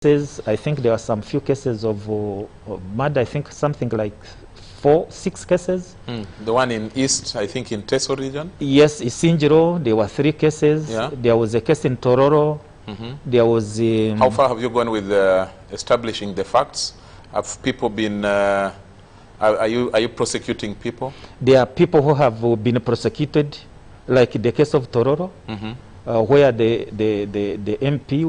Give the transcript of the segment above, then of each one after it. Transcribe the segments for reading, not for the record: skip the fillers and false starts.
I think there are some few cases of murder. I think something like 6 cases. The one in East, I think in Teso region? Yes, Isinjiro, there were 3 cases. Yeah. There was a case in Tororo. There was... How far have you gone with establishing the facts? Have people been... are you prosecuting people? There are people who have been prosecuted, like the case of Tororo, where the MP...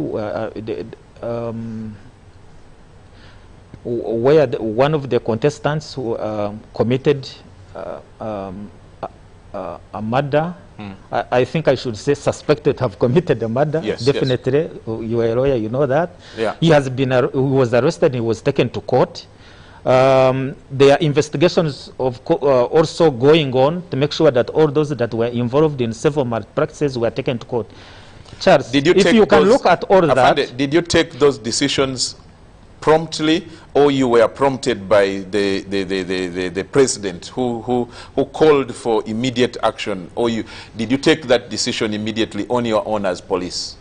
where one of the contestants who committed a murder. I think I should say suspected to have committed a murder. Yes, definitely. Yes. You are a lawyer, you know that. Yeah. He was arrested. He was taken to court. There are investigations also going on to make sure that all those that were involved in civil malpractices were taken to court. Charles, if you can look at all that... Did you take those decisions promptly, or you were prompted by the president who called for immediate action, or did you take that decision immediately on your own as police?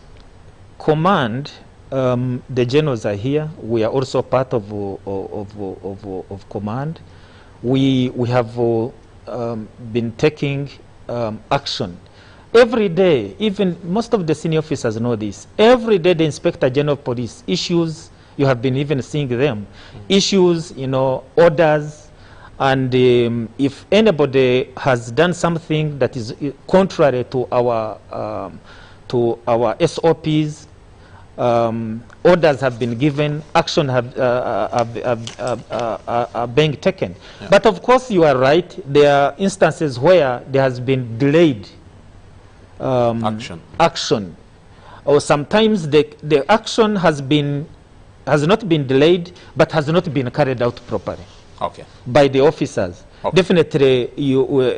Command, the generals are here. We are also part of command. We have been taking action. Every day, even most of the senior officers know this, every day the Inspector General of Police issues, you have been even seeing them, issues, orders, and if anybody has done something that is contrary to our SOPs, orders have been given, action are being taken. Yeah. But of course you are right, there are instances where there has been delayed action, or sometimes the action has not been delayed, but has not been carried out properly by the officers. Definitely,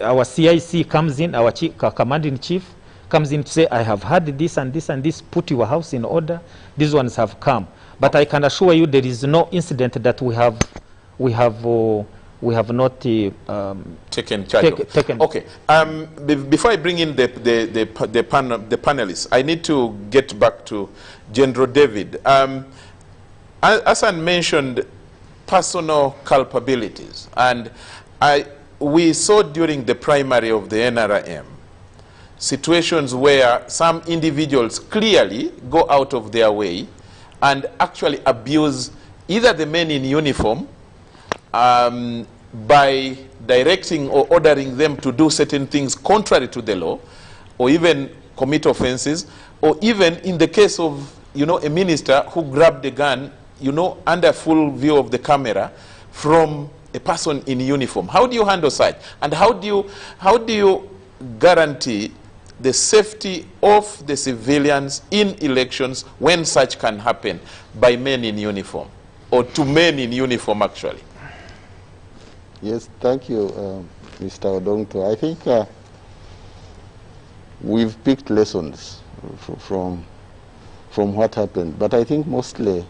our CIC comes in, our commanding chief comes in to say, I have had this and this and this, put your house in order. These ones have come. But I can assure you there is no incident that we have not taken charge of. Okay. Before I bring in the panelists, I need to get back to General David. Hassan mentioned personal culpabilities, and we saw during the primary of the NRM situations where some individuals clearly go out of their way and actually abuse either the men in uniform by directing or ordering them to do certain things contrary to the law, or even commit offenses, or even in the case of a minister who grabbed a gun under full view of the camera from a person in uniform. How do you handle such? And how do you guarantee the safety of the civilians in elections when such can happen by men in uniform, or to men in uniform actually? Yes, thank you, Mr. Ondongotho. I think we've picked lessons from what happened, but I think mostly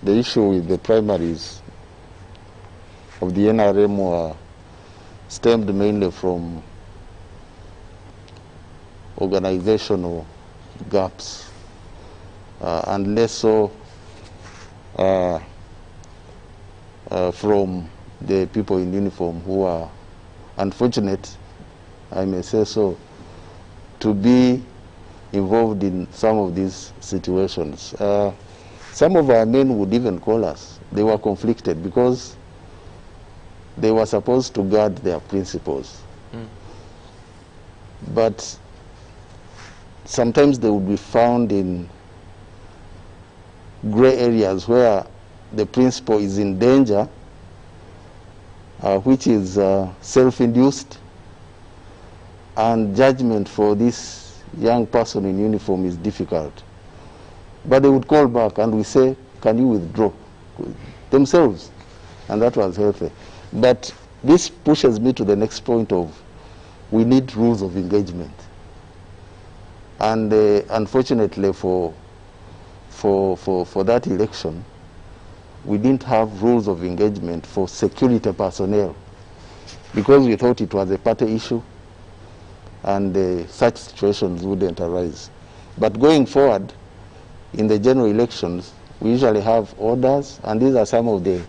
the issue with the primaries of the NRM were stemmed mainly from organizational gaps, and less so from the people in uniform who are unfortunate, I may say so, to be involved in some of these situations. Some of our men would even call us. They were conflicted because they were supposed to guard their principles. But sometimes they would be found in gray areas where the principle is in danger, which is self-induced, and judgment for this young person in uniform is difficult. But they would call back and we say, can you withdraw? Themselves. And that was healthy. But this pushes me to the next point of, we need rules of engagement. And unfortunately for that election, we didn't have rules of engagement for security personnel because we thought it was a party issue and such situations wouldn't arise. But going forward, in the general elections, we usually have orders, and these are some of the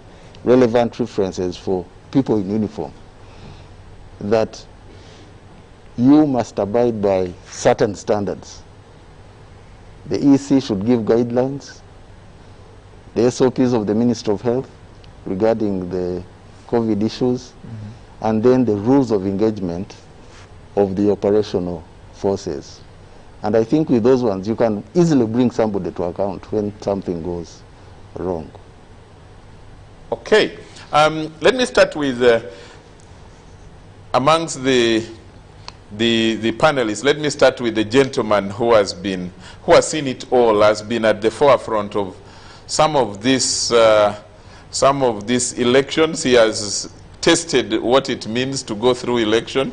relevant references for people in uniform, that you must abide by certain standards. The EC should give guidelines, the SOPs of the Ministry of Health regarding the COVID issues, and then the rules of engagement of the operational forces. And I think with those ones, you can easily bring somebody to account when something goes wrong. Okay. Let me start with, amongst the panelists, let me start with the gentleman who has seen it all, has been at the forefront of some of these elections. He has tested what it means to go through election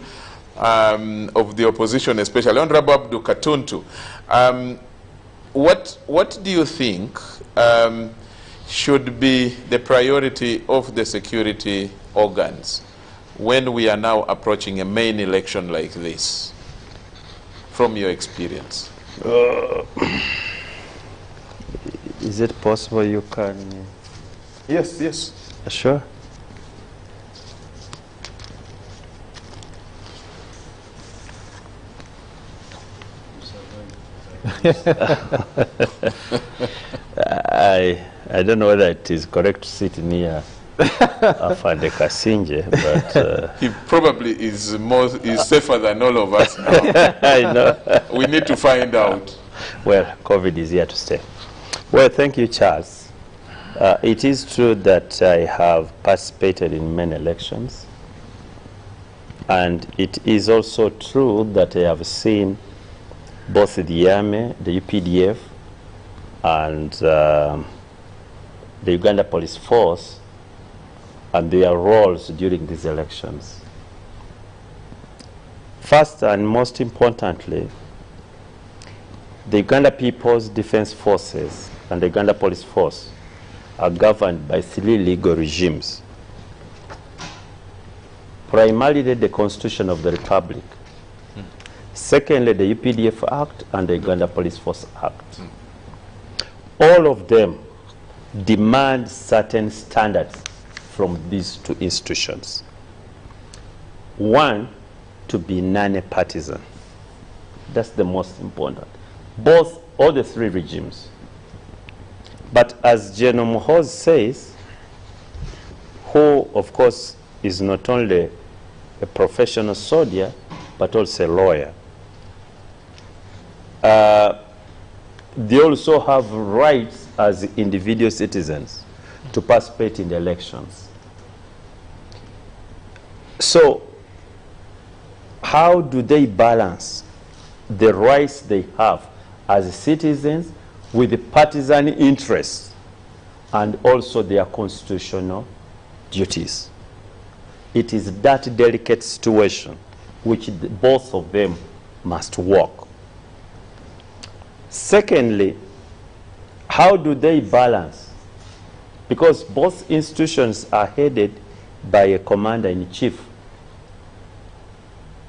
of the opposition, especially. Honorable Abdul Katuntu, what do you think should be the priority of the security organs when we are now approaching a main election like this, from your experience? Is it possible you can? Yes, yes. Sure. I don't know whether it is correct to sit near Afande Kasinje, but he probably is safer than all of us now. I know. We need to find out. Well, COVID is here to stay. Well, thank you, Charles. It is true that I have participated in many elections, and it is also true that I have seen both the army, the UPDF, and the Uganda Police Force, and their roles during these elections. First and most importantly, the Uganda People's Defense Forces and the Uganda Police Force are governed by 3 legal regimes. Primarily, the Constitution of the Republic. Secondly, the UPDF Act and the Uganda Police Force Act. All of them demand certain standards from these 2 institutions. One, to be non-partisan. That's the most important. All the 3 regimes. But as General Mohoz says, who of course is not only a professional soldier, but also a lawyer, they also have rights as individual citizens to participate in the elections. So how do they balance the rights they have as citizens with the partisan interests and also their constitutional duties? It is that delicate situation which both of them must work. Secondly, how do they balance? Because both institutions are headed by a commander-in-chief.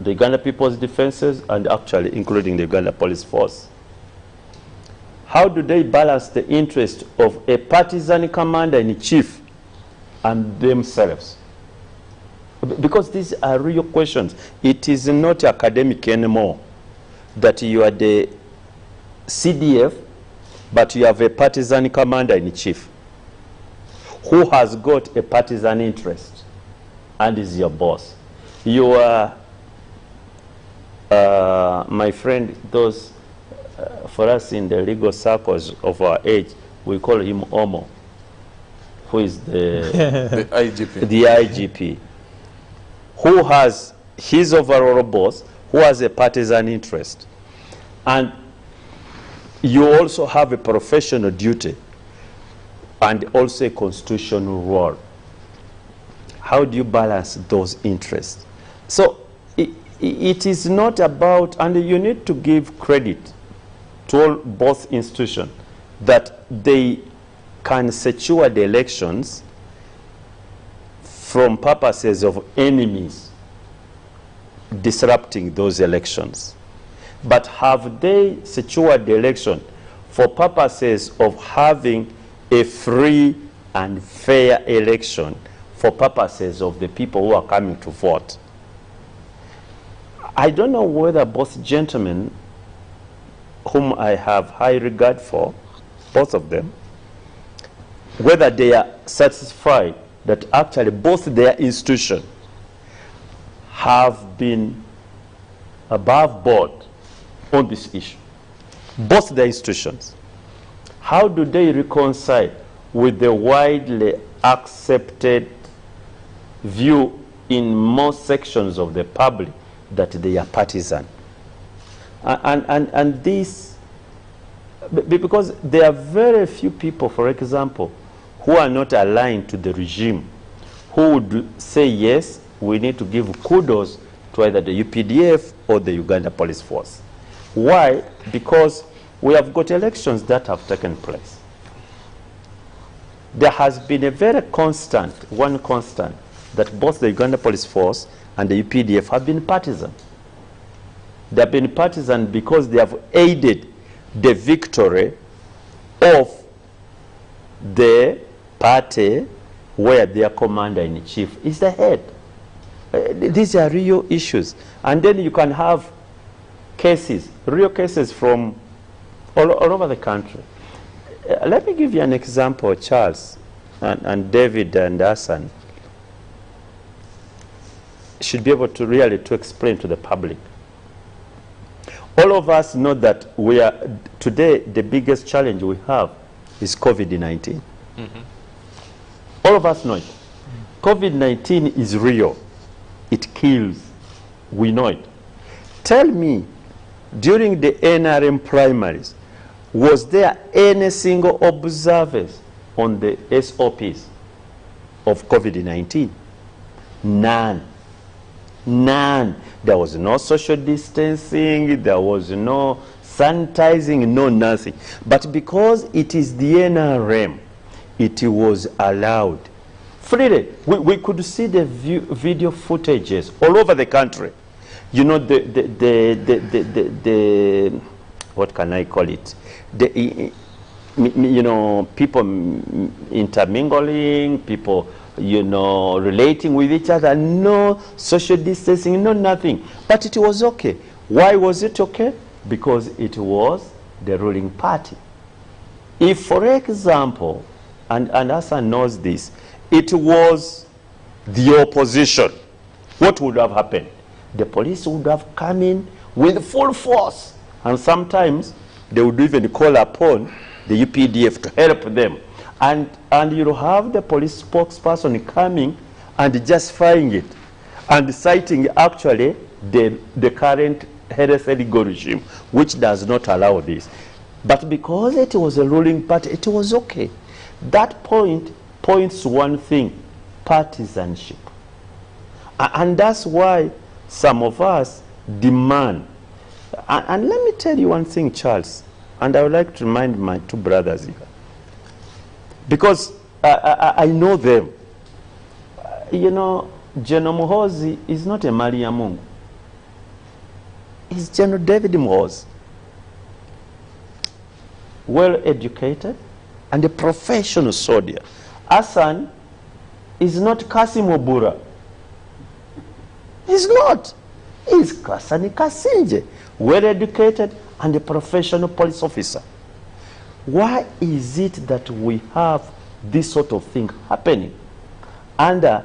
The Uganda People's Defenses and actually including the Uganda Police Force. How do they balance the interest of a partisan commander-in-chief and themselves? Because these are real questions. It is not academic anymore that you are the CDF, but you have a partisan commander-in-chief who has got a partisan interest and is your boss. You are, my friend, those, for us in the legal circles of our age, we call him Omo, who is the IGP. The IGP, who has his overall boss, who has a partisan interest. And you also have a professional duty and also a constitutional role. How do you balance those interests? So it is not about, and you need to give credit to both institutions, that they can secure the elections from purposes of enemies disrupting those elections. But have they secured the election for purposes of having a free and fair election for purposes of the people who are coming to vote. I don't know whether both gentlemen, whom I have high regard for, both of them, whether they are satisfied that actually both their institutions have been above board on this issue. Both their institutions. How do they reconcile with the widely accepted view in most sections of the public that they are partisan? And this, because there are very few people, for example, who are not aligned to the regime, who would say, yes, we need to give kudos to either the UPDF or the Uganda Police Force. Why? Because we have got elections that have taken place. There has been a very constant, one constant, that both the Uganda Police Force and the UPDF have been partisan. They have been partisan because they have aided the victory of the party where their commander-in-chief is the head. These are real issues. And then you can have cases, real cases from all over the country. Let me give you an example, Charles, and David and Hassan should be able to really to explain to the public. All of us know that we are, today, the biggest challenge we have is COVID-19. Mm-hmm. All of us know it. COVID-19 is real. It kills. We know it. Tell me, during the NRM primaries, was there any single observance on the SOPs of COVID-19? None. None. There was no social distancing, there was no sanitizing, no nothing. But because it is the NRM, it was allowed freely. We could see the video footages all over the country. You know, the what can I call it? You know, people intermingling, people, you know, relating with each other, no social distancing, no nothing. But it was okay. Why was it okay? Because it was the ruling party. If, for example, and Hassan knows this, it was the opposition, what would have happened? The police would have come in with full force, and sometimes they would even call upon the UPDF to help them. And you have the police spokesperson coming and justifying it and citing actually the current heretical regime, which does not allow this. But because it was a ruling party, it was okay. That point points to one thing: partisanship. And that's why some of us demand. And let me tell you one thing, Charles, and I would like to remind my two brothers here, because I know them. You know, General Muhoozi is not a Maria Mungu. He's General David Muhoozi. Well educated and a professional soldier. Hassan is not Kasim Obura. He's not. He's Kasani Kasinje, well educated and a professional police officer. Why is it that we have this sort of thing happening under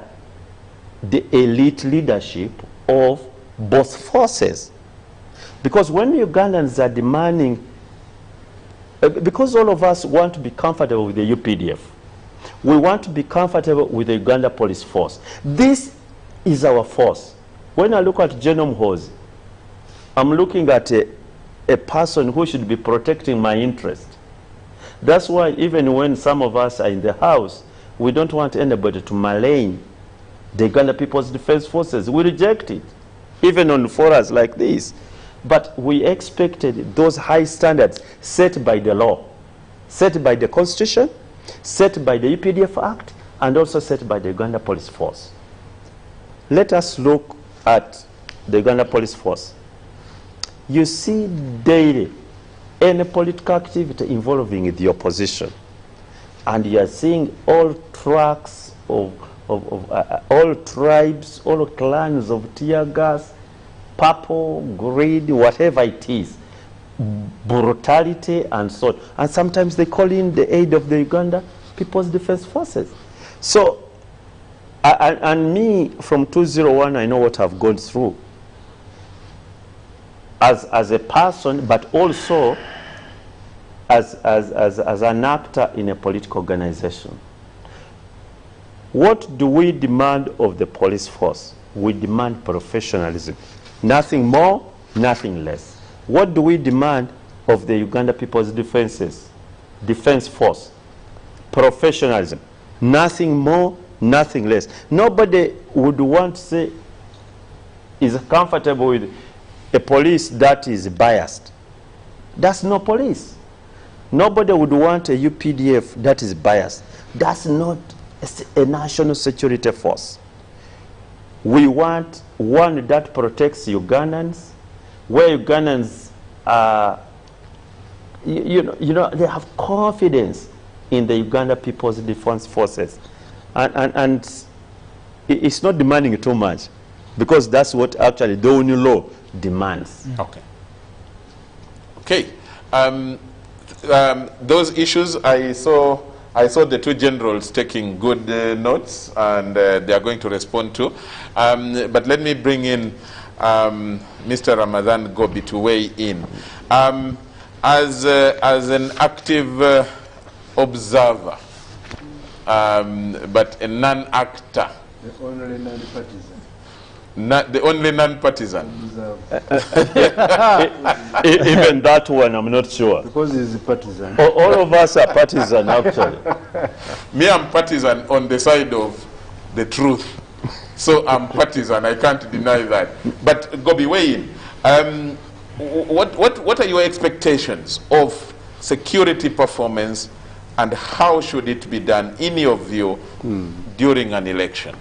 the elite leadership of both forces? Because when Ugandans are demanding, because all of us want to be comfortable with the UPDF, we want to be comfortable with the Uganda Police Force. This is our force. When I look at General Muhoozi, I'm looking at a person who should be protecting my interest. That's why even when some of us are in the house, we don't want anybody to malign the Uganda People's Defense Forces. We reject it, even on forums like this. But we expected those high standards set by the law, set by the Constitution, set by the UPDF Act, and also set by the Uganda Police Force. Let us look at the Uganda Police Force. You see daily any political activity involving the opposition. and you are seeing all tracks of all tribes, all clans of tear gas, purple, greed, whatever it is, brutality and so on. And sometimes they call in the aid of the Uganda People's Defense Forces. So, and me from 2001, I know what I've gone through as a person, but also as an actor in a political organization. What do we demand of the police force? We demand professionalism. Nothing more, nothing less. What do we demand of the Uganda People's Defense Force? Professionalism. Nothing more, nothing less. Nobody would want to say is comfortable with a police that is biased. That's no police. Nobody would want a UPDF that is biased. That's not a national security force. We want one that protects Ugandans, where Ugandans are, you know, they have confidence in the Uganda People's Defense Forces. And it's not demanding too much, because that's what actually the new law demands. Okay. Okay. Those issues, I saw the two generals taking good notes, and they are going to respond to. But let me bring in Mr. Ramadan Gobi to weigh in. As an active observer, but a non-actor. The only non-partisan. The only non-partisan. Even that one, I'm not sure. Because he's a partisan. All of us are partisan, actually. Me, I'm partisan on the side of the truth. So I'm partisan, I can't deny that. But Gobi, weigh in. What are your expectations of security performance, and how should it be done, in your view, during an election?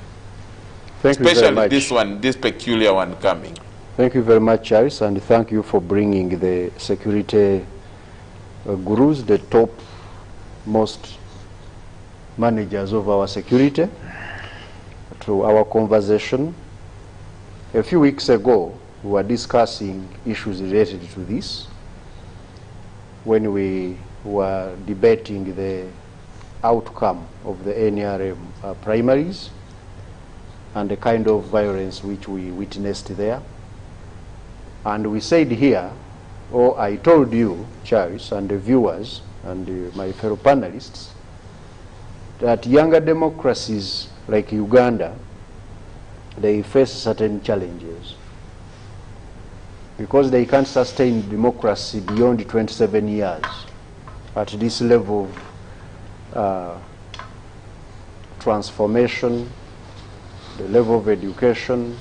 Thank you very much. This one, this peculiar one coming. Thank you very much, Charles, and thank you for bringing the security gurus, the top most managers of our security, to our conversation. A few weeks ago, we were discussing issues related to this when we were debating the outcome of the NRM primaries and the kind of violence which we witnessed there. And we said here, or I told you, Charles, and the viewers, and my fellow panelists, that younger democracies like Uganda, they face certain challenges, because they can't sustain democracy beyond 27 years at this level of transformation, the level of education,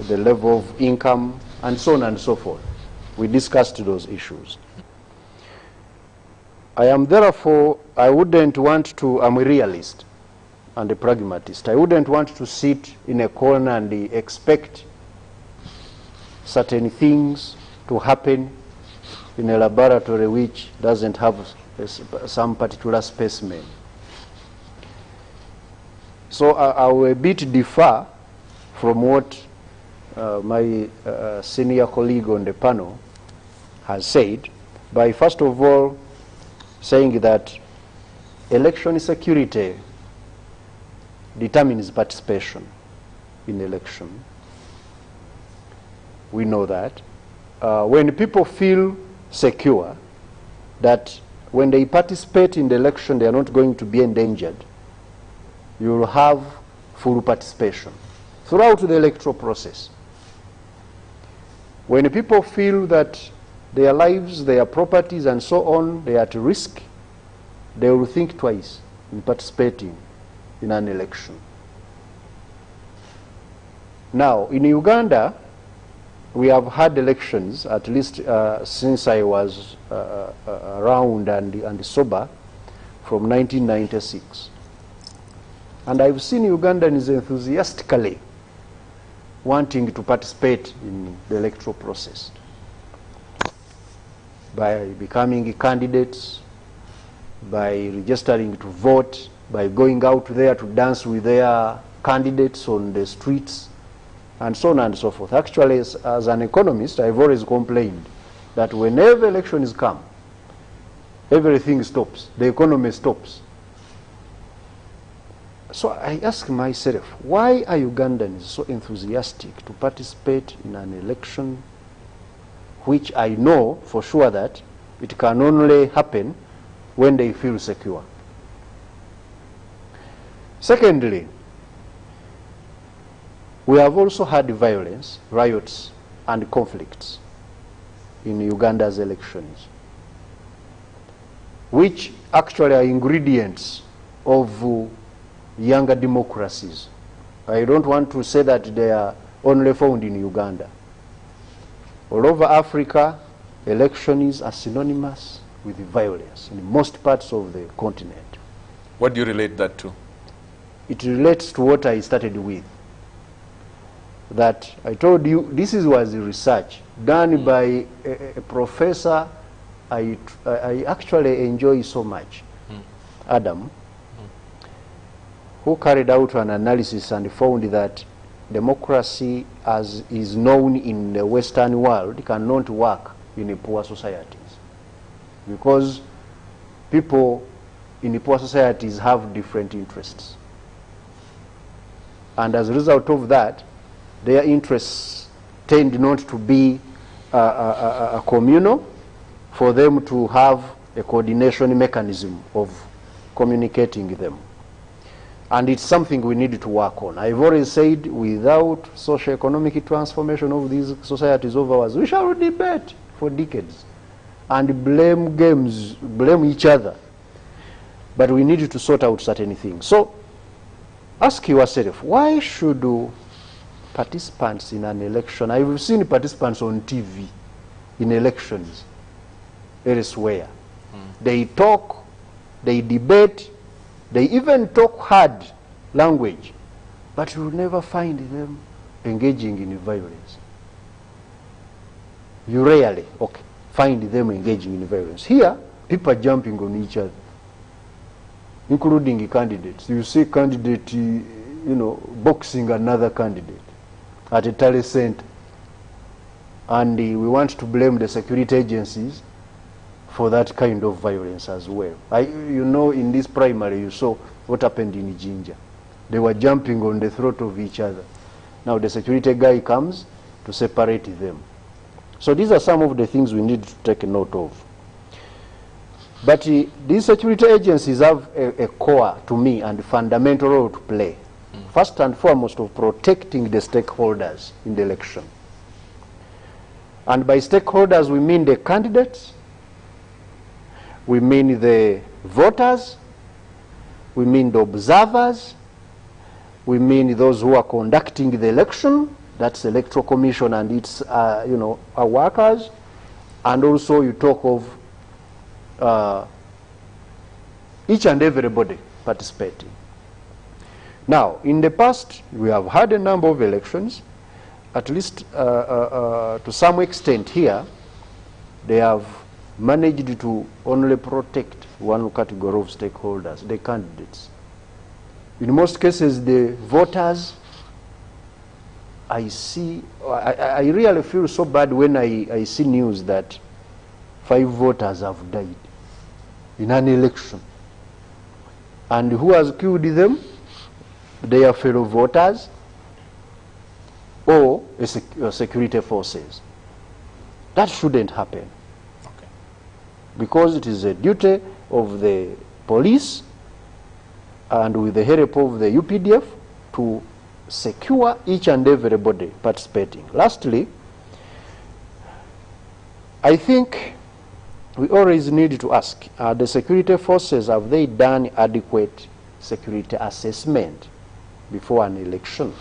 the level of income, and so on and so forth. We discussed those issues. I am therefore, I wouldn't want to, I'm a realist and a pragmatist. I wouldn't want to sit in a corner and expect certain things to happen in a laboratory which doesn't have some particular specimen. So I will a bit differ from what my senior colleague on the panel has said, by first of all saying that election security determines participation in election. We know that. When people feel secure that when they participate in the election they are not going to be endangered, you will have full participation throughout the electoral process. When people feel that their lives, their properties, and so on, they are at risk, they will think twice in participating in an election. Now, in Uganda, we have had elections, at least since I was around and sober, from 1996. And I've seen Ugandans enthusiastically wanting to participate in the electoral process by becoming candidates, by registering to vote, by going out there to dance with their candidates on the streets, and so on and so forth. Actually, as an economist, I've always complained that whenever elections come, everything stops, the economy stops. So I ask myself, why are Ugandans so enthusiastic to participate in an election which I know for sure that it can only happen when they feel secure? Secondly, we have also had violence, riots, and conflicts in Uganda's elections, which actually are ingredients of younger democracies. I don't want to say that they are only found in Uganda. All over Africa, elections are synonymous with violence in most parts of the continent. What do you relate that to? It relates to what I started with. That I told you, this was research done by a professor I actually enjoy so much, Adam, who carried out an analysis and found that democracy as is known in the Western world cannot work in poor societies, because people in poor societies have different interests. And as a result of that, their interests tend not to be communal, for them to have a coordination mechanism of communicating them. And it's something we need to work on. I've already said, without socio-economic transformation of these societies of ours, we shall debate for decades and blame each other. But we need to sort out certain things. So ask yourself, why should participants in an election, I've seen participants on TV in elections elsewhere. They talk, they debate, they even talk hard language, but you'll never find them engaging in violence. You rarely find them engaging in violence. Here, people are jumping on each other, including candidates. You see candidate, boxing another candidate at a talent center. And we want to blame the security agencies for that kind of violence as well. In this primary, you saw what happened in Jinja. They were jumping on the throat of each other. Now the security guy comes to separate them. So these are some of the things we need to take note of. But these security agencies have a core, to me, and fundamental role to play. First and foremost, of protecting the stakeholders in the election. And by stakeholders, we mean the candidates, we mean the voters, we mean the observers, we mean those who are conducting the election, that's the Electoral Commission and its our workers, and also you talk of each and everybody participating. Now, in the past, we have had a number of elections, at least to some extent here, they have managed to only protect one category of stakeholders, the candidates. In most cases, the voters, I really feel so bad when I see news that 5 voters have died in an election. And who has killed them? Their fellow voters or security forces. That shouldn't happen. Okay. Because it is a duty of the police and with the help of the UPDF to secure each and everybody participating. Lastly, I think we always need to ask, the security forces, have they done adequate security assessment before an election?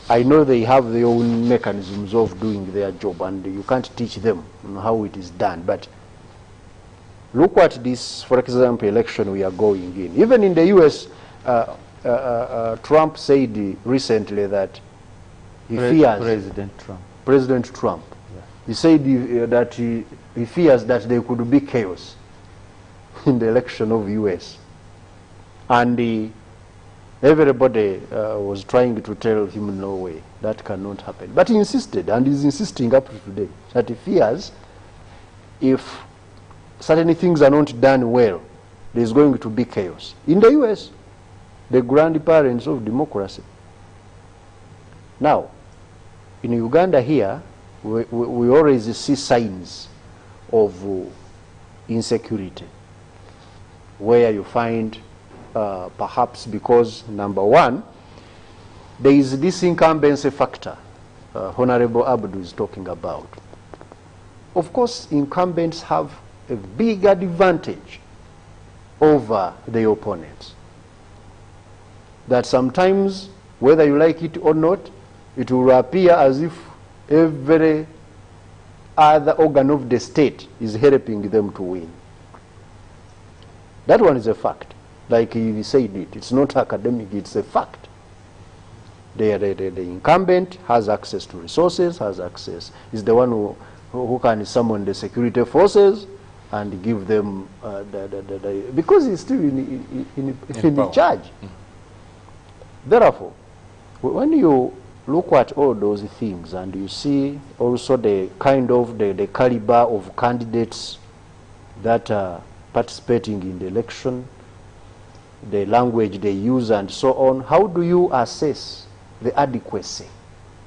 I know they have their own mechanisms of doing their job, and you can't teach them how it is done. But look at this, for example, election we are going in. Even in the US, Trump said recently that he fears... President Trump. Yeah. He said that he fears that there could be chaos. in the election of US. And everybody was trying to tell him, no way, that cannot happen. But he insisted, and is insisting up to today, that he fears if certain things are not done well, there's going to be chaos. In the US, the grandparents of democracy. Now, in Uganda here, we always see signs of insecurity, where you find perhaps because, number one, there is this incumbency factor Honorable Abdu is talking about. Of course, incumbents have a big advantage over the opponents. That sometimes, whether you like it or not, it will appear as if every other organ of the state is helping them to win. That one is a fact. Like you said it, it's not academic, it's a fact. The incumbent has access to resources, has access, is the one who can summon the security forces and give them, because he's still in charge. Therefore, when you look at all those things and you see also the kind of the caliber of candidates that are participating in the election, the language they use and so on, how do you assess the adequacy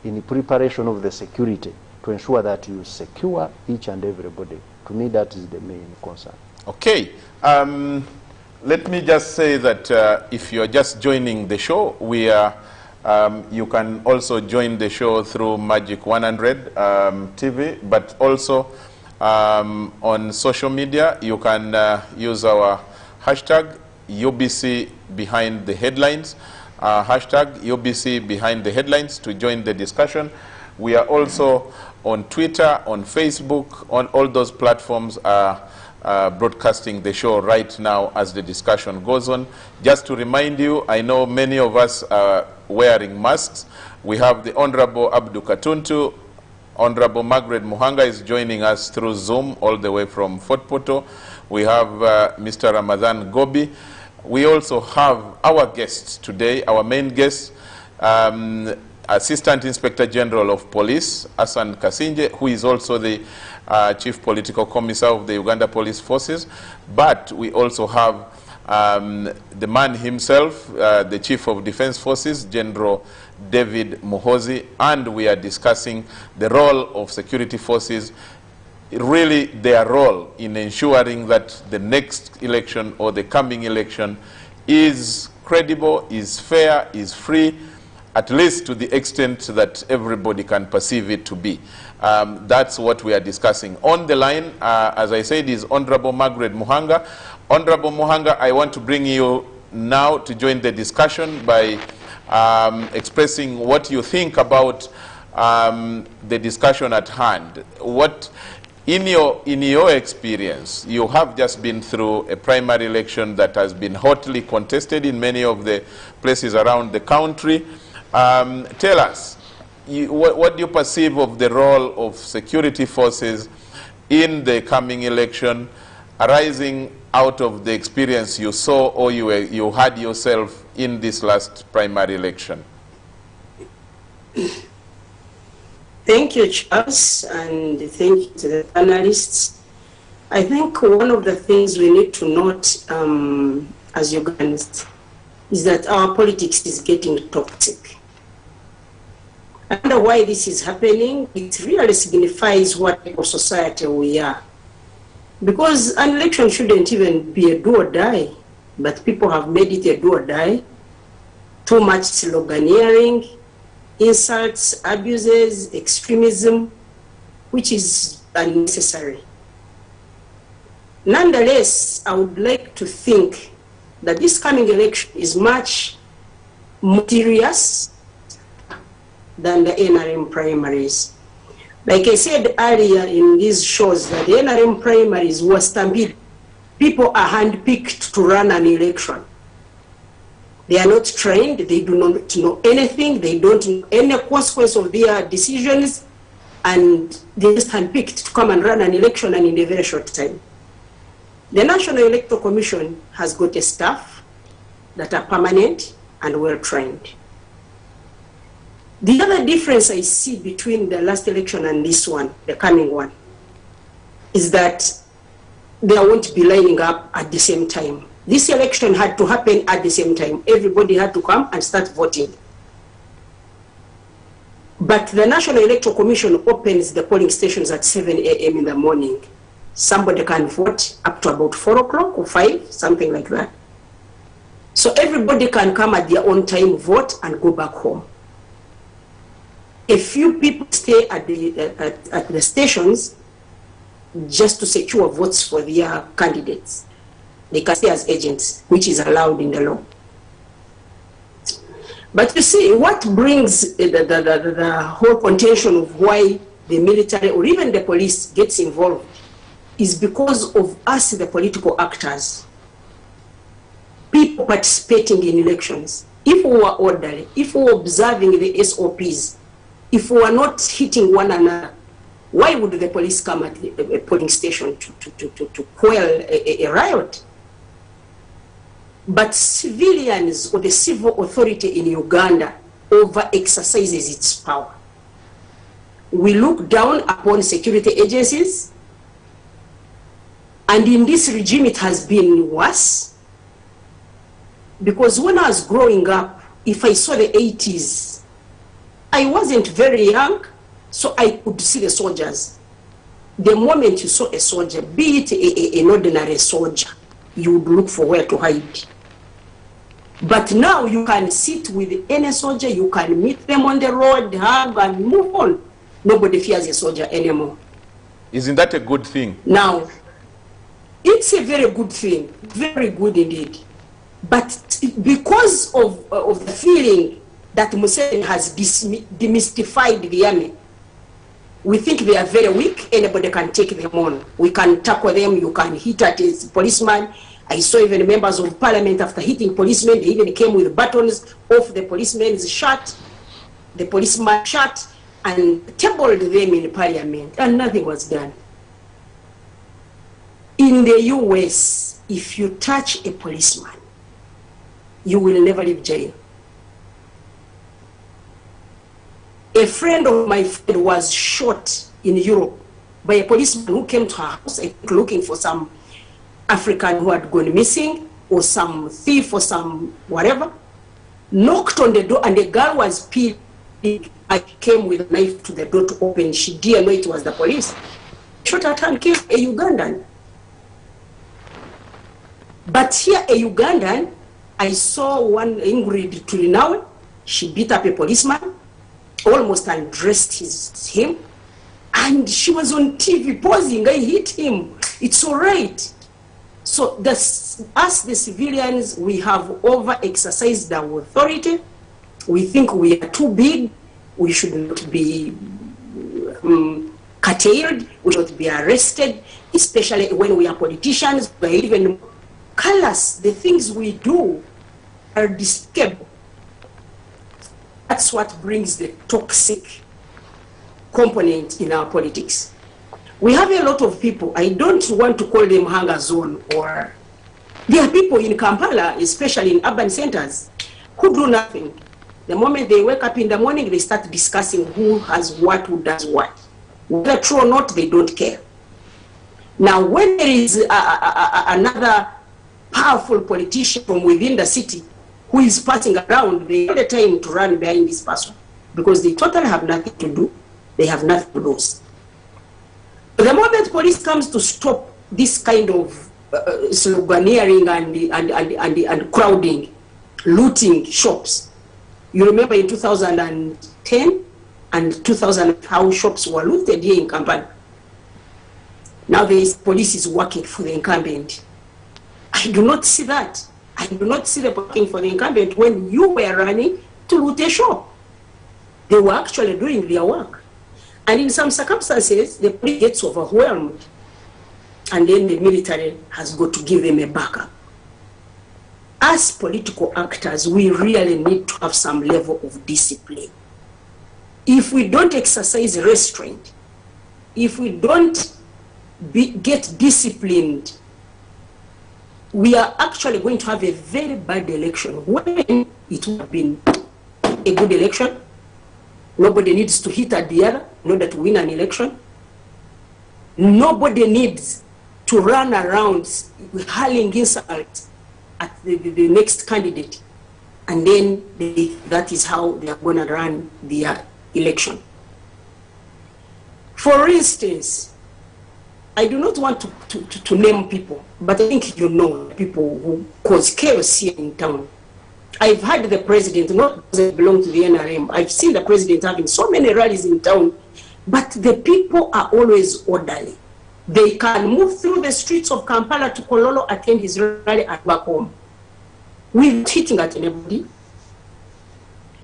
in the preparation of the security to ensure that you secure each and everybody? To me, that is the main concern. Okay. Let me just say that if you're just joining the show, we are, you can also join the show through Magic 100 TV, but also on social media, you can use our hashtag UBC Behind the Headlines, hashtag UBC Behind the Headlines to join the discussion. We are also on Twitter, on Facebook, on all those platforms are broadcasting the show right now as the discussion goes on. Just to remind you, I know many of us are wearing masks. We have the Honorable Abdu Katuntu. Honorable Margaret Muhanga is joining us through Zoom all the way from Fort Portal. We have Mr. Ramadan Gobi. We also have our guests today, our main guest, Assistant Inspector General of Police, Hassan Kasinje, who is also the Chief Political Commissar of the Uganda Police Forces. But we also have the man himself, the Chief of Defense Forces, General David Muhozi, and we are discussing the role of security forces, really their role in ensuring that the next election or the coming election is credible, is fair, is free, at least to the extent that everybody can perceive it to be. That's what we are discussing. On the line, as I said, is Honorable Margaret Muhanga. Honorable Muhanga, I want to bring you now to join the discussion by expressing what you think about the discussion at hand. What, in your experience, you have just been through a primary election that has been hotly contested in many of the places around the country. Tell us, what do you perceive of the role of security forces in the coming election, arising out of the experience you saw or you had yourself in this last primary election? Thank you, Charles, and thank you to the panelists. I think one of the things we need to note as Ugandans is that our politics is getting toxic. I wonder why this is happening. It really signifies what type of society we are. Because an election shouldn't even be a do or die, but people have made it a do or die. Too much sloganeering, insults, abuses, extremism, which is unnecessary. Nonetheless, I would like to think that this coming election is much more serious than the NRM primaries. Like I said earlier in these shows, that the NRM primaries were stampede. People are handpicked to run an election. They are not trained, they do not know anything, they don't know any consequence of their decisions, and they just handpicked to come and run an election and in a very short time. The National Electoral Commission has got a staff that are permanent and well-trained. The other difference I see between the last election and this one, the coming one, is that they won't be lining up at the same time. This election had to happen at the same time. Everybody had to come and start voting. But the National Electoral Commission opens the polling stations at 7 a.m. in the morning. Somebody can vote up to about 4 o'clock or 5, something like that. So everybody can come at their own time, vote, and go back home. A few people stay at the stations just to secure votes for their candidates. They can stay as agents, which is allowed in the law. But you see, what brings the whole contention of why the military or even the police gets involved is because of us, the political actors, people participating in elections. If we were orderly, if we were observing the SOPs, if we were not hitting one another, why would the police come at a polling station to quell a riot? But civilians or the civil authority in Uganda over-exercises its power. We look down upon security agencies, and in this regime it has been worse. Because when I was growing up, if I saw the 80s, I wasn't very young, so I could see the soldiers. The moment you saw a soldier, be it an ordinary soldier, you would look for where to hide. But now you can sit with any soldier, you can meet them on the road, hug, and move on. Nobody fears a soldier anymore. Isn't that a good thing? Now, it's a very good thing, very good indeed. But because of the feeling that Museveni has demystified the army, we think they are very weak, anybody can take them on. We can tackle them, you can hit at a policeman. I saw even members of parliament after hitting policemen, they even came with buttons off the policeman's shirt, the policeman's shirt, and tabled them in parliament, and nothing was done. In the US, if you touch a policeman, you will never leave jail. A friend of my friend was shot in Europe by a policeman who came to her house looking for some African who had gone missing, or some thief, or some whatever, knocked on the door, and the girl was peeling. I came with a knife to the door to open. She didn't know it was the police. Shot at her and killed a Ugandan. But here, a Ugandan, I saw one Ingrid Tulinawe. She beat up a policeman, almost undressed him, and she was on TV posing. I hit him. It's all right. So us, the civilians, we have over-exercised our authority. We think we are too big. We should not be curtailed. We should not be arrested, especially when we are politicians. We are even callous. The things we do are despicable. That's what brings the toxic component in our politics. We have a lot of people, I don't want to call them hunger zone, or there are people in Kampala, especially in urban centers, who do nothing. The moment they wake up in the morning, they start discussing who has what, who does what. Whether true or not, they don't care. Now, when there is another powerful politician from within the city who is passing around, they have the time to run behind this person because they totally have nothing to do. They have nothing to lose. The moment police comes to stop this kind of sloganeering and crowding, looting shops, you remember in 2010 and 2000 how shops were looted here in Kampala. Now the police is working for the incumbent. I do not see that. I do not see them working for the incumbent when you were running to loot a shop. They were actually doing their work. And in some circumstances, the police gets overwhelmed, and then the military has got to give them a backup. As political actors, we really need to have some level of discipline. If we don't exercise restraint, if we don't get disciplined we are actually going to have a very bad election. When it would have been a good election, nobody needs to hit at the other in order to win an election. Nobody needs to run around hurling insults at the next candidate. And then that is how they are going to run the election. For instance, I do not want to name people, but I think you know people who cause chaos here in town. I've had the president, not because I belong to the NRM, I've seen the president having so many rallies in town, but the people are always orderly. They can move through the streets of Kampala to Kololo, attend his rally, and back home, without hitting at anybody,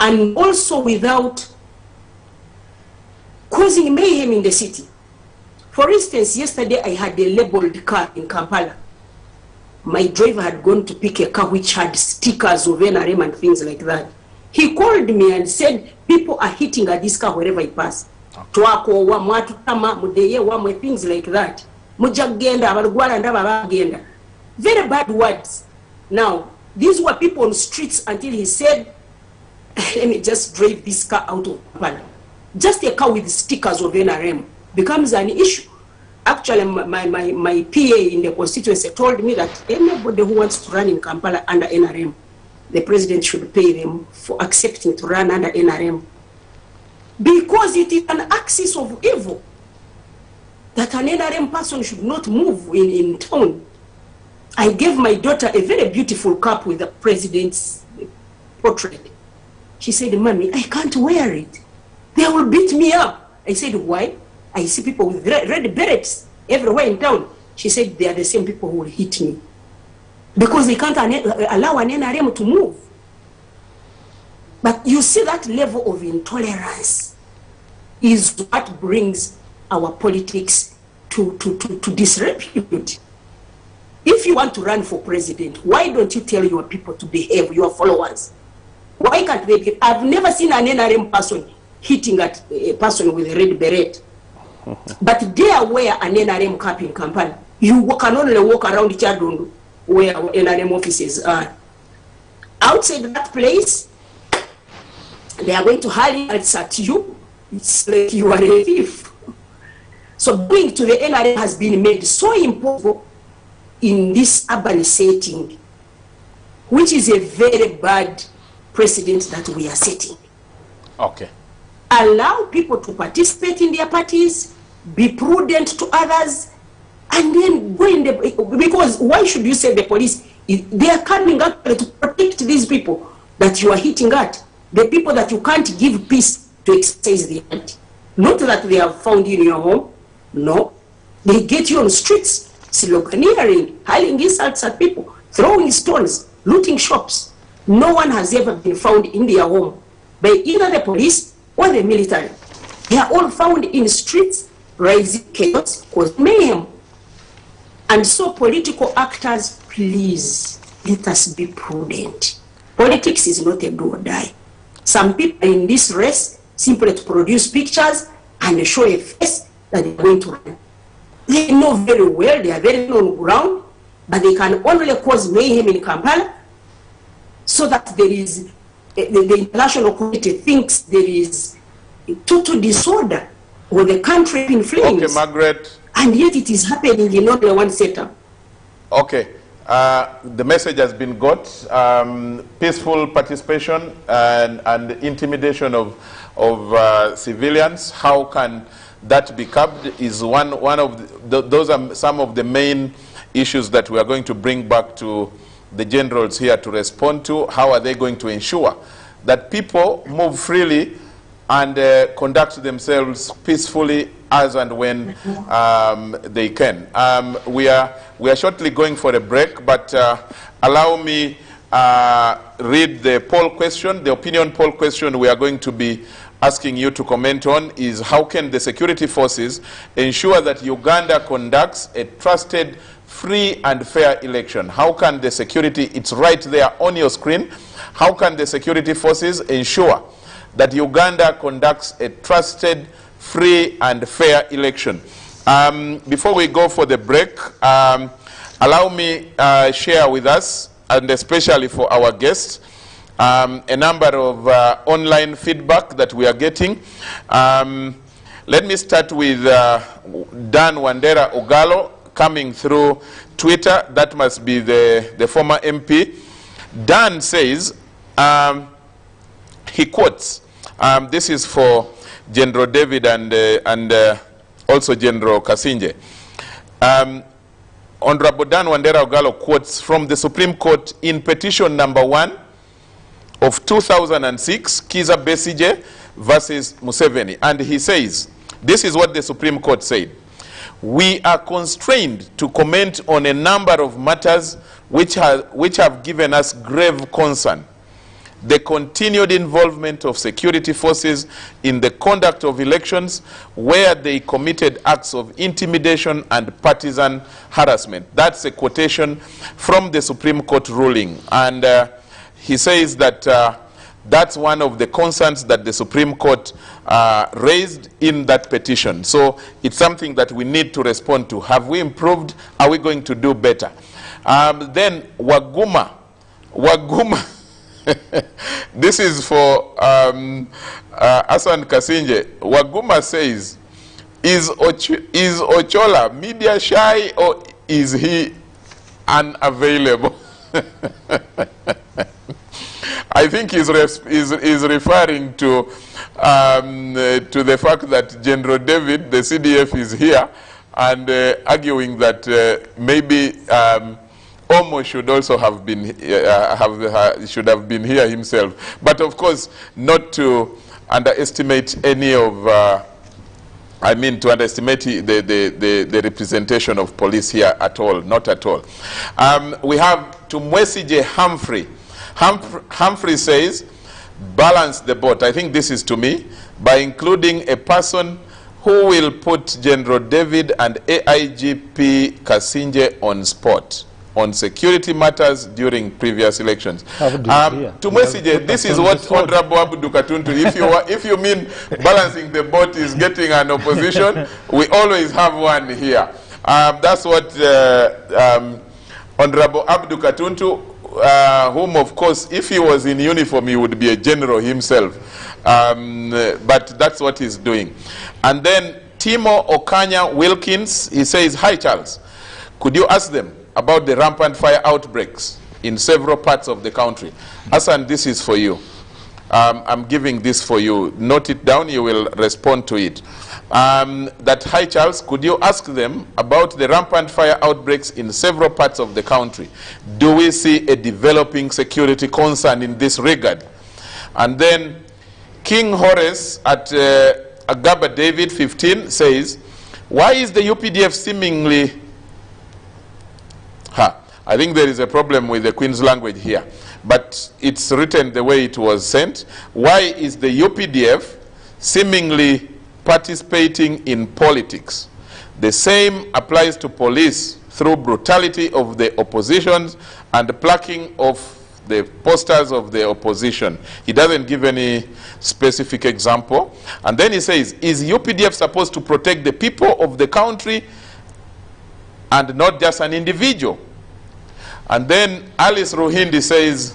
and also without causing mayhem in the city. For instance, yesterday I had a labeled car in Kampala. My driver had gone to pick a car which had stickers of NRM and things like that. He called me and said, people are hitting at this car wherever he passes. Things like that. Very bad words. Now, these were people on the streets until he said, let me just drive this car out of Kampala. Just a car with stickers of NRM becomes an issue. Actually, my PA in the constituency told me that anybody who wants to run in Kampala under NRM, the president should pay them for accepting to run under NRM. Because it is an axis of evil that an NRM person should not move in town. I gave my daughter a very beautiful cap with the president's portrait. She said, Mommy, I can't wear it. They will beat me up. I said, why? I see people with red berets everywhere in town. She said, they are the same people who will hit me. Because they can't allow an NRM to move. But you see, that level of intolerance is what brings our politics to disrepute. If you want to run for president, why don't you tell your people to behave, your followers? Why can't they behave? I've never seen an NRM person hitting at a person with a red beret. But they are wear an NRM cap in Kampala. You can only walk around Chadundu where NRM offices are. Outside that place, they are going to hurl it at you. It's like you are a thief. So going to the NRM has been made so impossible in this urban setting, which is a very bad precedent that we are setting. Okay. Allow people to participate in their parties, be prudent to others, and then go in the... Because why should you say the police? They are coming up to protect these people that you are hitting at. The people that you can't give peace to exercise the right. Not that they have found you in your home. No. They get you on the streets, sloganeering, hurling insults at people, throwing stones, looting shops. No one has ever been found in their home by either the police or the military. They are all found in streets, raising chaos, causing mayhem. And so political actors, please, let us be prudent. Politics is not a do or die. Some people in this race simply to produce pictures and show a face that they are going to run. They know very well, they are very on the ground, but they can only cause mayhem in Kampala so that there is the international community thinks there is total disorder or the country in flames. Okay, Margaret. And yet it is happening in only one setup. Okay. The message has been got. Peaceful participation and intimidation of civilians. How can that be curbed is one of those are some of the main issues that we are going to bring back to the generals here to respond to. How are they going to ensure that people move freely and conduct themselves peacefully as and when they can? We are shortly going for a break, but allow me read the poll question. The opinion poll question we are going to be asking you to comment on is: how can the security forces ensure that Uganda conducts a trusted, free and fair election? How can the security, it's right there on your screen, how can the security forces ensure that Uganda conducts a trusted, free and fair election? Before we go for the break, allow me share with us, and especially for our guests, a number of online feedback that we are getting. Let me start with Dan Wandera Ogalo coming through Twitter. That must be the former MP. Dan says, he quotes, this is for General David and also General Kasinje. Honorable Dan Wandera Ogalo quotes from the Supreme Court in petition number 1 of 2006, Kiza Besije versus Museveni. And he says, this is what the Supreme Court said: we are constrained to comment on a number of matters which have given us grave concern. The continued involvement of security forces in the conduct of elections, where they committed acts of intimidation and partisan harassment. That's a quotation from the Supreme Court ruling. And he says that that's one of the concerns that the Supreme Court raised in that petition. So it's something that we need to respond to. Have we improved? Are we going to do better? Then Waguma. This is for Hassan Kasinje. Waguma says, is Ochola media shy or is he unavailable? I think he's referring to the fact that General David, the CDF, is here, and arguing that maybe Omo should also have been should have been here himself. But of course, not to underestimate any of to underestimate the representation of police here at all, not at all. We have Tumwesije Humphrey. Humphrey says, balance the boat. I think this is to me, by including a person who will put General David and AIGP Kasinje on spot on security matters during previous elections. Tumwesije, this is what Honorable Abdu Katuntu, if you mean balancing the boat is getting an opposition, we always have one here. That's what Honorable Abdu Katuntu, whom of course, if he was in uniform, he would be a general himself. But that's what he's doing. And then Timo Okanya Wilkins, he says, hi Charles, could you ask them about the rampant fire outbreaks in several parts of the country? Hassan, this is for you. I'm giving this for you. Note it down, you will respond to it. That, hi Charles, could you ask them about the rampant fire outbreaks in several parts of the country? Do we see a developing security concern in this regard? And then King Horace at Agaba David 15 says, why is the UPDF seemingly... I think there is a problem with the Queen's language here, but it's written the way it was sent. Why is the UPDF seemingly participating in politics? The same applies to police through brutality of the oppositions and plucking of the posters of the opposition. He doesn't give any specific example. And then he says, is UPDF supposed to protect the people of the country and not just an individual? And then Alice Ruhindi says,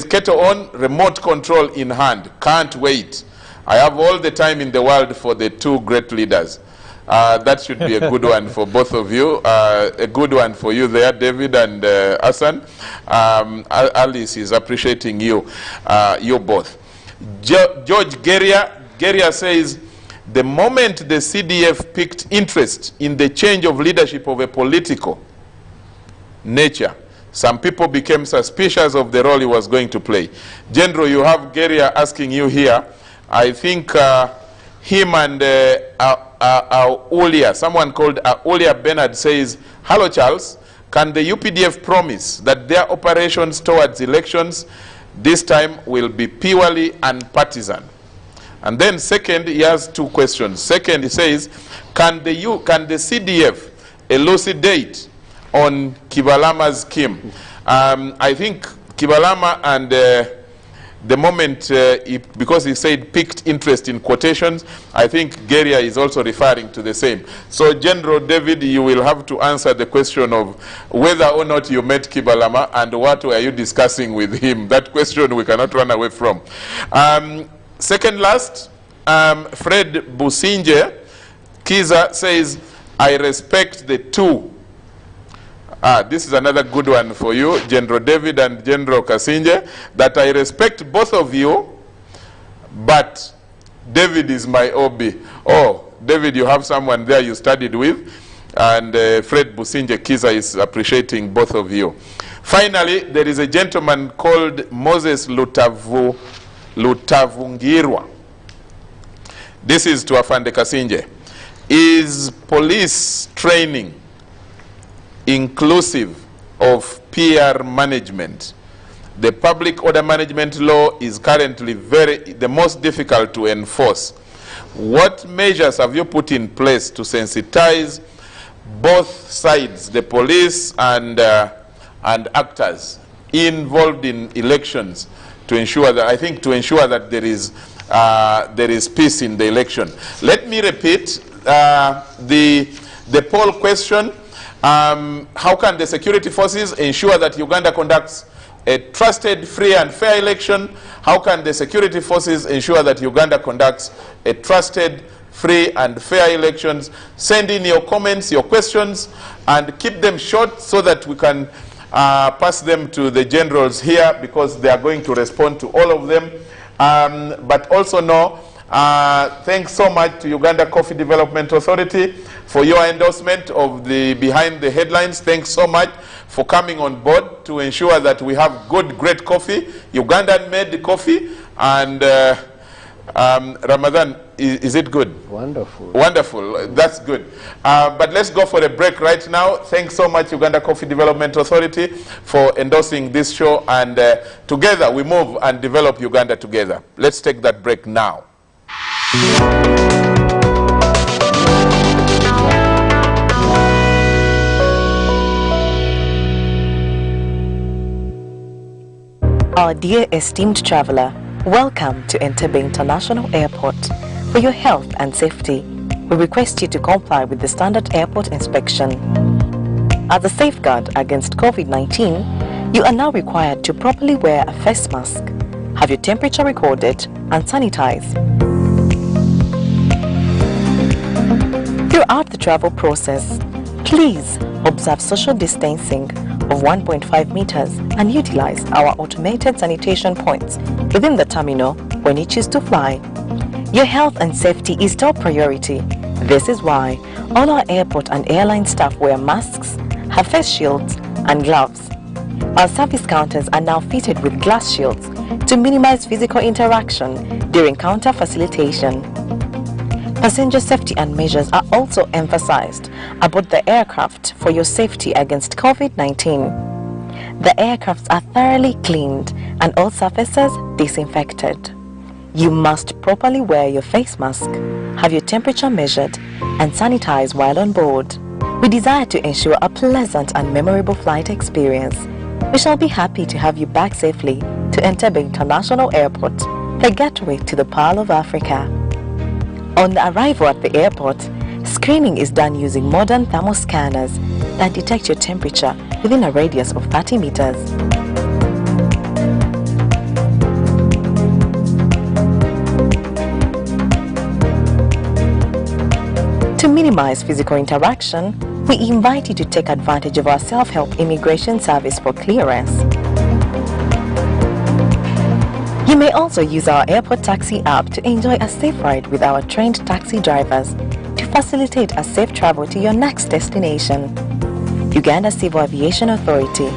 kettle on, remote control in hand, can't wait. I have all the time in the world for the two great leaders. That should be a good one for both of you. A good one for you there, David and Hassan. Alice is appreciating you, you both. George Geria says, the moment the CDF picked interest in the change of leadership of a political nature, some people became suspicious of the role he was going to play. General, you have Geria asking you here. I think him and Aulia, someone called Aulia Bernard says, hello Charles, can the UPDF promise that their operations towards elections this time will be purely unpartisan? And then second, he has two questions. Second, he says, can the CDF elucidate on Kibalama's scheme? I think Kibalama and the moment, because he said piqued interest in quotations, I think Geria is also referring to the same. So General David, you will have to answer the question of whether or not you met Kibalama and what were you discussing with him. That question we cannot run away from. Second last, Fred Businje Kiza says, I respect the two. This is another good one for you, General David and General Kasinje, that I respect both of you, but David is my OB. Oh, David, you have someone there you studied with, and Fred Businje Kiza is appreciating both of you. Finally, there is a gentleman called Moses Lutavungirwa. This is to Afande Kasinje. Is police training inclusive of PR management? The public order management law is currently the most difficult to enforce. What measures have you put in place to sensitize both sides, the police and actors involved in elections, to ensure that, I think, to ensure that there is peace in the election? Let me repeat the poll question. How can the security forces ensure that Uganda conducts a trusted, free and fair election? How can the security forces ensure that Uganda conducts a trusted, free and fair elections? Send in your comments, your questions, and keep them short so that we can pass them to the generals here, because they are going to respond to all of them. But also know, thanks so much to Uganda Coffee Development Authority for your endorsement of the Behind the Headlines. Thanks so much for coming on board to ensure that we have good, great coffee, Ugandan-made coffee. And Ramadan, is it good? Wonderful. Wonderful. That's good. But let's go for a break right now. Thanks so much, Uganda Coffee Development Authority, for endorsing this show. And together we move and develop Uganda together. Let's take that break now. Our dear esteemed traveler, welcome to Entebbe International Airport. For your health and safety, we request you to comply with the standard airport inspection. As a safeguard against COVID-19, you are now required to properly wear a face mask, have your temperature recorded, and sanitize. Throughout the travel process, please observe social distancing of 1.5 meters and utilize our automated sanitation points within the terminal when you choose to fly. Your health and safety is top priority. This is why all our airport and airline staff wear masks, have face shields and gloves. Our service counters are now fitted with glass shields to minimize physical interaction during counter facilitation. Passenger safety and measures are also emphasized aboard the aircraft for your safety against COVID-19. The aircrafts are thoroughly cleaned and all surfaces disinfected. You must properly wear your face mask, have your temperature measured, and sanitize while on board. We desire to ensure a pleasant and memorable flight experience. We shall be happy to have you back safely to Entebbe International Airport, the gateway to the Pearl of Africa. On the arrival at the airport, screening is done using modern thermal scanners that detect your temperature within a radius of 30 meters. To minimize physical interaction, we invite you to take advantage of our self-help immigration service for clearance. You may also use our airport taxi app to enjoy a safe ride with our trained taxi drivers to facilitate a safe travel to your next destination. Uganda Civil Aviation Authority.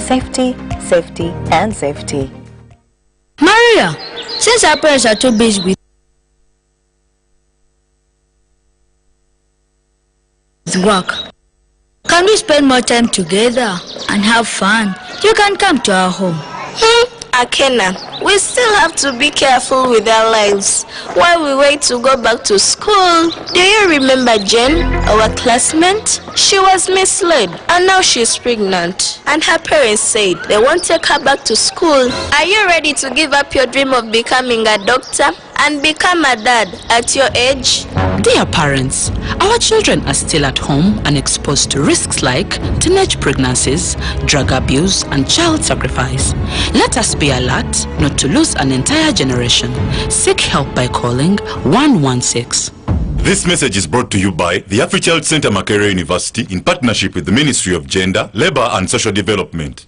Safety, safety, and safety. Maria, since our parents are too busy with work, can we spend more time together and have fun? You can come to our home. I Makena, we still have to be careful with our lives while we wait to go back to school. Do you remember Jen, our classmate? She was misled and now she's pregnant. And her parents said they won't take her back to school. Are you ready to give up your dream of becoming a doctor and become a dad at your age? Dear parents, our children are still at home and exposed to risks like teenage pregnancies, drug abuse, and child sacrifice. Let us be alert not to lose an entire generation. Seek help by calling 116. This message is brought to you by the AfriChild Center Makerere University in partnership with the Ministry of Gender, Labor and Social Development.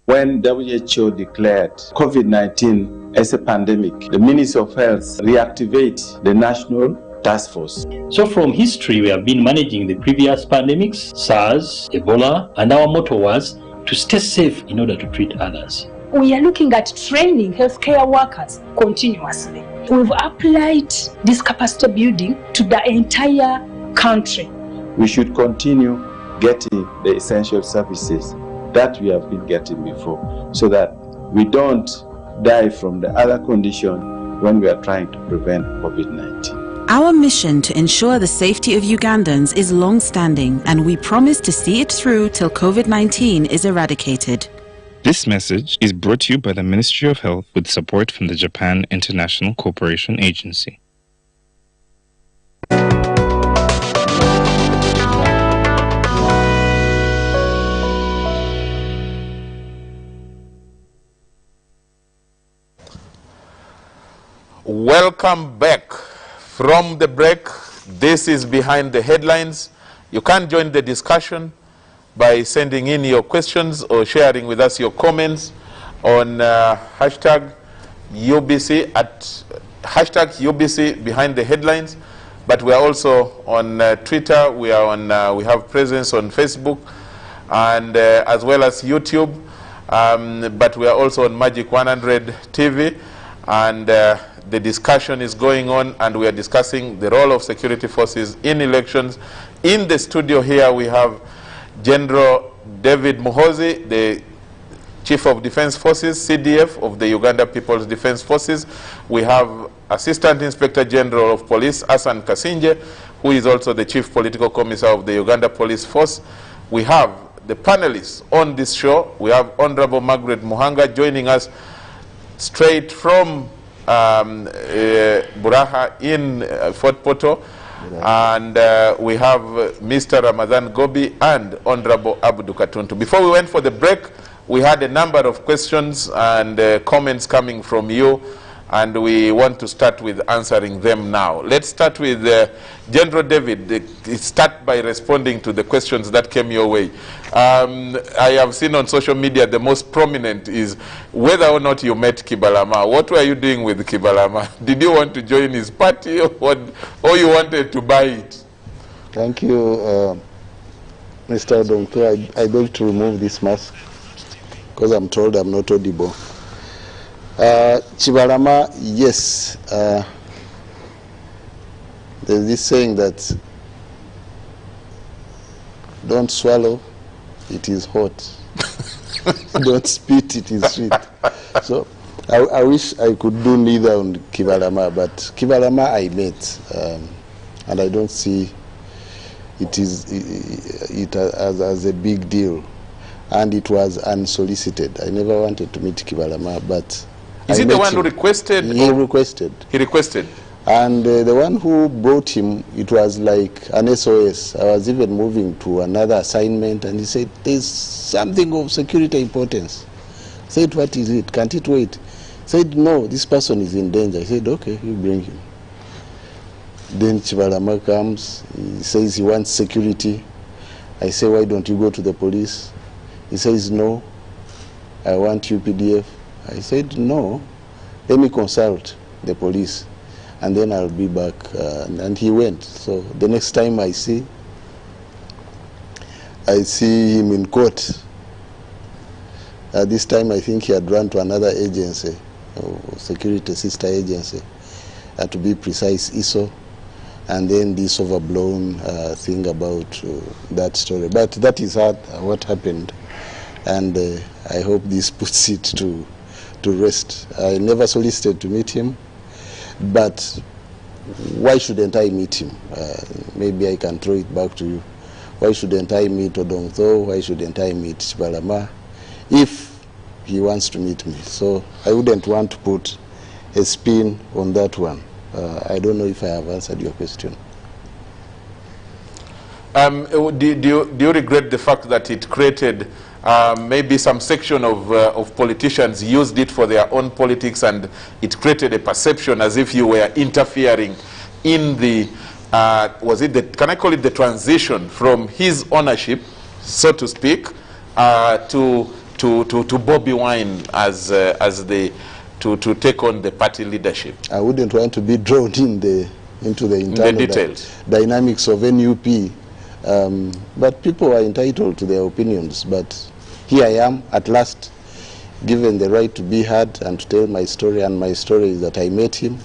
When WHO declared COVID-19 as a pandemic, the Ministry of Health reactivated the National Task Force. So from history, we have been managing the previous pandemics, SARS, Ebola, and our motto was to stay safe in order to treat others. We are looking at training healthcare workers continuously. We've applied this capacity building to the entire country. We should continue getting the essential services that we have been getting before, so that we don't die from the other condition when we are trying to prevent COVID-19. Our mission to ensure the safety of Ugandans is long-standing, and we promise to see it through till COVID-19 is eradicated. This message is brought to you by the Ministry of Health with support from the Japan International Cooperation Agency. Welcome back from the break. This is Behind the Headlines. You can join the discussion by sending in your questions or sharing with us your comments on hashtag UBC at hashtag UBC Behind the Headlines. But we are also on Twitter. We are on. We have presence on Facebook and as well as YouTube. But we are also on Magic 100 TV, and the discussion is going on, and we are discussing the role of security forces in elections. In the studio here, we have General David Muhoozi, the Chief of Defense Forces, CDF of the Uganda People's Defense Forces. We have Assistant Inspector General of Police, Hassan Kasinje, who is also the Chief Political Commissar of the Uganda Police Force. We have the panelists on this show. We have Honorable Margaret Muhanga joining us straight from Buraha in Fort Portal. And we have Mr. Ramadan Gobi and Honorable Abdu Katuntu. Before we went for the break, we had a number of questions and comments coming from you, and we want to start with answering them now. Let's start with General David. Start by responding to the questions that came your way. I have seen on social media the most prominent is whether or not you met Kibalama. What were you doing with Kibalama? Did you want to join his party, or you wanted to buy it? Thank you, Mr. Ondongotho. I beg to remove this mask because I'm told I'm not audible. Kibalama, yes. There's this saying that don't swallow, it is hot. Don't spit, it is sweet. So I wish I could do neither on Kibalama, but Kibalama I met, and I don't see it as a big deal. And it was unsolicited. I never wanted to meet Kibalama, but is he the one who requested? He requested. He requested. And the one who brought him, it was like an SOS. I was even moving to another assignment, and he said, there's something of security importance. I said, what is it? Can't it wait? He said, no, this person is in danger. I said, okay, you bring him. Then Kibalama comes. He says he wants security. I say, why don't you go to the police? He says, no, I want UPDF. I said, no, let me consult the police, and then I'll be back. And he went. So the next time I see him in court. This time I think he had run to another agency, security sister agency, to be precise, ISO, and then this overblown thing about that story. But that is what happened, and I hope this puts it to to rest. I never solicited to meet him, but why shouldn't I meet him? Maybe I can throw it back to you. Why shouldn't I meet Ondongotho? Why shouldn't I meet Kibalama if he wants to meet me? So I wouldn't want to put a spin on that one. I don't know if I have answered your question. Do you regret the fact that it created maybe some section of politicians used it for their own politics, and it created a perception as if you were interfering in the, can I call it the transition from his ownership, so to speak, to Bobby Wine to take on the party leadership? I wouldn't want to be drawn into the internal details. Dynamics of NUP. But people are entitled to their opinions. But here I am, at last, given the right to be heard and to tell my story. And my story is that I met him,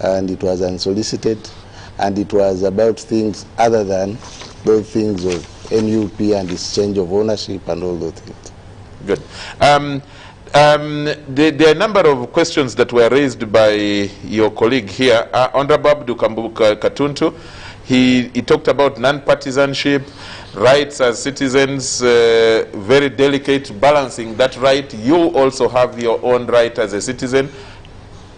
and it was unsolicited, and it was about things other than those things of NUP and exchange of ownership and all those things. Good. There are a number of questions that were raised by your colleague here, Honorable Abdu Katuntu. He talked about non-partisanship, rights as citizens, very delicate, balancing that right. You also have your own right as a citizen,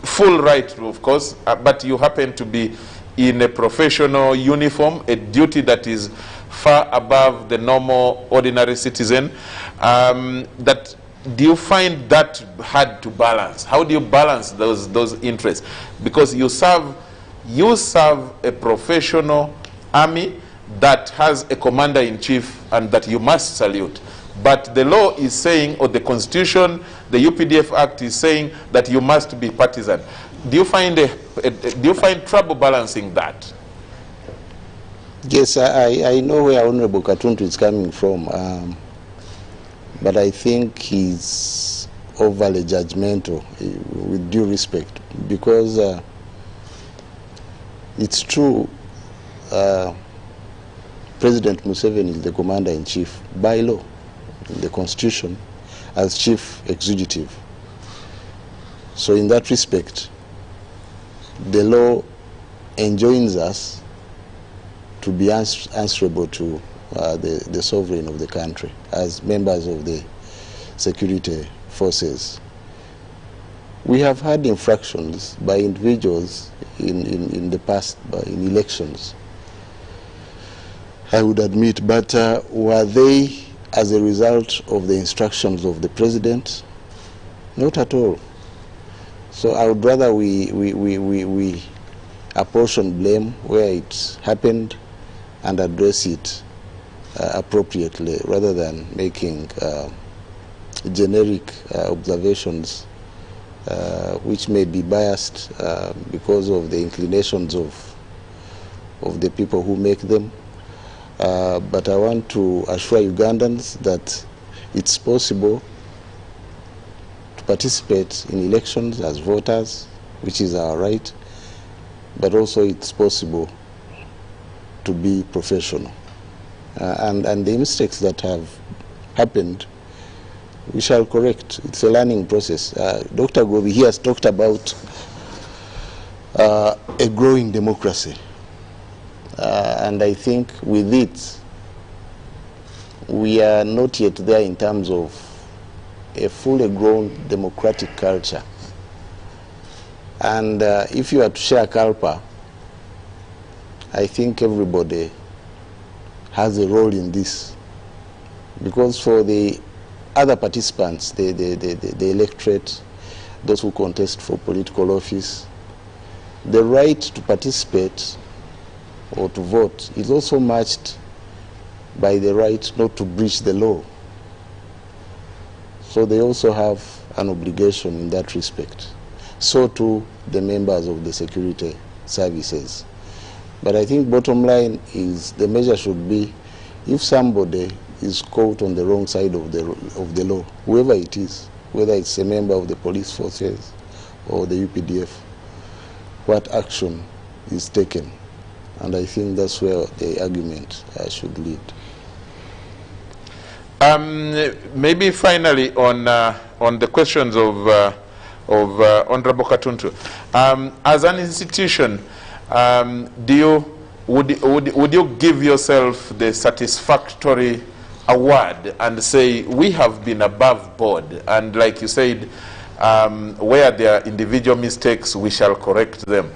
full right, of course, but you happen to be in a professional uniform, a duty that is far above the normal, ordinary citizen. Do you find that hard to balance? How do you balance those interests? Because you serve a professional army that has a commander-in-chief and that you must salute. But the law is saying, or the Constitution, the UPDF Act is saying that you must be partisan. Do you find trouble balancing that? Yes, I know where Honorable Katuntu is coming from, but I think he's overly judgmental, with due respect, because it's true, President Museveni is the commander-in-chief by law, in the Constitution, as chief executive. So in that respect, the law enjoins us to be answerable to the sovereign of the country as members of the security forces. We have had infractions by individuals in the past, in elections, I would admit, but were they as a result of the instructions of the president? Not at all. So I would rather we apportion blame where it happened and address it appropriately, rather than making generic observations which may be biased because of the inclinations of the people who make them. But I want to assure Ugandans that it's possible to participate in elections as voters, which is our right, but also it's possible to be professional. And the mistakes that have happened, we shall correct. It's a learning process. Dr. Gobi, he has talked about a growing democracy. And I think with it, we are not yet there in terms of a fully grown democratic culture. And if you are to share culpa, I think everybody has a role in this. Because for the other participants, the electorate, those who contest for political office, the right to participate or to vote is also matched by the right not to breach the law. So they also have an obligation in that respect. So too the members of the security services. But I think bottom line is the measure should be, if somebody is caught on the wrong side of the law, whoever it is, whether it's a member of the police forces or the UPDF, what action is taken. And I think that's where the argument should lead. Maybe finally on on the questions of Honorable Katuntu. As an institution, would you give yourself the satisfactory award and say, we have been above board, and like you said, where there are individual mistakes, we shall correct them.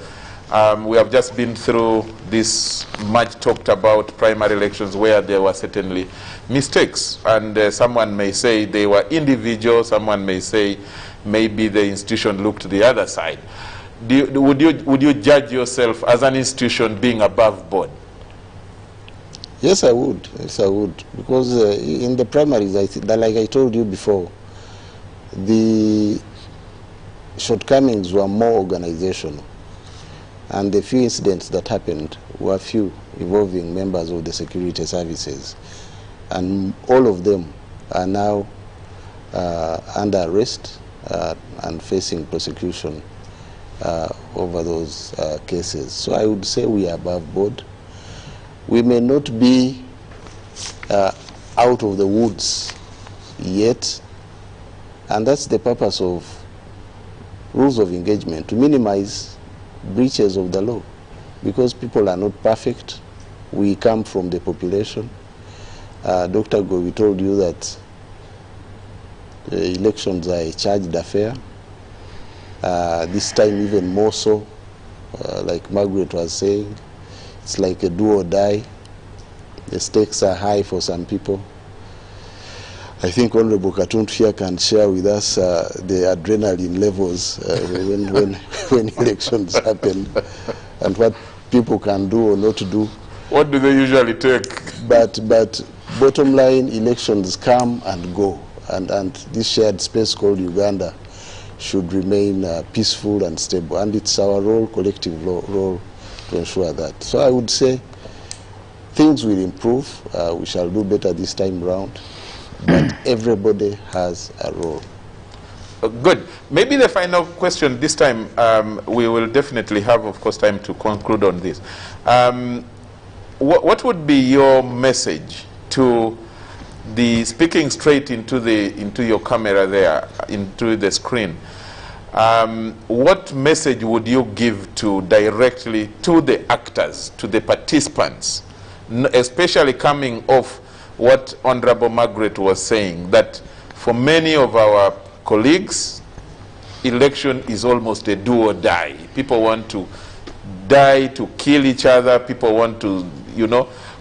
We have just been through this much talked about primary elections where there were certainly mistakes, and someone may say they were individual, someone may say maybe the institution looked the other side. Would you judge yourself as an institution being above board? Yes, I would. Yes, I would. Because in the primaries, like I told you before, the shortcomings were more organizational. And the few incidents that happened were few, involving members of the security services. And all of them are now under arrest and facing prosecution over those cases. So I would say we are above board. We may not be out of the woods yet, and that's the purpose of rules of engagement, to minimize breaches of the law, because people are not perfect. We come from the population. Dr. Govi told you that elections are a charged affair. This time even more so, like Margaret was saying, it's like a do or die. The stakes are high for some people. I think Honorable Katuntu here can share with us the adrenaline levels when elections happen, and what people can do or not do. What do they usually take? But bottom line, elections come and go, and this shared space called Uganda should remain peaceful and stable, and it's our role, collective role, to ensure that. So I would say things will improve. We shall do better this time round. But everybody has a role. Good. Maybe the final question this time, we will definitely have, of course, time to conclude on this. What would be your message to the, speaking straight into your camera there, into the screen, what message would you give directly to the actors, to the participants, especially coming off what Honorable Margaret was saying, that for many of our colleagues, election is almost a do or die. People want to die, to kill each other. People want to,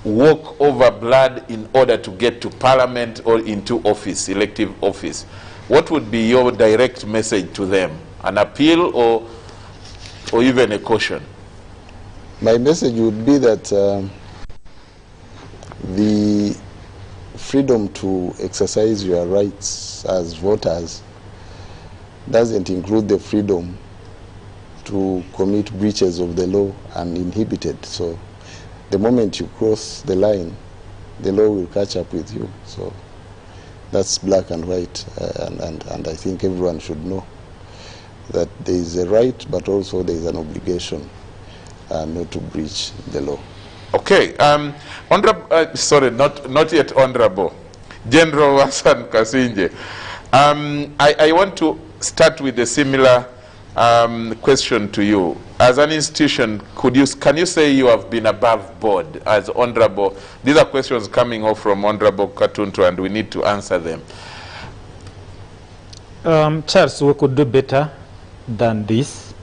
walk over blood in order to get to parliament or into office, elective office. What would be your direct message to them? An appeal or even a caution? My message would be that the freedom to exercise your rights as voters doesn't include the freedom to commit breaches of the law uninhibited. So the moment you cross the line, the law will catch up with you. So that's black and white, and I think everyone should know that there is a right, but also there is an obligation not to breach the law. Okay, Honorable, sorry, not yet Honorable, General Hassan Kasinje. I want to start with a similar question to you. As an institution, can you say you have been above board as Honorable? These are questions coming off from Honorable Katuntu, and we need to answer them. Charles, we could do better than this,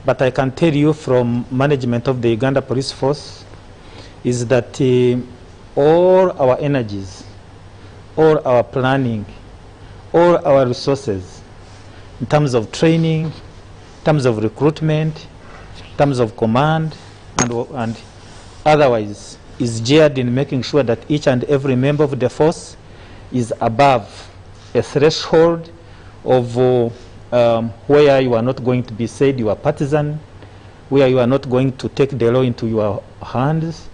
but I can tell you from management of the Uganda Police Force is that all our energies, all our planning, all our resources in terms of training, in terms of recruitment, in terms of command, and otherwise is geared in making sure that each and every member of the force is above a threshold of where you are not going to be said you are partisan, where you are not going to take the law into your hands,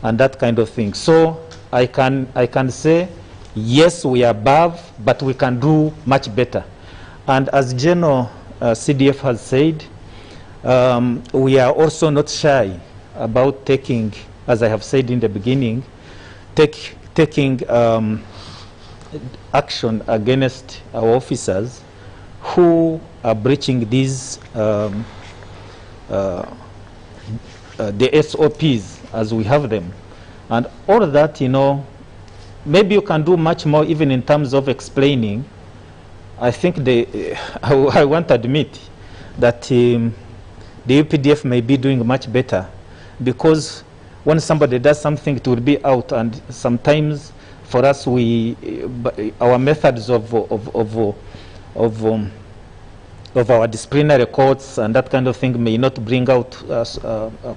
and that kind of thing. So I can say, yes, we are above, but we can do much better. And as General CDF has said, we are also not shy about taking, as I have said in the beginning, taking action against our officers who are breaching these the SOPs as we have them. And all of that, you know, maybe you can do much more even in terms of explaining. I think I want to admit that the UPDF may be doing much better, because when somebody does something, it will be out, and sometimes for us, our methods of our disciplinary courts and that kind of thing may not bring out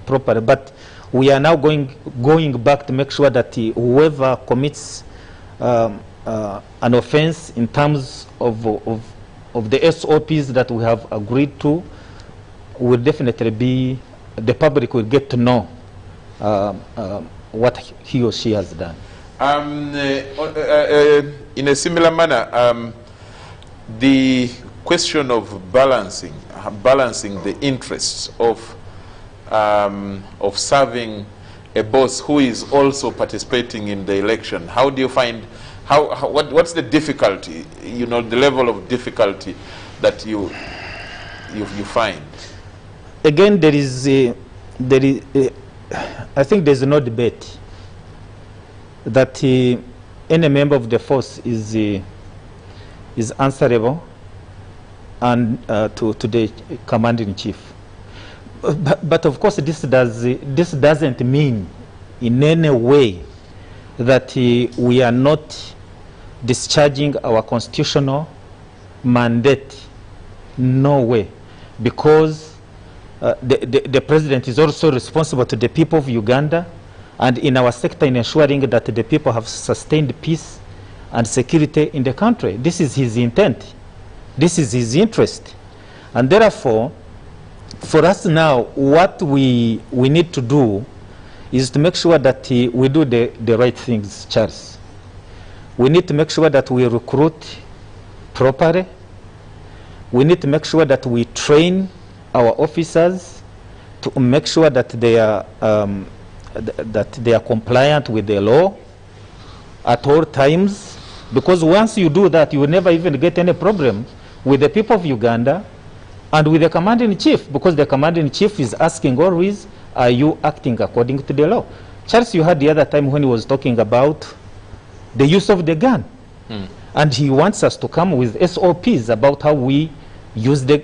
properly. But we are now going back to make sure that whoever commits an offense in terms of the SOPs that we have agreed to will definitely be, the public will get to know what he or she has done. In a similar manner, the question of balancing the interests of serving a boss who is also participating in the election. How do you find, what's the difficulty, you know, the level of difficulty that you find? Again, I think there's no debate that any member of the force is answerable and to the commander-in-chief. But of course, this doesn't mean in any way that we are not discharging our constitutional mandate. No way, because the president is also responsible to the people of Uganda, and in our sector, in ensuring that the people have sustained peace and security in the country. This is his intent. This is his interest. And therefore, for us now, what we need to do is to make sure that we do the right things, Charles. We need to make sure that we recruit properly. We need to make sure that we train our officers to make sure that they are compliant with the law at all times, because once you do that, you will never even get any problem with the people of Uganda and with the commander-in-chief, because the commander-in-chief is asking always, are you acting according to the law? Charles, you had the other time when he was talking about the use of the gun, and he wants us to come with SOPs about how we use the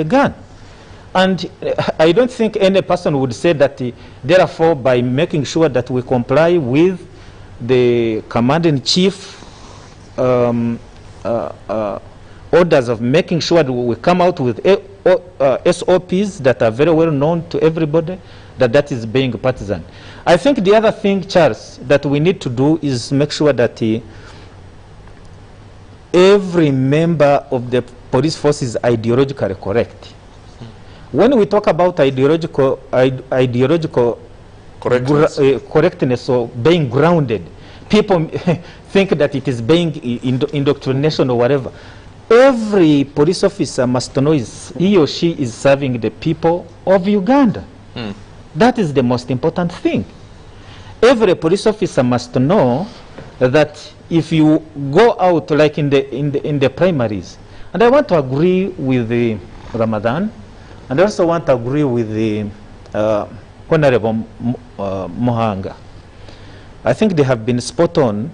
gun. And I don't think any person would say that, therefore, by making sure that we comply with the commander-in-chief orders of making sure that we come out with SOPs that are very well known to everybody, that is being partisan. I think the other thing, Charles, that we need to do is make sure that every member of the police force is ideologically correct. When we talk about ideological correctness or being grounded, people think that it is being indoctrination or whatever. Every police officer must know he or she is serving the people of Uganda. That is the most important thing. Every police officer must know that if you go out like in the primaries, and I want to agree with the Ramadan, and I also want to agree with the Honorable Mohanga. I think they have been spot on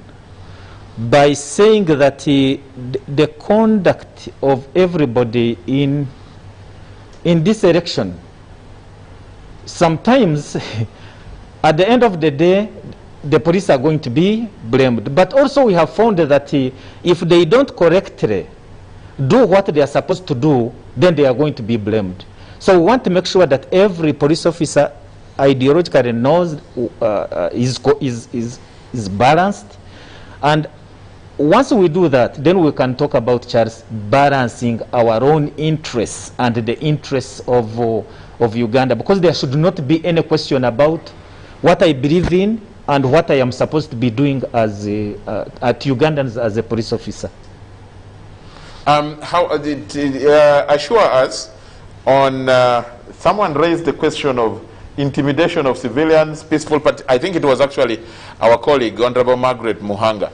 by saying that the conduct of everybody in this election, sometimes at the end of the day, the police are going to be blamed. But also we have found that if they don't correctly do what they are supposed to do, then they are going to be blamed. So we want to make sure that every police officer ideologically knows is balanced. And once we do that, then we can talk about, Charles, balancing our own interests and the interests of Uganda, because there should not be any question about what I believe in and what I am supposed to be doing as at Ugandans as a police officer. How did assure us on someone raised the question of intimidation of civilians, peaceful, I think it was actually our colleague, Honorable Margaret Muhanga.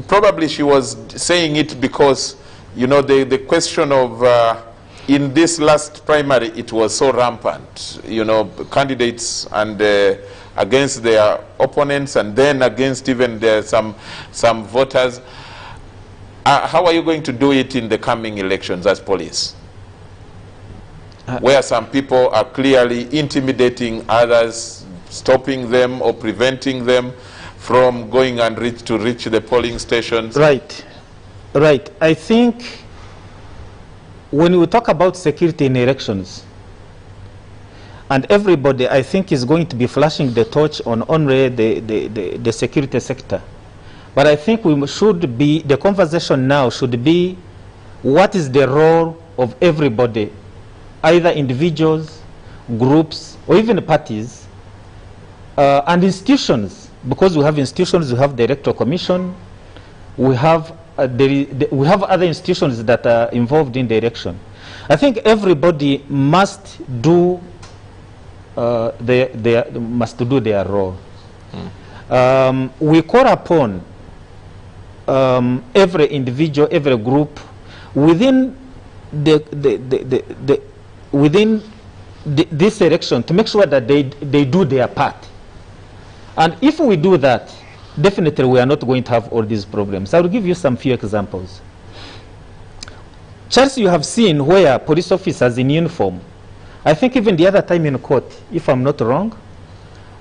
Probably she was saying it because, you know, the question of, in this last primary, it was so rampant, you know, candidates and against their opponents and then against even some voters. How are you going to do it in the coming elections as police? Where some people are clearly intimidating others, stopping them or preventing them from going and reach the polling stations. Right, right. I think when we talk about security in elections, and everybody, I think, is going to be flashing the torch on only the security sector. But I think we should be, the conversation now should be, what is the role of everybody, either individuals, groups, or even parties, and institutions. Because we have institutions, we have the Electoral Commission, we have other institutions that are involved in the election. I think everybody must do their role. We call upon every individual, every group within this election to make sure that they do their part. And if we do that, definitely we are not going to have all these problems. I will give you some few examples. Charles, you have seen where police officers in uniform, I think even the other time in court, if I'm not wrong,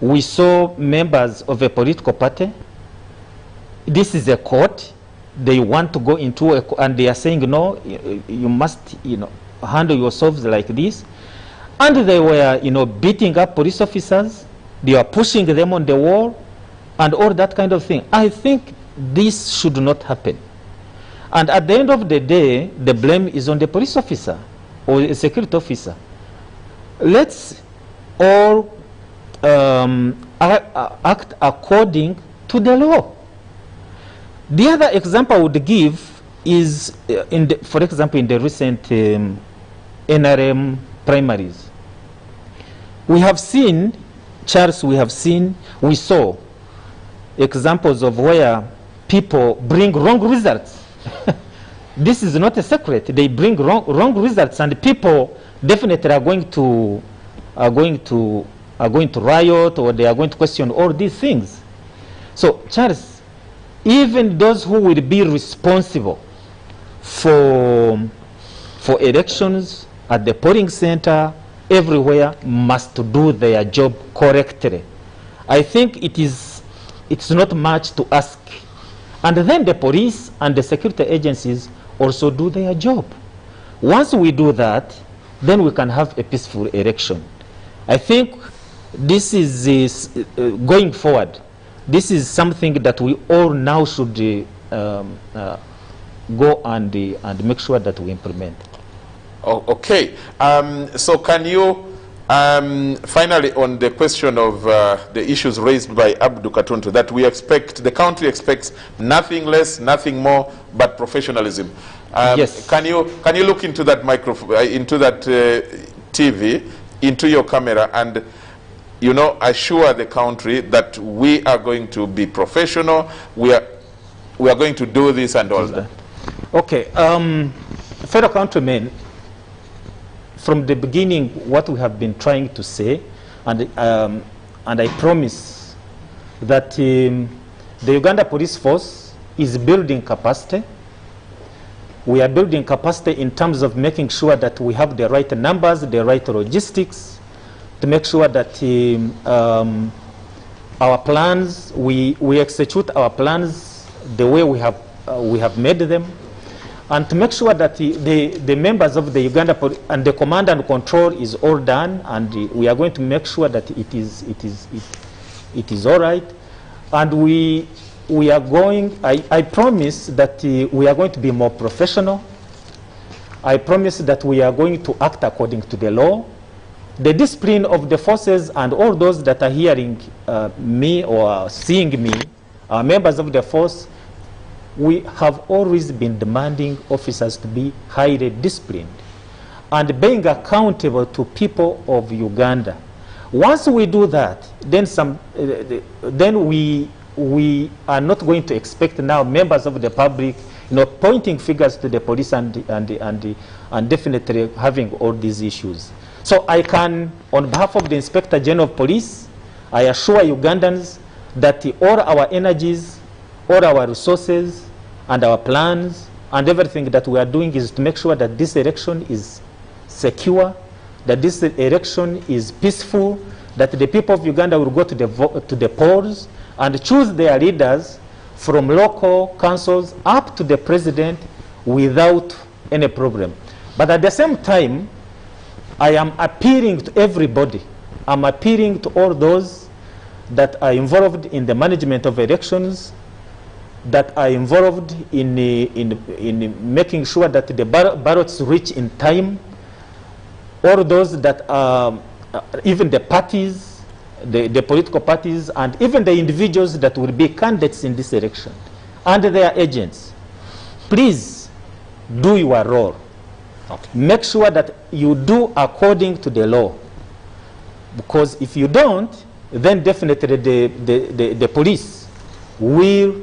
we saw members of a political party. This is a court. They want to go into and they are saying, no, you must, handle yourselves like this. And they were, beating up police officers. They are pushing them on the wall and all that kind of thing. I think this should not happen. And at the end of the day, the blame is on the police officer or a security officer. Let's all act according to the law. The other example I would give is, for example, in the recent NRM primaries. We have seen, Charles, we saw examples of where people bring wrong results. This is not a secret. They bring wrong results, and people definitely are going to riot, or they are going to question all these things. So, Charles, even those who will be responsible for elections at the polling center, everywhere, must do their job correctly. I think it's not much to ask. And then the police and the security agencies also do their job. Once we do that, then we can have a peaceful election. I think this is going forward. This is something that we all now should go and make sure that we implement. Oh, okay. So can you, finally, on the question of the issues raised by Abdul Katuntu, that we expect, the country expects nothing less, nothing more, but professionalism. Yes. Can you look into that microphone, into that TV, into your camera, and assure the country that we are going to be professional, we are going to do this and all that. Okay, fellow countrymen, from the beginning, what we have been trying to say, and I promise that the Uganda Police Force is building capacity. We are building capacity in terms of making sure that we have the right numbers, the right logistics, to make sure that our plans, we execute our plans the way we have made them, and to make sure that the members of the Uganda Police and the command and control is all done, and we are going to make sure that it is all right. And we are going, I promise that we are going to be more professional. I promise that we are going to act according to the law. The discipline of the forces and all those that are hearing me or seeing me, members of the force, we have always been demanding officers to be highly disciplined. and being accountable to people of Uganda. Once we do that, then we are not going to expect now members of the public, pointing fingers to the police and definitely having all these issues. So I can, on behalf of the Inspector General of Police, I assure Ugandans that all our energies, all our resources, and our plans, and everything that we are doing is to make sure that this election is secure, that this election is peaceful, that the people of Uganda will go to the polls and choose their leaders from local councils up to the president without any problem. But at the same time, I am appealing to everybody. I'm appealing to all those that are involved in the management of elections, that are involved in making sure that the ballots reach in time, all those that are, even the parties, the political parties, and even the individuals that will be candidates in this election, and their agents. Please do your role. Okay. Make sure that you do according to the law. Because if you don't, then definitely the police will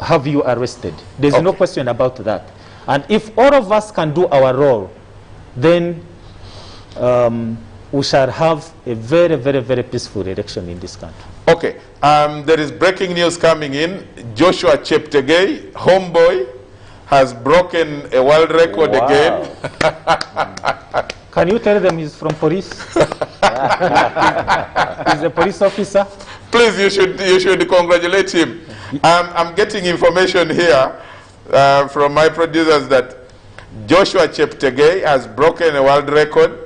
have you arrested. There's no question about that. And if all of us can do our role, then we shall have a very, very, very peaceful election in this country. Okay. There is breaking news coming in. Joshua Cheptegei, homeboy, has broken a world record again. Can you tell them he's from police? He's a police officer. Please, you should congratulate him. I'm getting information here from my producers that Joshua Cheptegei has broken a world record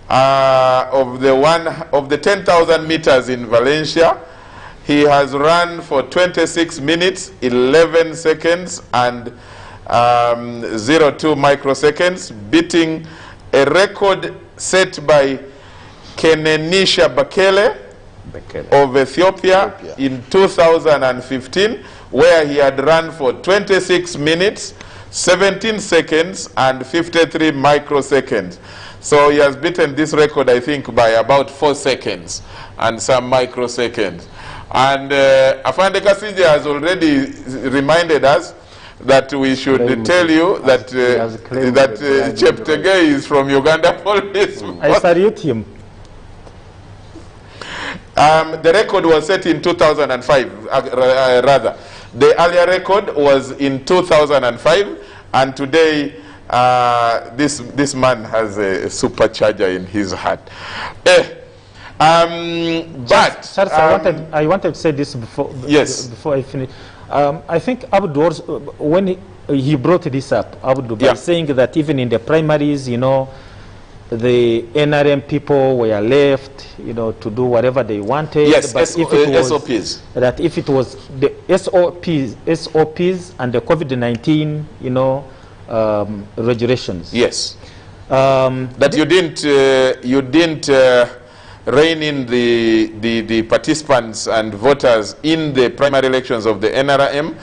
of the 10,000 meters in Valencia. He has run for 26 minutes, 11 seconds, and 0.2 microseconds, beating a record set by Kenenisha Bekele of Ethiopia in 2015, where he had run for 26 minutes, 17 seconds, and 53 microseconds. So he has beaten this record, I think, by about 4 seconds and some microseconds. And Afande Kasije has already reminded us that we should tell you that Cheptegei is from Uganda Police. I salute him. The record was set in 2005, rather. The earlier record was in 2005, and today this man has a supercharger in his heart. Charles, I wanted to say this before. Yes. Before I finish. I think Abdul, when he brought this up, Abdul, by saying that even in the primaries, the NRM people were left, to do whatever they wanted. Yes, but if it was, SOPs. That if it was the SOPs and the COVID-19, regulations. Yes. That you didn't rein in the participants and voters in the primary elections of the NRM,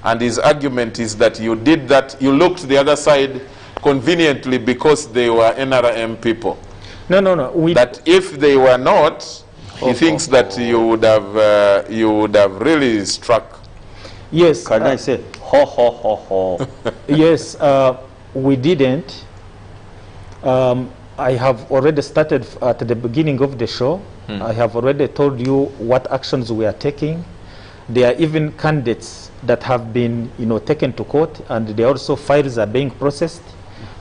and his argument is that you did that, you looked the other side conveniently because they were NRM people. No. That if they were not, he thinks that you would have really struck. Yes. Can I say ho ho ho ho? Yes, we didn't. I have already started at the beginning of the show. I have already told you what actions we are taking. There are even candidates that have been, taken to court, and there also files are being processed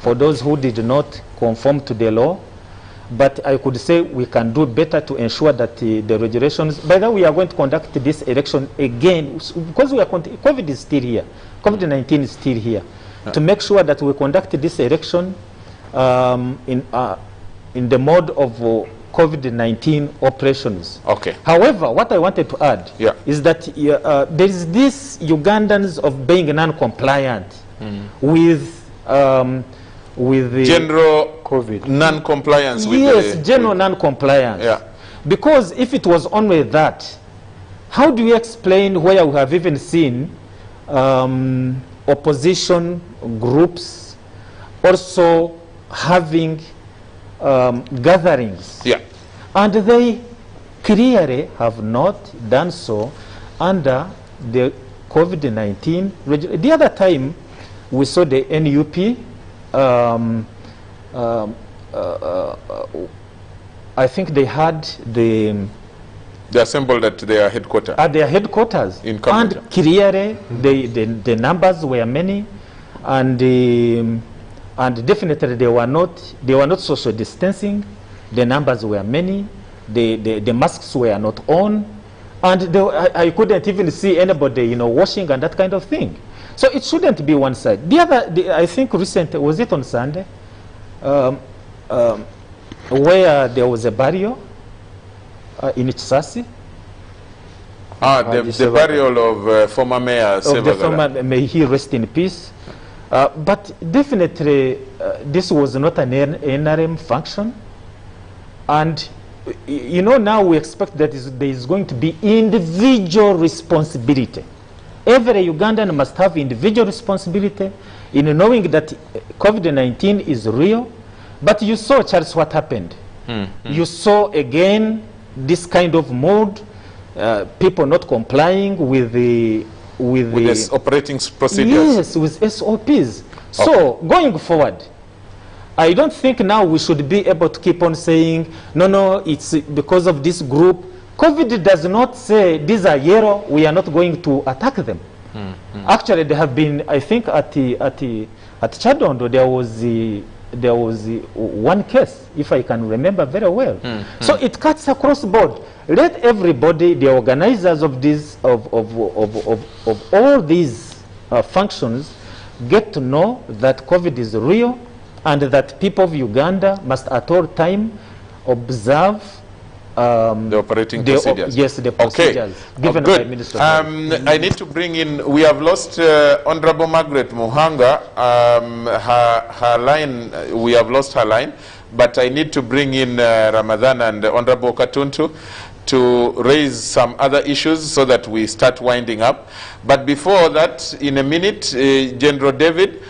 for those who did not conform to the law. But I could say we can do better to ensure that the regulations. By the way, we are going to conduct this election again because COVID is still here. COVID-19 is still here. To make sure that we conduct this election in the mode of COVID-19 operations. Okay. However, what I wanted to add is that there is this Ugandans of being non-compliant with the general COVID non-compliance. Yes, general non-compliance. Yeah. Because if it was only that, how do you explain where we have even seen opposition groups also having gatherings. Yeah. And they clearly have not done so under the COVID-19. The other time we saw the NUP, I think they had they assembled at their headquarters. At their headquarters. In Cambodia. And clearly the numbers were many, and definitely they were not social distancing. The numbers were many. The masks were not on, and I couldn't even see anybody, washing and that kind of thing. So it shouldn't be one side. The other, I think recently, was it on Sunday, where there was a burial in Ichsasi? The burial of former mayor Sevagala. May he rest in peace. But definitely, this was not an NRM function. And, now we expect that there is going to be individual responsibility. Every Ugandan must have individual responsibility in knowing that COVID-19 is real. But you saw, Charles, what happened. You saw, again, this kind of mode, people not complying with the operating procedures. Yes, with SOPs. So, going forward, I don't think now we should be able to keep on saying, no, it's because of this group. COVID does not say these are yellow, we are not going to attack them. Actually, there have been, I think, at Chadondo, there was one case, if I can remember very well. So it cuts across board. Let everybody, the organizers of these, of all these functions, get to know that COVID is real, and that people of Uganda must at all time observe the operating procedures. Yes, the procedures given by Minister. I need to bring in, we have lost Honorable Margaret Muhanga. Her line, we have lost her line, but I need to bring in Ramadan and Honorable Katuntu to raise some other issues so that we start winding up. But before that, in a minute, General David,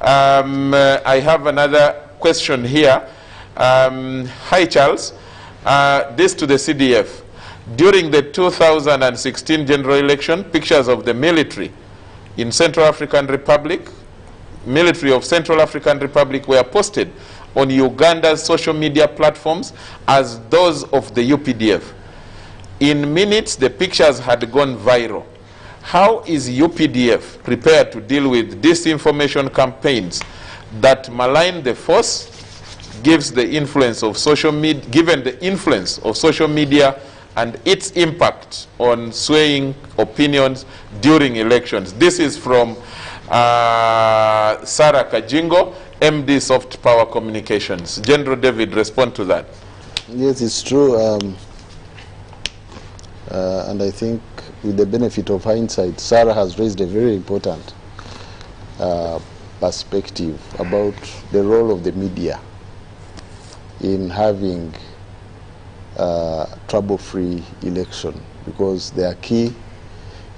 I have another question here. Hi, Charles. This to the CDF. During the 2016 general election, pictures of the military in Central African Republic, military of Central African Republic, were posted on Uganda's social media platforms as those of the UPDF. In minutes, the pictures had gone viral. How is UPDF prepared to deal with disinformation campaigns that malign the force, given the influence of social media and its impact on swaying opinions during elections? This is from Sarah Kajingo, MD Soft Power Communications. General David, respond to that. Yes, it's true. And I think with the benefit of hindsight, Sarah has raised a very important perspective about the role of the media in having trouble-free election, because they are key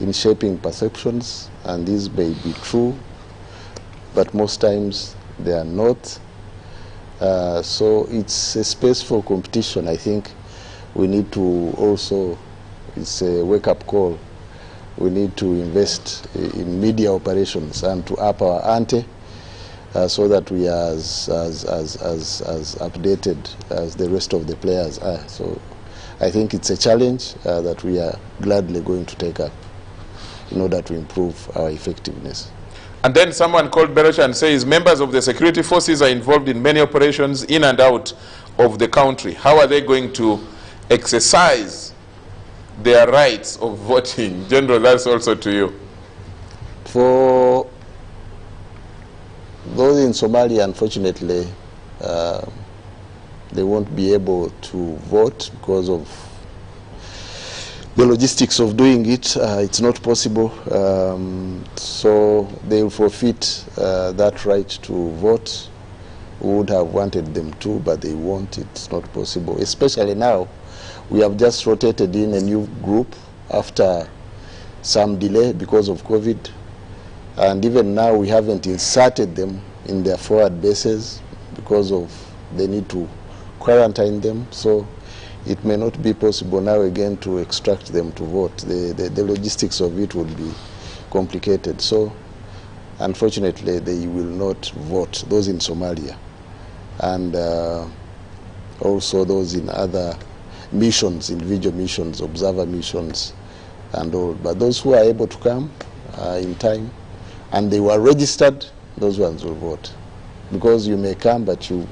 in shaping perceptions, and these may be true, but most times they are not. So it's a space for competition. I think we need to also, it's a wake-up call. We need to invest in media operations and to up our ante so that we are as updated as the rest of the players are. So I think it's a challenge that we are gladly going to take up in order to improve our effectiveness. And then someone called Beroshan says members of the security forces are involved in many operations in and out of the country. How are they going to exercise their rights of voting? General, that's also to you. For those in Somalia, unfortunately, they won't be able to vote because of the logistics of doing it. It's not possible. So they will forfeit that right to vote. We would have wanted them to, but they won't. It's not possible, especially now. We have just rotated in a new group after some delay because of COVID. And even now we haven't inserted them in their forward bases because of they need to quarantine them. So it may not be possible now again to extract them to vote. The logistics of it would be complicated. So unfortunately, they will not vote, those in Somalia. And also those in other missions, individual missions, observer missions and all. But those who are able to come in time and they were registered, those ones will vote. Because you may come, but you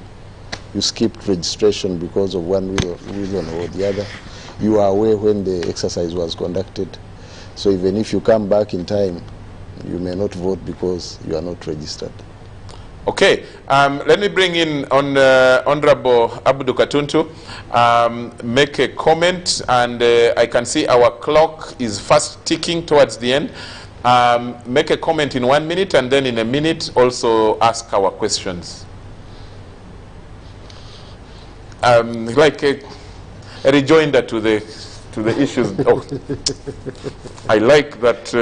skipped registration because of one reason or the other. You are aware when the exercise was conducted. So even if you come back in time, you may not vote because you are not registered. Okay, let me bring in Honorable Abdu Katuntu, make a comment, and I can see our clock is fast ticking towards the end. Make a comment in 1 minute, and then in a minute also ask our questions. Like a rejoinder to the issues. Oh, I like that.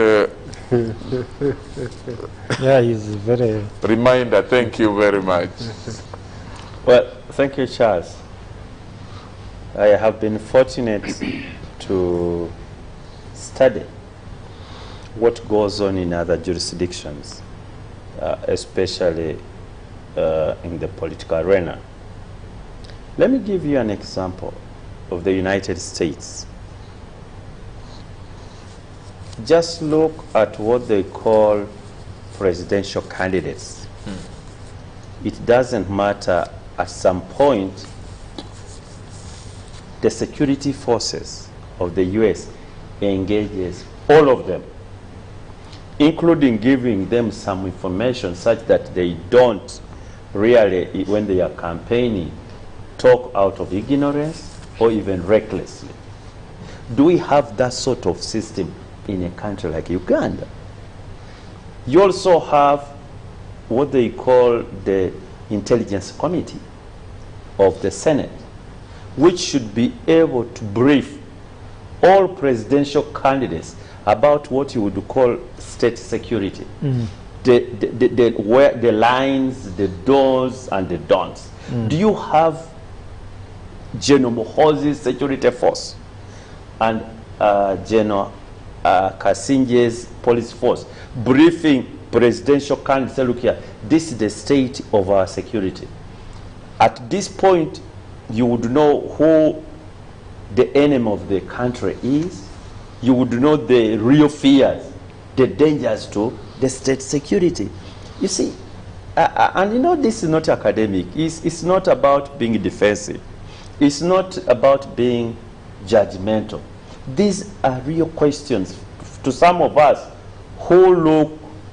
Yeah, he's very... Reminder, thank you very much. Well, thank you, Charles. I have been fortunate to study what goes on in other jurisdictions, especially in the political arena. Let me give you an example of the United States. Just look at what they call presidential candidates. It doesn't matter, at some point, the security forces of the US engages all of them, including giving them some information such that they don't really, when they are campaigning, talk out of ignorance or even recklessly. Do we have that sort of system in a country like Uganda? You also have what they call the Intelligence Committee of the Senate, which should be able to brief all presidential candidates about what you would call state security. The lines, the do's and the don'ts. Do you have General Muhoozi's security force and General Kasinje's police force briefing presidential candidates? Look here, this is the state of our security. At this point, you would know who the enemy of the country is. You would know the real fears, the dangers to the state security. You see, and you know, this is not academic. It's not about being defensive. It's not about being judgmental. These are real questions to some of us who look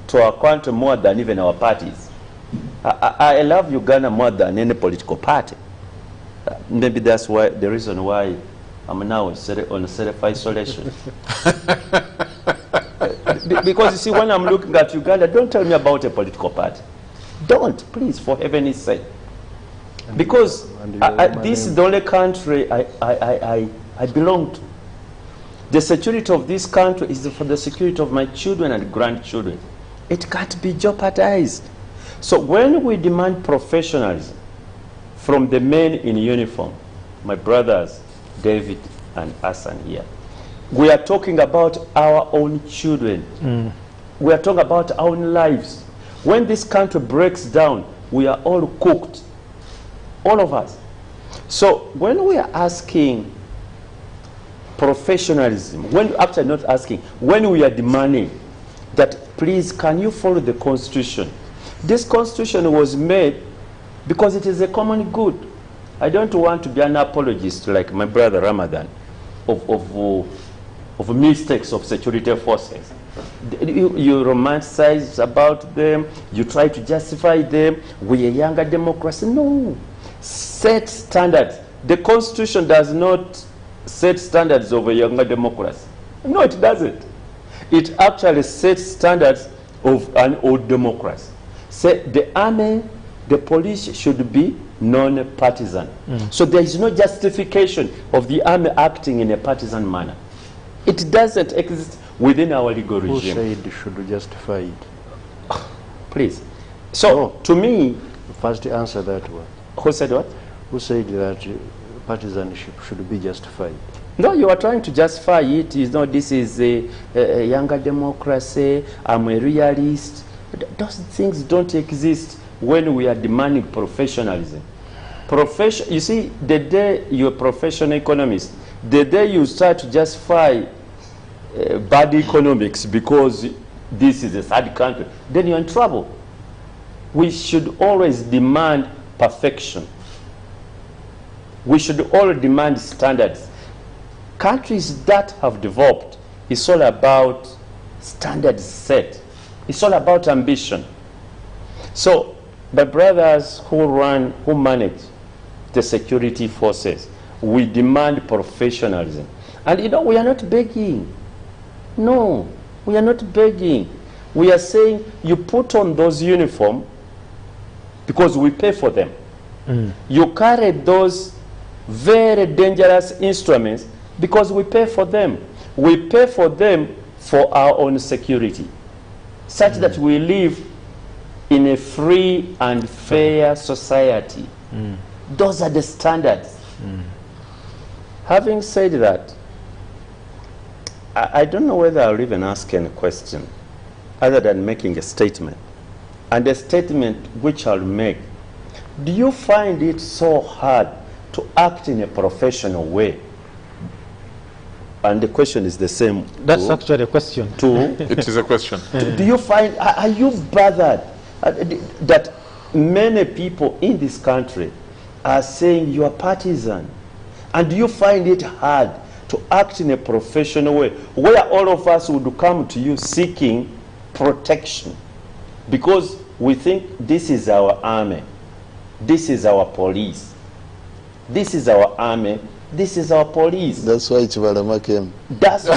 to our country more than even our parties. I love Uganda more than any political party. Maybe that's why the reason why I'm now on self-isolation. Because you see, when I'm looking at Uganda, don't tell me about a political party. Don't, please, for heaven's sake. Because this is the only country I belong to. The security of this country is for the security of my children and grandchildren. It can't be jeopardized. So when we demand professionalism from the men in uniform, my brothers, David and Hassan here, we are talking about our own children. We are talking about our own lives. When this country breaks down, we are all cooked. All of us. So when we are asking professionalism, when actually not asking, when we are demanding that, please, can you follow the Constitution? This Constitution was made because it is a common good. I don't want to be an apologist like my brother Ramadan of mistakes of security forces. You romanticize about them, you try to justify them. We are a younger democracy. No. Set standards. The Constitution does not set standards of a younger democracy. No, it doesn't. It actually sets standards of an old democracy. Say the army, the police should be non-partisan. So there is no justification of the army acting in a partisan manner. It doesn't exist within our legal regime. Who said should justify it? Please. So to me, first answer that one. Who said what? Who said that partisanship should be justified? No, you are trying to justify it. You know, this is a younger democracy. I'm a realist. Those things don't exist when we are demanding professionalism. You see, the day you're a professional economist, the day you start to justify bad economics because this is a third country, then you're in trouble. We should always demand perfection. We should always demand standards. Countries that have developed, it's all about standards set. It's all about ambition. So the brothers who manage the security forces, we demand professionalism. And you know, we are not begging. No, we are not begging. We are saying you put on those uniforms because we pay for them. You carry those very dangerous instruments because we pay for them. We pay for them for our own security, such that we live in a free and fair society. Those are the standards. Having said that, I don't know whether I'll even ask any question other than making a statement. And a statement which I'll make, do you find it so hard to act in a professional way? And the question is the same. That's actually a question. It is a question. Do you find, are you bothered that many people in this country are saying you are partisan? And do you find it hard to act in a professional way where all of us would come to you seeking protection because we think this is our army, this is our police, this is our army, this is our police. That's why Kibalama came. That's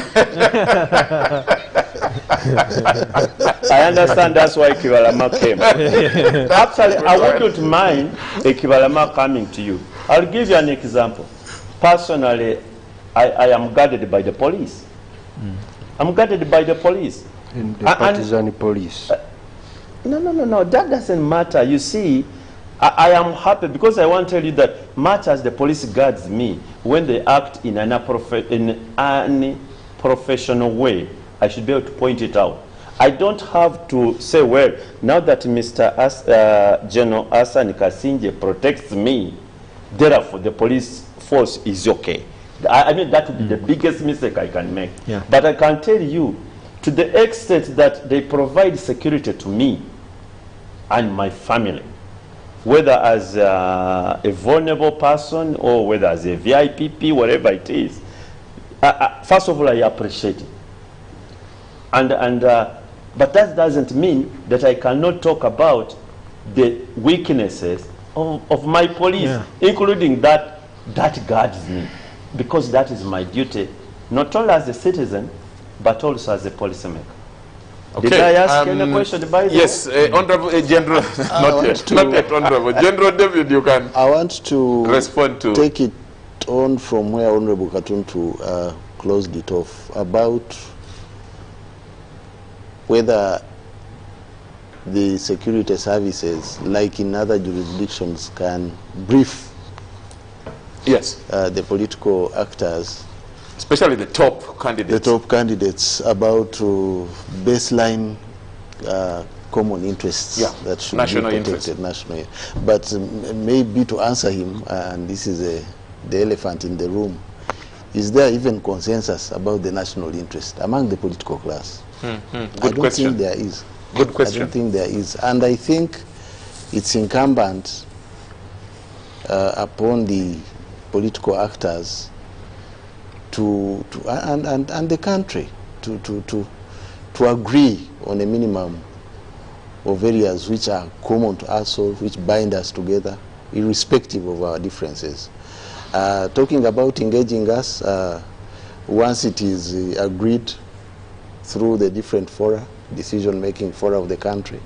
I understand that's why Kibalama came. Actually, I wouldn't mind a Kibalama coming to you. I'll give you an example. Personally, I am guarded by the police. I'm guarded by the police. In the partisan police. No, that doesn't matter. You see, I am happy because I want to tell you that much as the police guards me, when they act in an unprofessional way, I should be able to point it out. I don't have to say, well, now that Mr. General Hassan Kasinje protects me, therefore the police force is okay. I mean, that would be the biggest mistake I can make. Yeah. But I can tell you, to the extent that they provide security to me and my family, whether as a vulnerable person or whether as a VIPP, whatever it is, first of all, I appreciate it. But that doesn't mean that I cannot talk about the weaknesses of my police, including that guards me, because that is my duty, not only as a citizen, but also as a policymaker. Okay. Did I ask any question by the Yes, Honorable General, not yet, Honorable. General David, you can I want to respond to take it on from where Honorable Katuntu closed it off, about whether the security services, like in other jurisdictions, can brief the political actors, especially the top candidates, about baseline common interests that should be protected nationally. But maybe to answer him, and this is the elephant in the room, is there even consensus about the national interest among the political class? Good question. Think there is. Good question. I don't think there is. And I think it's incumbent upon the political actors and the country to agree on a minimum of areas which are common to us all, which bind us together, irrespective of our differences. Talking about engaging us, once it is agreed through the different fora, decision-making fora of the country,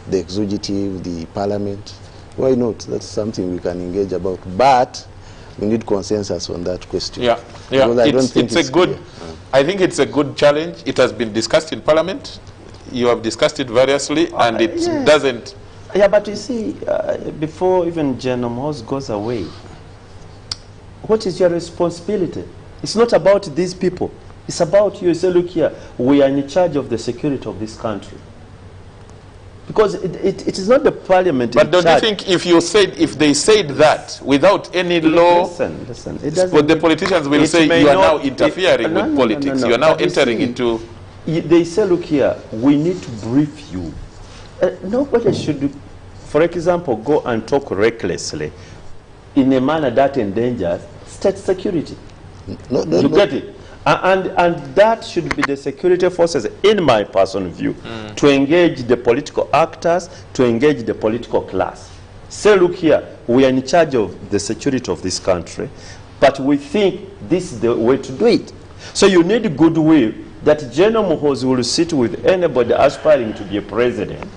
the executive, the parliament, why not? That's something we can engage about. But we need consensus on that question. I think it's a good challenge. It has been discussed in Parliament. You have discussed it variously, and it doesn't. Yeah, but you see, before even General Moss goes away, what is your responsibility? It's not about these people. It's about you. You say, look here, we are in charge of the security of this country. Because it is not the parliament. But don't you think if they said that without any law, listen, but the politicians will say you are now interfering with politics. You are now entering into. They say, look here, we need to brief you. Nobody should, for example, go and talk recklessly in a manner that endangers state security. You get it? And that should be the security forces, in my personal view, to engage the political actors, to engage the political class. Say, look here, we are in charge of the security of this country, but we think this is the way to do it. So you need goodwill that General Muhoozi will sit with anybody aspiring to be a president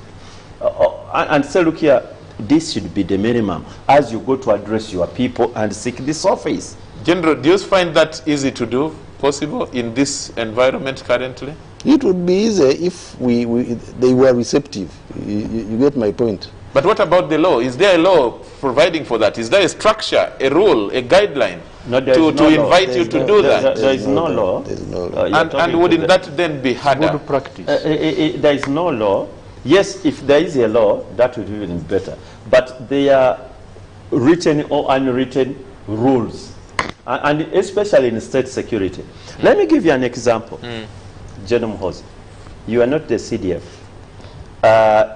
and say, look here, this should be the minimum as you go to address your people and seek this office. General, do you find that easy to do? Possible in this environment currently? It would be easier if they were receptive. You get my point. But what about the law? Is there a law providing for that? Is there a structure, a rule, a guideline to invite you to do that? There is no law. And wouldn't that then be harder? Good practice. There is no law. Yes, if there is a law, that would be even better. But they are written or unwritten rules. And especially in state security. Let me give you an example. General Muhoozi, you are not the CDF.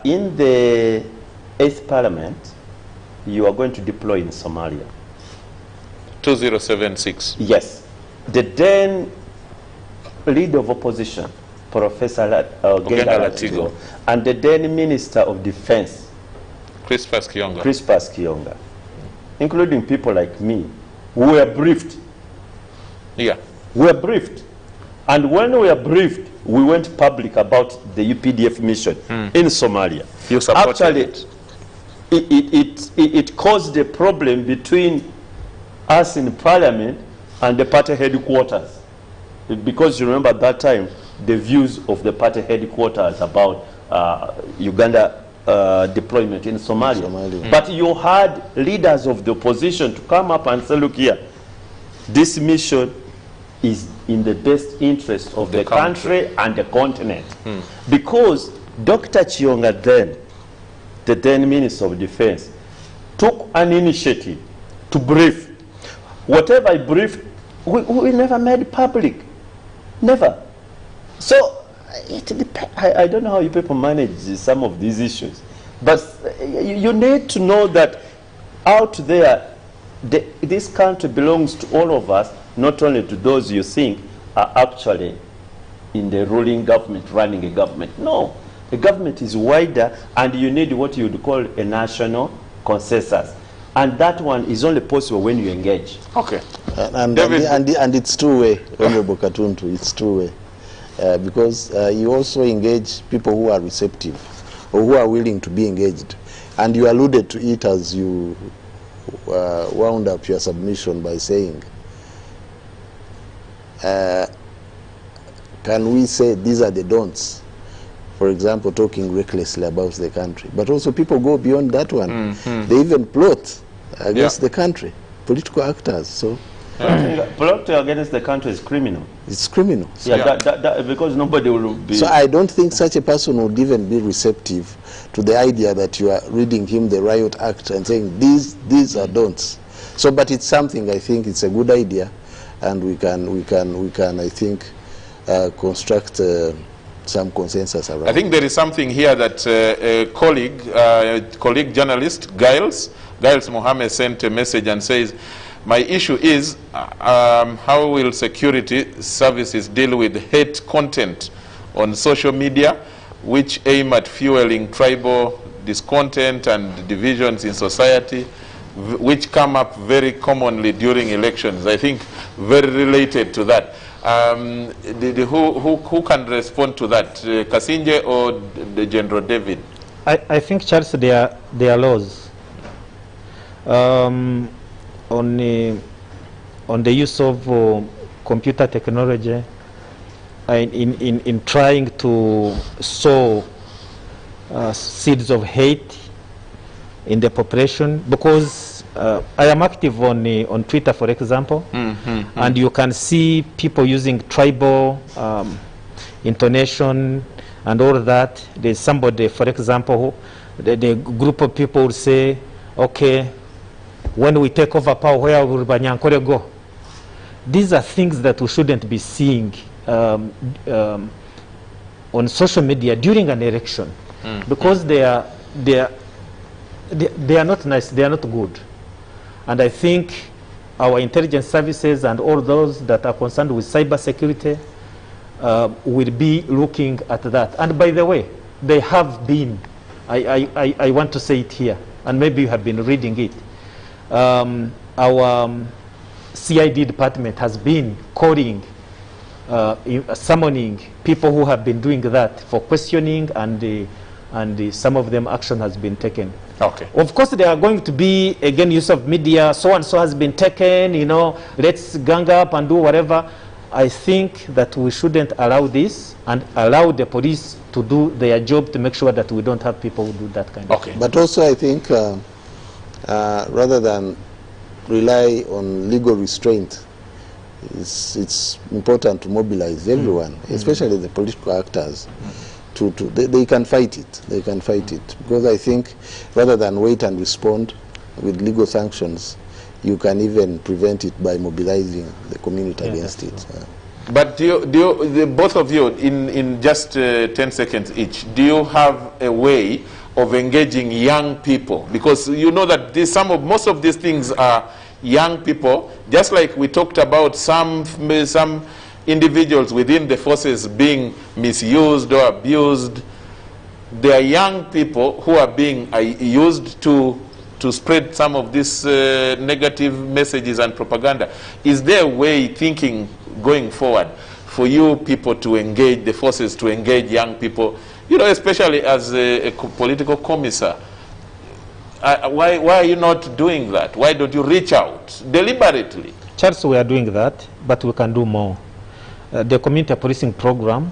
In the 8th Parliament, you are going to deploy in Somalia. 2076. Yes. The then leader of opposition, Professor Latigo, and the then Minister of Defense, Crispus Kionga, including people like me, we were briefed. Yeah. We were briefed. And when we were briefed, we went public about the UPDF mission in Somalia. You supported Actually, it caused a problem between us in Parliament and the party headquarters. Because you remember at that time, the views of the party headquarters about Uganda deployment in Somalia. But you had leaders of the opposition to come up and say, look here, this mission is in the best interest of the country and the continent. Because Dr. Kionga then, the then Minister of Defense, took an initiative to brief. Whatever I briefed, we never made public. Never. So, I don't know how you people manage some of these issues, but you need to know that out there, this country belongs to all of us, not only to those you think are actually in the ruling government, running a government. No, the government is wider, and you need what you would call a national consensus. And that one is only possible when you engage. Okay. And it's two-way, Honorable Katuntu, it's two-way. Because you also engage people who are receptive or who are willing to be engaged. And you alluded to it as you wound up your submission by saying, can we say these are the don'ts? For example, talking recklessly about the country. But also people go beyond that one. They even plot against the country, political actors. So plot against the country is criminal. It's criminal. So because nobody will be. So I don't think such a person would even be receptive to the idea that you are reading him the Riot Act and saying these are don'ts. So, but it's something, I think it's a good idea, and we can I think construct some consensus around. I think there is something here that a colleague journalist Giles Mohammed sent a message and says, my issue is how will security services deal with hate content on social media which aim at fueling tribal discontent and divisions in society, which come up very commonly during elections. I think very related to that. Who can respond to that, Kasinje or the General David? I think, Charles, there are laws on the use of computer technology in trying to sow seeds of hate in the population, because I am active on Twitter, for example, and you can see people using tribal intonation and all that. There's somebody, for example, the group of people would say, okay, when we take over power, where will Banyankore go? These are things that we shouldn't be seeing on social media during an election, because they are not nice, they are not good. And I think our intelligence services and all those that are concerned with cyber security will be looking at that. And by the way, they have been, I want to say it here, and maybe you have been reading it. Our CID department has been calling, summoning people who have been doing that for questioning, and some of them action has been taken. Okay. Of course, there are going to be, again, use of media, so and so has been taken, you know, let's gang up and do whatever. I think that we shouldn't allow this and allow the police to do their job to make sure that we don't have people who do that kind of thing. But also I think rather than rely on legal restraint, it's important to mobilize everyone, especially the political actors. They can fight it. They can fight it, because I think rather than wait and respond with legal sanctions, you can even prevent it by mobilizing the community against it. But both of you, in just 10 seconds each, do you have a way of engaging young people? Because you know that most of these things are young people, just like we talked about some individuals within the forces being misused or abused. There are young people who are being used to spread some of these negative messages and propaganda. Is there a way, thinking going forward, for you people to engage, the forces to engage young people, you know, especially as a political commissar? Why are you not doing that? Why don't you reach out deliberately? Charles, we are doing that, but we can do more. The community policing program,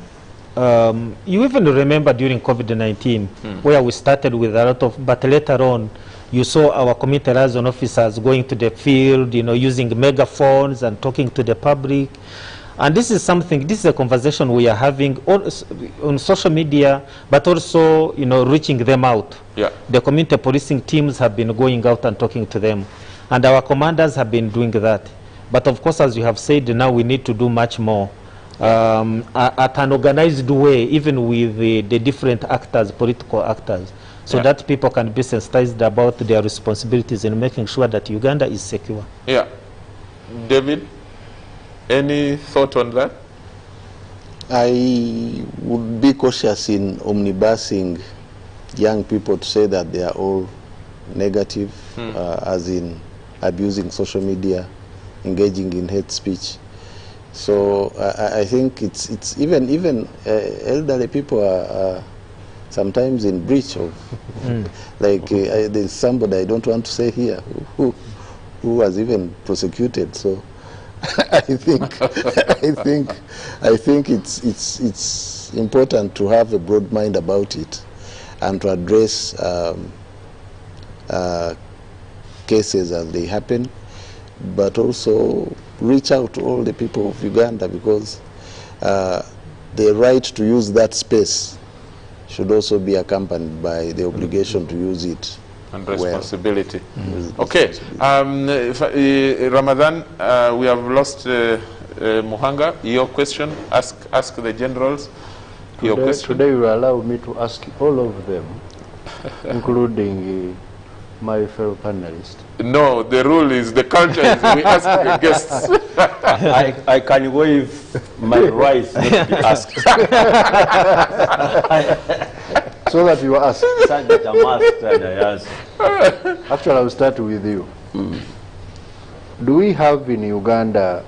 you even remember during COVID-19, where we started with a lot of, but later on, you saw our community liaison officers going to the field, you know, using megaphones and talking to the public. And this is something, this is a conversation we are having on social media, but also, you know, reaching them out. Yeah. The community policing teams have been going out and talking to them. And our commanders have been doing that. But of course, as you have said, now we need to do much more at an organized way, even with the different actors, political actors, so that people can be sensitized about their responsibilities in making sure that Uganda is secure. Yeah. David, any thought on that? I would be cautious in omnibusing young people to say that they are all negative, as in abusing social media, engaging in hate speech. So I think it's even elderly people are sometimes in breach of like there's somebody I don't want to say here who was even prosecuted. So I think it's important to have a broad mind about it and to address cases as they happen, but also reach out to all the people of Uganda, because the right to use that space should also be accompanied by the obligation to use it and responsibility. Okay, Ramadan, we have lost Muhanga. Your question, ask the generals. Your question. Today you allow me to ask all of them, including my fellow panelists. No, the rule is, the culture is we ask the guests. I can waive my rights not to be asked. So that you ask. So that I'm asked and I ask. Actually, I'll start with you. Do we have in Uganda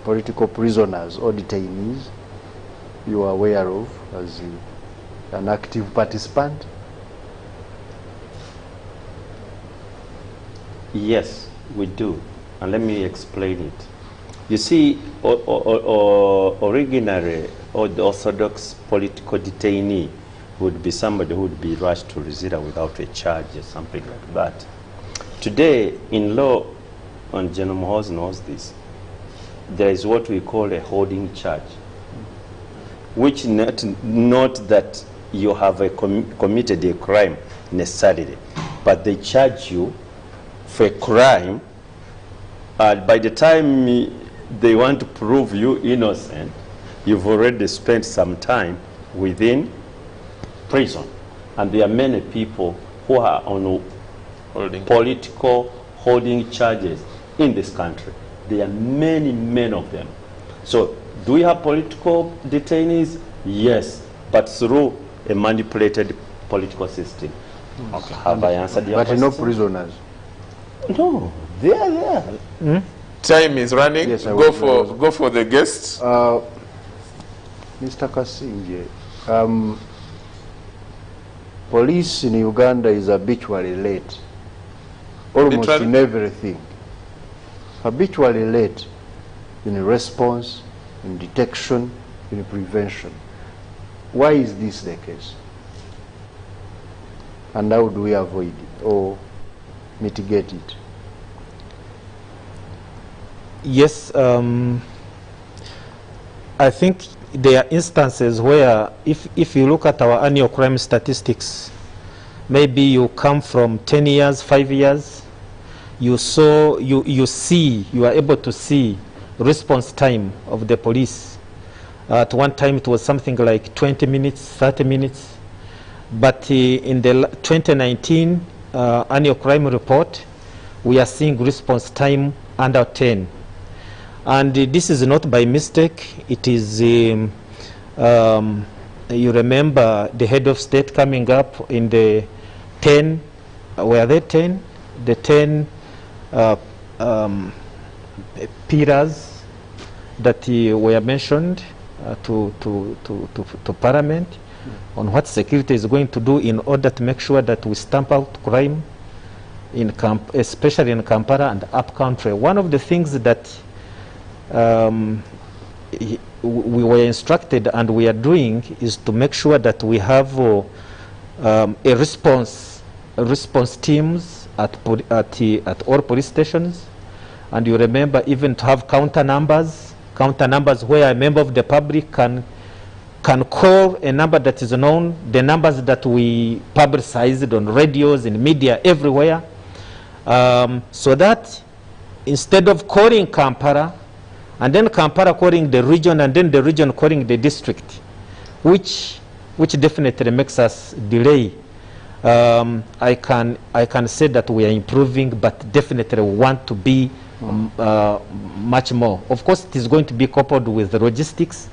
political prisoners or detainees you are aware of as an active participant? Yes, we do. And let me explain it. You see, originally, the orthodox political detainee would be somebody who would be rushed to Rizira without a charge or something like that. Today, in law, and General Mohoz knows this, there is what we call a holding charge, which not that you have committed a crime necessarily, but they charge you for a crime, and by the time they want to prove you innocent, you've already spent some time within prison. And there are many people who are on political holding charges in this country. There are many, many of them. So do we have political detainees? Yes, but through a manipulated political system. Okay. Have I answered your question? But no prisoners? No, they are there. Hmm? Time is running. Yes, go for the guests. Mr. Kasinje, police in Uganda is habitually late, almost in everything. Habitually late in response, in detection, in prevention. Why is this the case? And how do we avoid it or mitigate it? Yes, I think there are instances where if you look at our annual crime statistics, maybe you come from 10 years, 5 years, you are able to see response time of the police. At one time it was something like 20 minutes, 30 minutes. But in the 2019 annual crime report, we are seeing response time under 10. And this is not by mistake. It is, you remember the head of state coming up in the 10, were they 10? The 10 pillars that were mentioned to Parliament on what security is going to do in order to make sure that we stamp out crime, especially in Kampala and upcountry. One of the things that we were instructed and we are doing is to make sure that we have a response teams at all police stations, and you remember even to have counter numbers where a member of the public can call a number that is known, the numbers that we publicized on radios, in media, everywhere, so that instead of calling Kampala and then Kampala calling the region and then the region calling the district, which definitely makes us delay. I can say that we are improving, but definitely we want to be much more. Of course, it is going to be coupled with the logistics.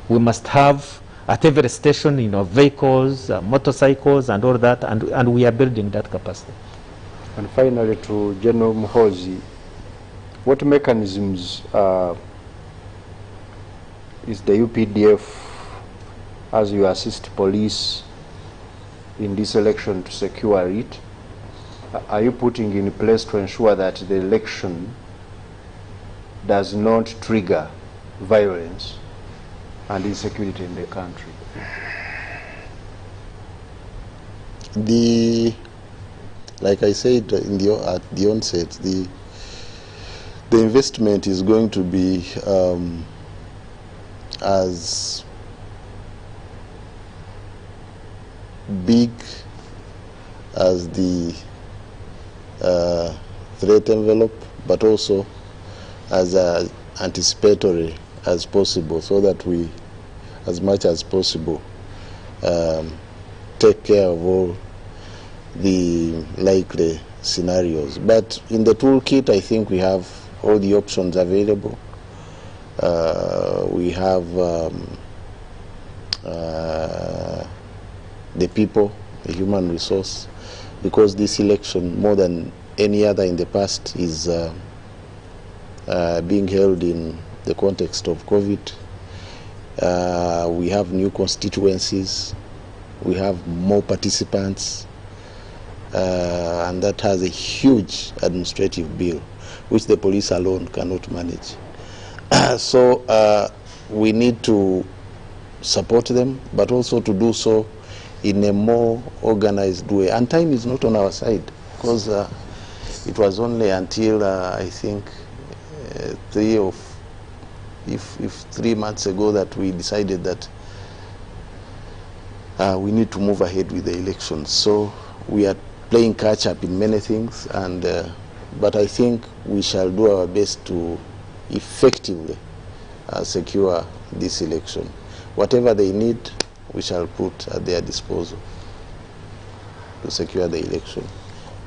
We must have at every station, vehicles, motorcycles, and all that, and we are building that capacity. And finally, to General Muhoozi, what mechanisms is the UPDF, as you assist police in this election to secure it, are you putting in place to ensure that the election does not trigger violence and insecurity in the country? Like I said at the onset, the investment is going to be as big as the threat envelope, but also as anticipatory as possible, so that we, as much as possible, take care of all the likely scenarios. But in the toolkit, I think we have all the options available. We have the people, the human resource, because this election, more than any other in the past, is being held in the context of COVID. We have new constituencies, we have more participants, and that has a huge administrative bill, which the police alone cannot manage. So we need to support them, but also to do so in a more organized way. And time is not on our side, because it was only until I think 3 months ago that we decided that we need to move ahead with the elections. So we are playing catch up in many things, and but I think we shall do our best to effectively secure this election. Whatever they need, we shall put at their disposal to secure the election.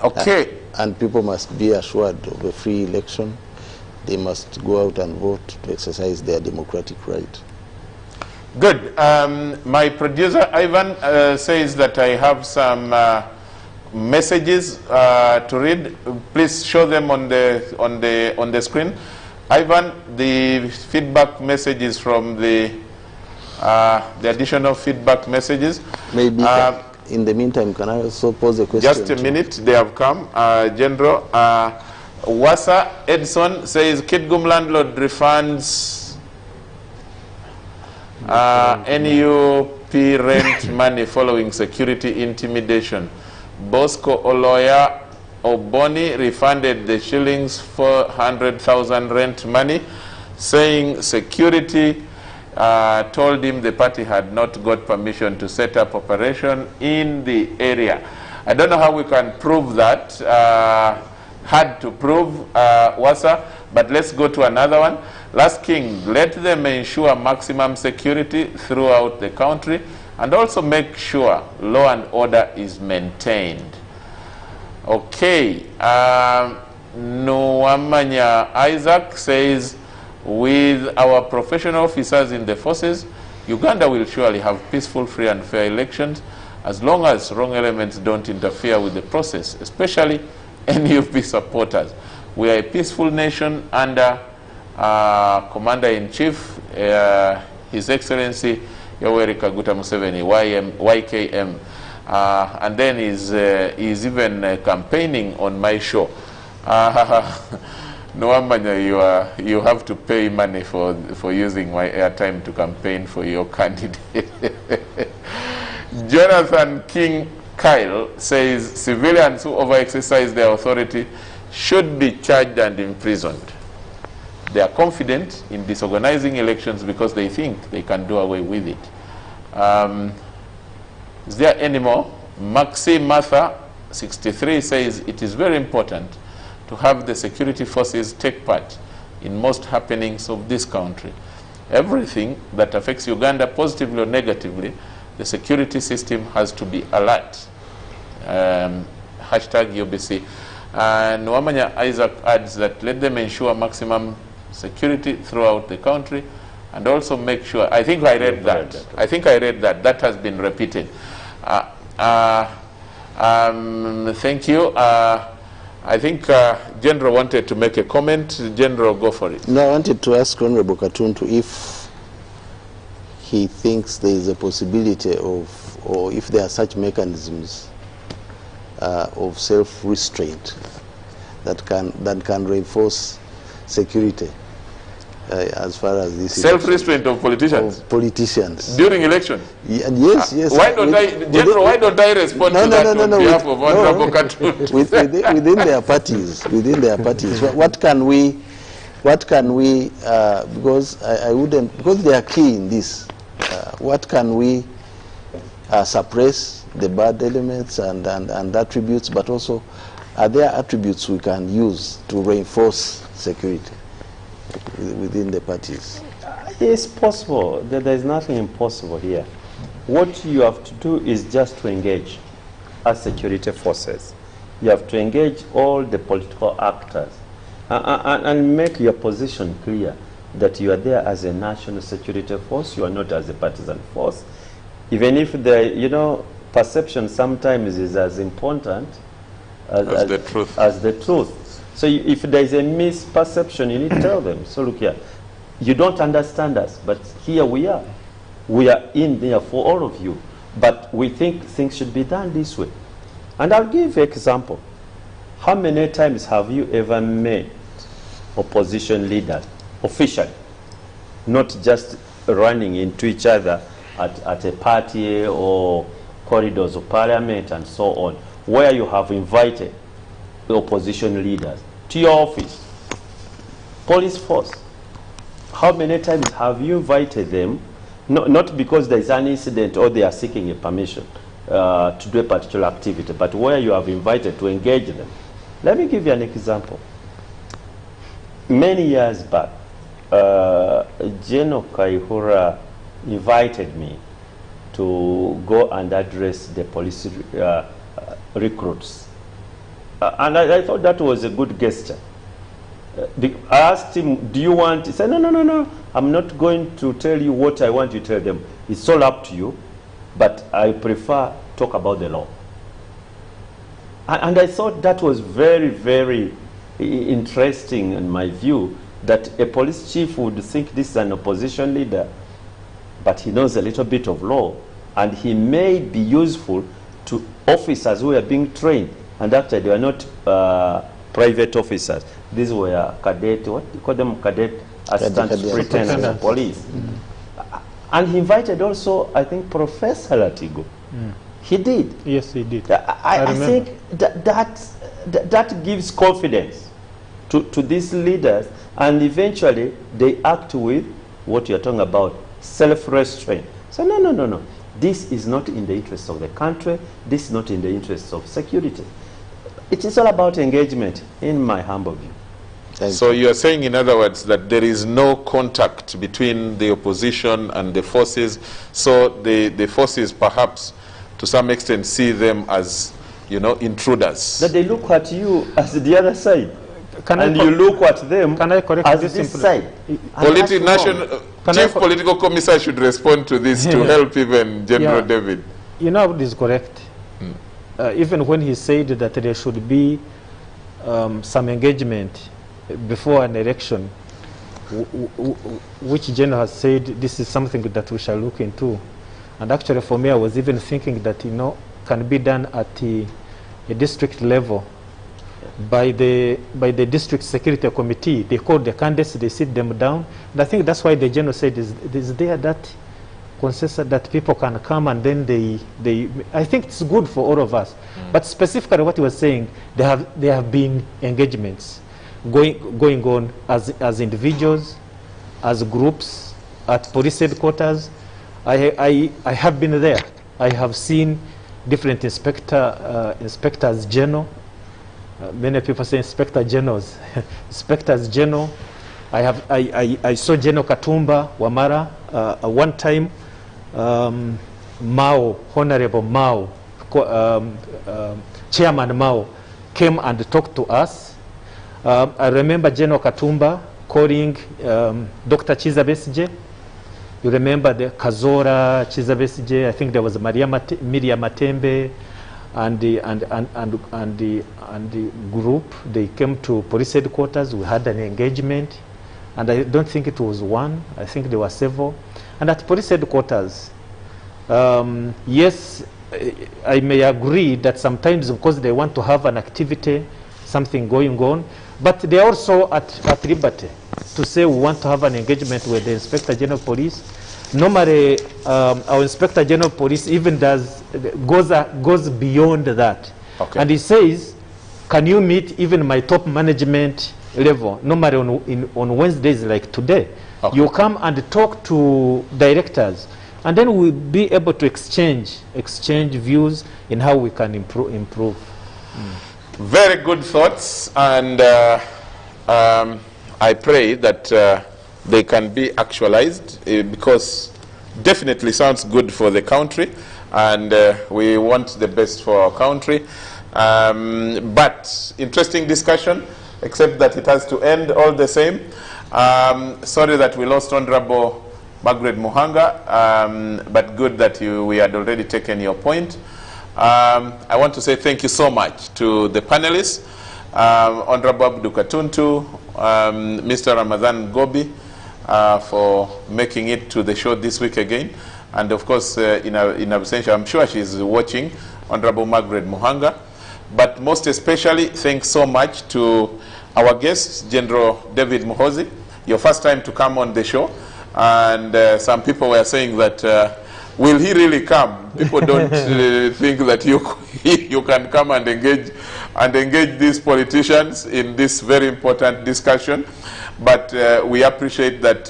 Okay. And people must be assured of a free election. They must go out and vote to exercise their democratic right. Good. My producer Ivan says that I have some messages to read. Please show them on the screen. Ivan, the feedback messages from the additional feedback messages. Maybe in the meantime, can I also pose a question? Just a minute, they have come. General Wasa Edson says Kitgum landlord refunds NUP rent money following security intimidation. Bosco Oloya Oboni refunded the shillings 400,000 rent money, saying security told him the party had not got permission to set up operation in the area. I don't know how we can prove that. Hard to prove, Wasa, but let's go to another one. Last King, let them ensure maximum security throughout the country and also make sure law and order is maintained. Okay. Nuamanya Isaac says, with our professional officers in the forces, Uganda will surely have peaceful, free and fair elections as long as wrong elements don't interfere with the process, especially NUP supporters. We are a peaceful nation under Commander-in-Chief, His Excellency Yoweri Kaguta Museveni, YKM. And then he's even campaigning on my show. Noamanya, you have to pay money for using my airtime to campaign for your candidate. Jonathan King Kyle says civilians who overexercise their authority should be charged and imprisoned. They are confident in disorganizing elections because they think they can do away with it. Is there any more? Maxi Martha, 63, says it is very important to have the security forces take part in most happenings of this country. Everything that affects Uganda positively or negatively, the security system has to be alert. Hashtag UBC. And Nwamanya Isaac adds that let them ensure maximum security throughout the country and also make sure, I think I read that. I think I read that. That has been repeated. Thank you. I think General wanted to make a comment. General, go for it. No, I wanted to ask Honorable Katuntu if he thinks there is a possibility of, or if there are such mechanisms of self-restraint that can reinforce security as far as this self-restraint of politicians. During election. Yes. Why don't why don't I respond to that on behalf of Honorable Katuntu? Within their parties, what can we? Because I wouldn't, because they are key in this. What can we suppress the bad elements and attributes, but also are there attributes we can use to reinforce security within the parties? It's possible. There is nothing impossible here. What you have to do is just to engage as security forces. You have to engage all the political actors and make your position clear that you are there as a national security force, you are not as a partisan force. Even if the, perception sometimes is as important as the truth. So if there is a misperception, you need to tell them, so look here, you don't understand us, but here we are. We are in there for all of you, but we think things should be done this way. And I'll give you an example. How many times have you ever met opposition leaders officially, not just running into each other at a party or corridors of parliament and so on, where you have invited the opposition leaders to your office, police force, how many times have you invited them, not because there is an incident or they are seeking a permission to do a particular activity, but where you have invited to engage them? Let me give you an example. Many years back, General Kaihura invited me to go and address the police recruits. And I thought that was a good gesture. I asked him, do you want? He said, no, I'm not going to tell you what I want you to tell them. It's all up to you, but I prefer talk about the law. And I thought that was very, very interesting in my view, that a police chief would think this is an opposition leader, but he knows a little bit of law, and he may be useful to officers who are being trained. And actually, they were not private officers. These were cadet, what do you call them, cadet assistant superintendents of police. And he invited also, I think, Professor Latigo. He did. Yes, he did. I think that gives confidence to these leaders, and eventually they act with what you're talking about, self-restraint. So no. This is not in the interest of the country. This is not in the interest of security. It is all about engagement, in my humble view. So you are saying, in other words, that there is no contact between the opposition and the forces, so the forces perhaps to some extent see them as, you know, intruders. That they look at you as the other side, and you look at them as this side. Chief Political Commissar should respond to this to help even General David. You know, it is correct. Even when he said that there should be some engagement before an election, which General has said this is something that we shall look into. And actually for me, I was even thinking that, you know, can be done at a district level by the district security committee. They call the candidates, they sit them down. And I think that's why the General said is there that consensus that people can come, and then they I think it's good for all of us. But specifically what he was saying, there have been engagements going on as individuals, as groups, at police headquarters. I have been there. I have seen different inspectors general. Many people say inspector generals. Inspectors general. I saw General Katumba Wamara one time. Mao, Honorable Mao, Chairman Mao came and talked to us. I remember General Katumba calling Dr. Chiza Besigye. You remember the Kazora, Chiza Besigye. I think there was Miriam Matembe, and the group. They came to police headquarters. We had an engagement, and I don't think it was one. I think there were several. And at police headquarters, yes, I may agree that sometimes because they want to have an activity, something going on, but they are also at liberty to say we want to have an engagement with the Inspector General of Police. Normally, our Inspector General of Police even goes beyond that. Okay. And he says, can you meet even my top management level? Normally on Wednesdays like today. Okay. You come and talk to directors, and then we'll be able to exchange views in how we can improve. Very good thoughts, and I pray that they can be actualized, because definitely sounds good for the country, and we want the best for our country. But interesting discussion, except that it has to end all the same. Sorry that we lost Honorable Margaret Muhanga, but good that we had already taken your point. I want to say thank you so much to the panelists, Honorable Abdu Katuntu, Mr. Ramadan Gobi, for making it to the show this week again. And of course, in absentia, I'm sure she's watching, Honorable Margaret Muhanga. But most especially, thanks so much to our guest, General David Muhoozi. Your first time to come on the show. And some people were saying that will he really come? People don't think that you can come and engage these politicians in this very important discussion. But we appreciate that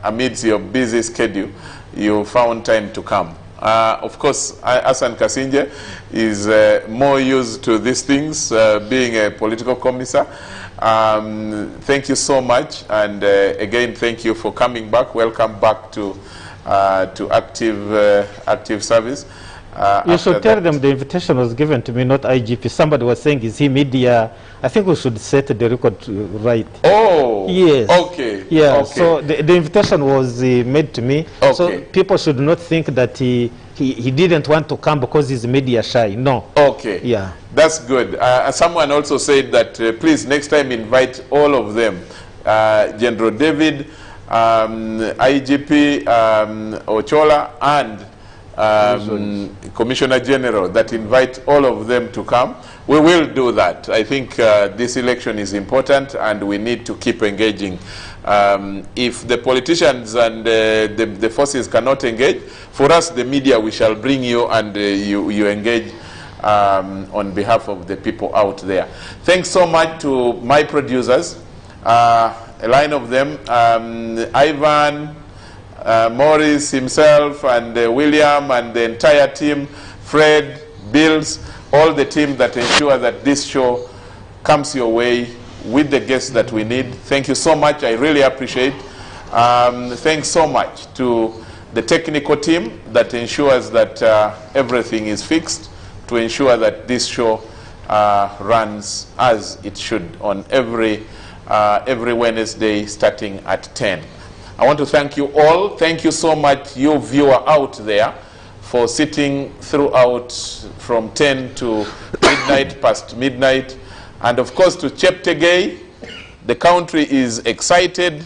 amidst your busy schedule, you found time to come. Of course, Hassan Kasinje is more used to these things, being a political commissar. Thank you so much, and again, thank you for coming back. Welcome back to active service. You should tell them the invitation was given to me, not IGP. Somebody was saying, is he media? I think we should set the record right. Oh, yes. Okay. Yeah, okay. so the invitation was made to me. Okay. So people should not think that he didn't want to come because he's media shy. No. Okay. Yeah. That's good. Someone also said that please next time invite all of them. General David, IGP Ochola, and Commissioner General, that invite all of them to come. We will do that. I think this election is important and we need to keep engaging. If the politicians and the forces cannot engage, for us, the media, we shall bring you and you engage on behalf of the people out there. Thanks so much to my producers, a line of them, Ivan, Morris himself, and William, and the entire team, Fred, Bills, all the team that ensure that this show comes your way with the guests that we need. Thank you so much. I really appreciate. Thanks so much to the technical team that ensures that everything is fixed to ensure that this show runs as it should on every Wednesday starting at 10. I want to thank you all. Thank you so much, you viewer out there, for sitting throughout from 10 to midnight, past midnight. And of course to Cheptegei, the country is excited.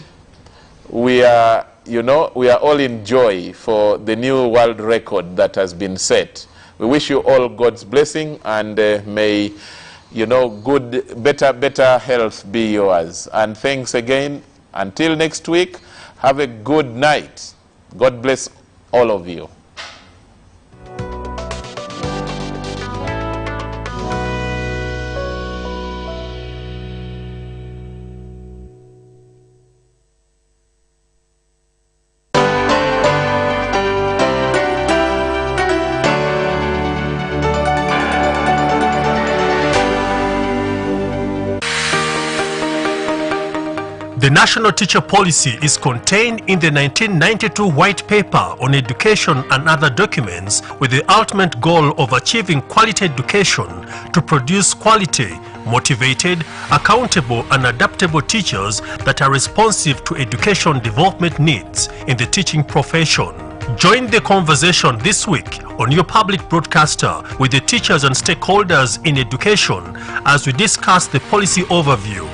We are, we are all in joy for the new world record that has been set. We wish you all God's blessing, and may, good, better health be yours. And thanks again. Until next week, have a good night. God bless all of you. The National Teacher Policy is contained in the 1992 White Paper on Education and other documents with the ultimate goal of achieving quality education to produce quality, motivated, accountable and adaptable teachers that are responsive to education development needs in the teaching profession. Join the conversation this week on your public broadcaster with the teachers and stakeholders in education as we discuss the policy overview,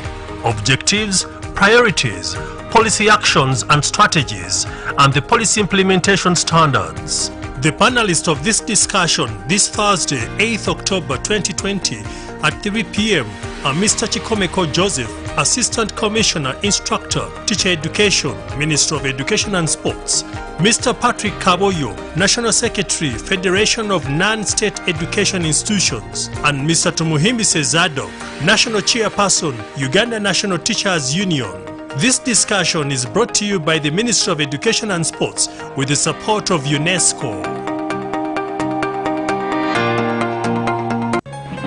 objectives, priorities, policy actions and strategies, and the policy implementation standards. The panelists of this discussion this Thursday, 8th October 2020 at 3 p.m. are Mr. Chikomeko Joseph, Assistant Commissioner, Instructor, Teacher Education, Minister of Education and Sports; Mr. Patrick Kaboyo, National Secretary, Federation of Non-State Education Institutions; and Mr. Tumuhimbise Zado, National Chairperson, Uganda National Teachers Union. This discussion is brought to you by the Ministry of Education and Sports with the support of UNESCO.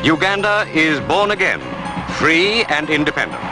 Uganda is born again, free and independent.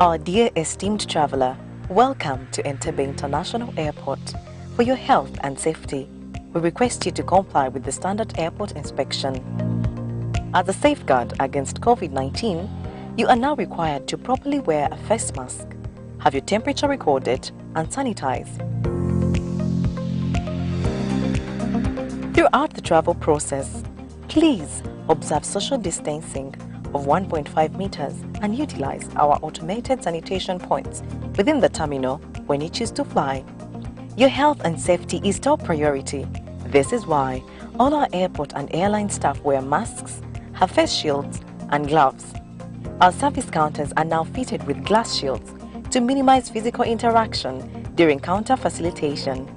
Our dear esteemed traveler, Welcome to Entebbe International Airport. For your health and safety, we request you to comply with the standard airport inspection. As a safeguard against COVID-19, you are now required to properly wear a face mask, have your temperature recorded, and sanitize. Throughout the travel process, please observe social distancing of 1.5 meters and utilize our automated sanitation points within the terminal when you choose to fly. Your health and safety is top priority. This is why all our airport and airline staff wear masks, have face shields and gloves. Our service counters are now fitted with glass shields to minimize physical interaction during counter facilitation.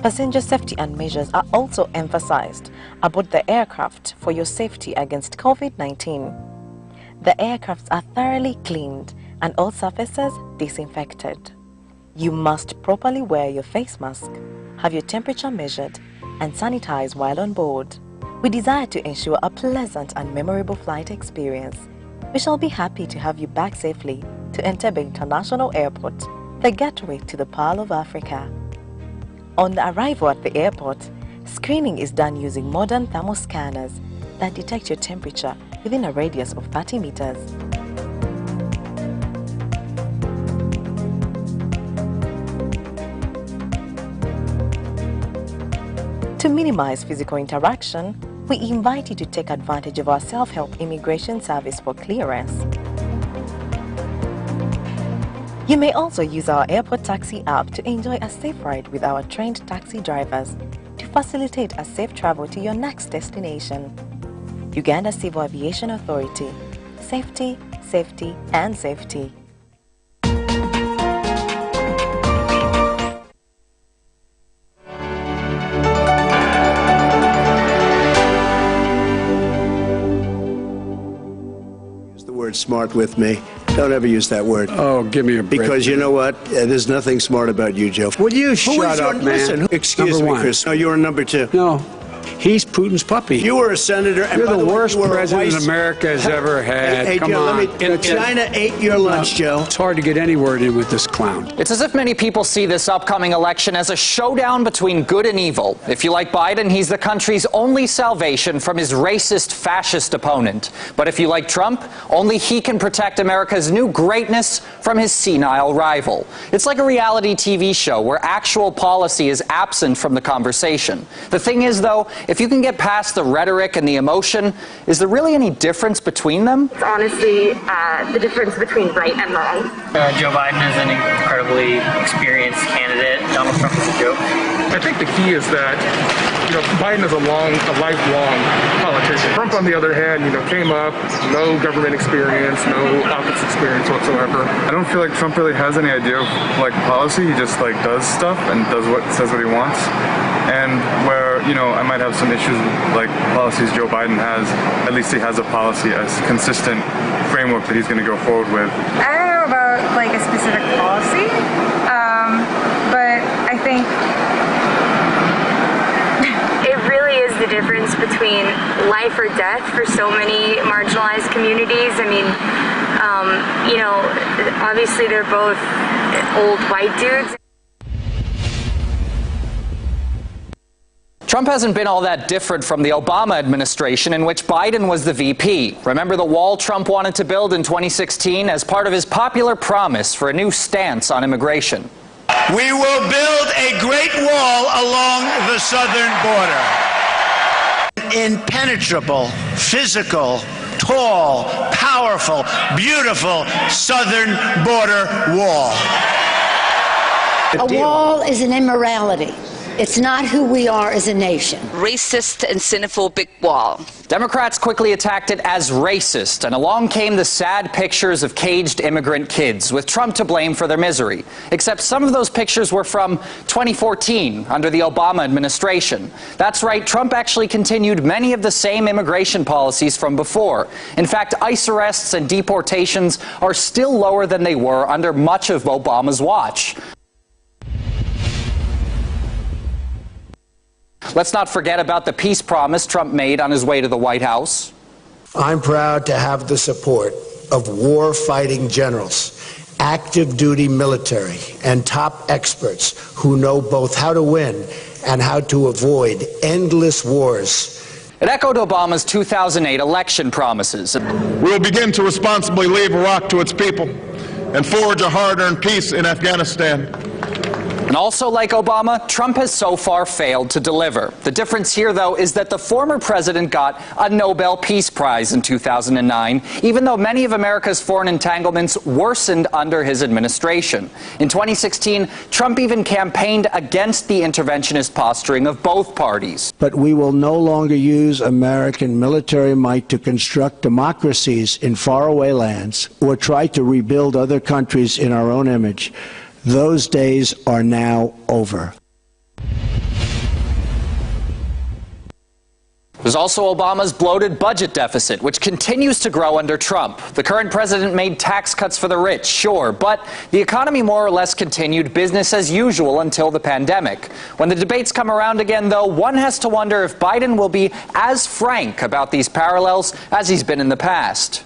Passenger safety and measures are also emphasized aboard the aircraft for your safety against COVID-19. The aircrafts are thoroughly cleaned and all surfaces disinfected. You must properly wear your face mask, have your temperature measured, and sanitize while on board. We desire to ensure a pleasant and memorable flight experience. We shall be happy to have you back safely to Entebbe International Airport, the gateway to the Pearl of Africa. On the arrival at the airport, screening is done using modern thermal scanners that detect your temperature within a radius of 30 meters. To minimize physical interaction, we invite you to take advantage of our self-help immigration service for clearance. You may also use our airport taxi app to enjoy a safe ride with our trained taxi drivers to facilitate a safe travel to your next destination. Uganda Civil Aviation Authority. Safety, safety, and safety. Use the word smart with me. Don't ever use that word. Oh, give me a break. Because you know what? There's nothing smart about you, Joe. Will you shut up, man? Listen, excuse me, Chris. No, you're number two. No. He's Putin's puppy. You were a senator. And you're the worst president America has ever had. Hey, Come Joe, on. China ate your lunch, Joe. It's hard to get any word in with this clown. It's as if many people see this upcoming election as a showdown between good and evil. If you like Biden, he's the country's only salvation from his racist, fascist opponent. But if you like Trump, only he can protect America's new greatness from his senile rival. It's like a reality TV show where actual policy is absent from the conversation. The thing is, though, if you can get past the rhetoric and the emotion, is there really any difference between them? It's honestly the difference between right and wrong. Joe Biden is an incredibly experienced candidate. Donald Trump is a joke. I think the key is that, Biden is a lifelong politician. Trump, on the other hand, came up, no government experience, no office experience whatsoever. I don't feel like Trump really has any idea of policy. He just does stuff and says what he wants. And where, I might have some issues with policies Joe Biden has, at least he has a policy, a consistent framework that he's going to go forward with. I don't know about a specific policy, but I think it really is the difference between life or death for so many marginalized communities. I mean, obviously they're both old white dudes. Trump hasn't been all that different from the Obama administration, in which Biden was the VP. Remember the wall Trump wanted to build in 2016 as part of his popular promise for a new stance on immigration? We will build a great wall along the southern border. Impenetrable, physical, tall, powerful, beautiful southern border wall. A wall is an immorality. It's not who we are as a nation. Racist and xenophobic wall. Democrats quickly attacked it as racist, and along came the sad pictures of caged immigrant kids, with Trump to blame for their misery. Except some of those pictures were from 2014, under the Obama administration. That's right, Trump actually continued many of the same immigration policies from before. In fact, ICE arrests and deportations are still lower than they were under much of Obama's watch. Let's not forget about the peace promise Trump made on his way to the White House. I'm proud to have the support of war-fighting generals active duty military and top experts who know both how to win and how to avoid endless wars. It echoed Obama's 2008 election promises. We will begin to responsibly leave Iraq to its people and forge a hard-earned peace in Afghanistan. And also, like Obama, Trump has so far failed to deliver. The difference here, though, is that the former president got a Nobel Peace Prize in 2009, even though many of America's foreign entanglements worsened under his administration. In 2016, Trump even campaigned against the interventionist posturing of both parties. But we will no longer use American military might to construct democracies in faraway lands or try to rebuild other countries in our own image. Those days are now over. There's also Obama's bloated budget deficit, which continues to grow under Trump. The current president made tax cuts for the rich, sure, but the economy more or less continued business as usual until the pandemic. When the debates come around again, though, one has to wonder if Biden will be as frank about these parallels as he's been in the past.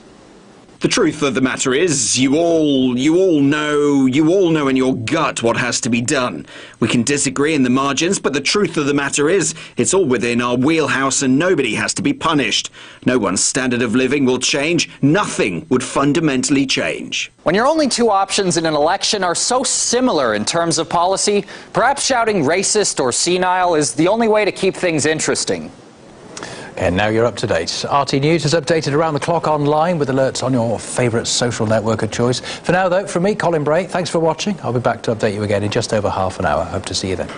The truth of the matter is, you all know in your gut what has to be done. We can disagree in the margins, but the truth of the matter is, it's all within our wheelhouse and nobody has to be punished. No one's standard of living will change. Nothing would fundamentally change. When your only two options in an election are so similar in terms of policy, perhaps shouting racist or senile is the only way to keep things interesting. And now you're up to date. RT News is updated around the clock online with alerts on your favourite social network of choice. For now, though, from me, Colin Bray, thanks for watching. I'll be back to update you again in just over half an hour. Hope to see you then.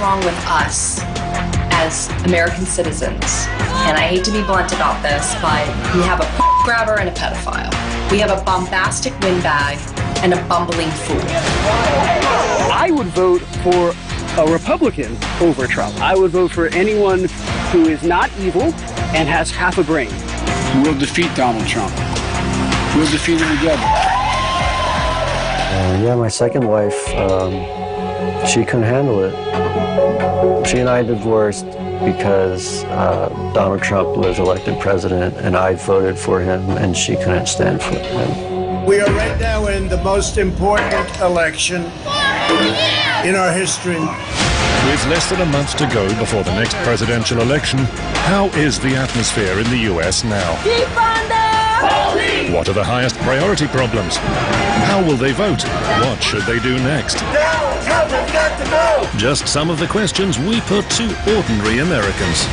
Wrong with us as American citizens, and I hate to be blunt about this, but we have a grabber and a pedophile. We have a bombastic windbag and a bumbling fool. I would vote for a Republican over Trump. I would vote for anyone who is not evil and has half a brain. We'll defeat Donald Trump. We'll defeat him together. Yeah, my second wife, she couldn't handle it. She and I divorced because Donald Trump was elected president and I voted for him and she couldn't stand for him. We are right now in the most important election in our history. With less than a month to go before the next presidential election, how is the atmosphere in the US now? What are the highest priority problems? How will they vote? What should they do next? Just some of the questions we put to ordinary Americans.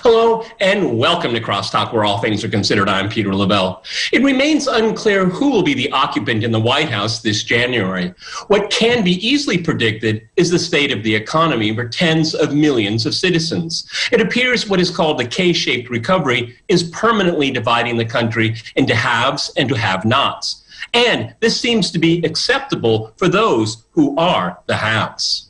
Hello and welcome to Crosstalk, where all things are considered. I'm Peter Lavelle. It remains unclear who will be the occupant in the White House this January. What can be easily predicted is the state of the economy for tens of millions of citizens. It appears what is called the K-shaped recovery is permanently dividing the country into haves and to have-nots. And this seems to be acceptable for those who are the haves.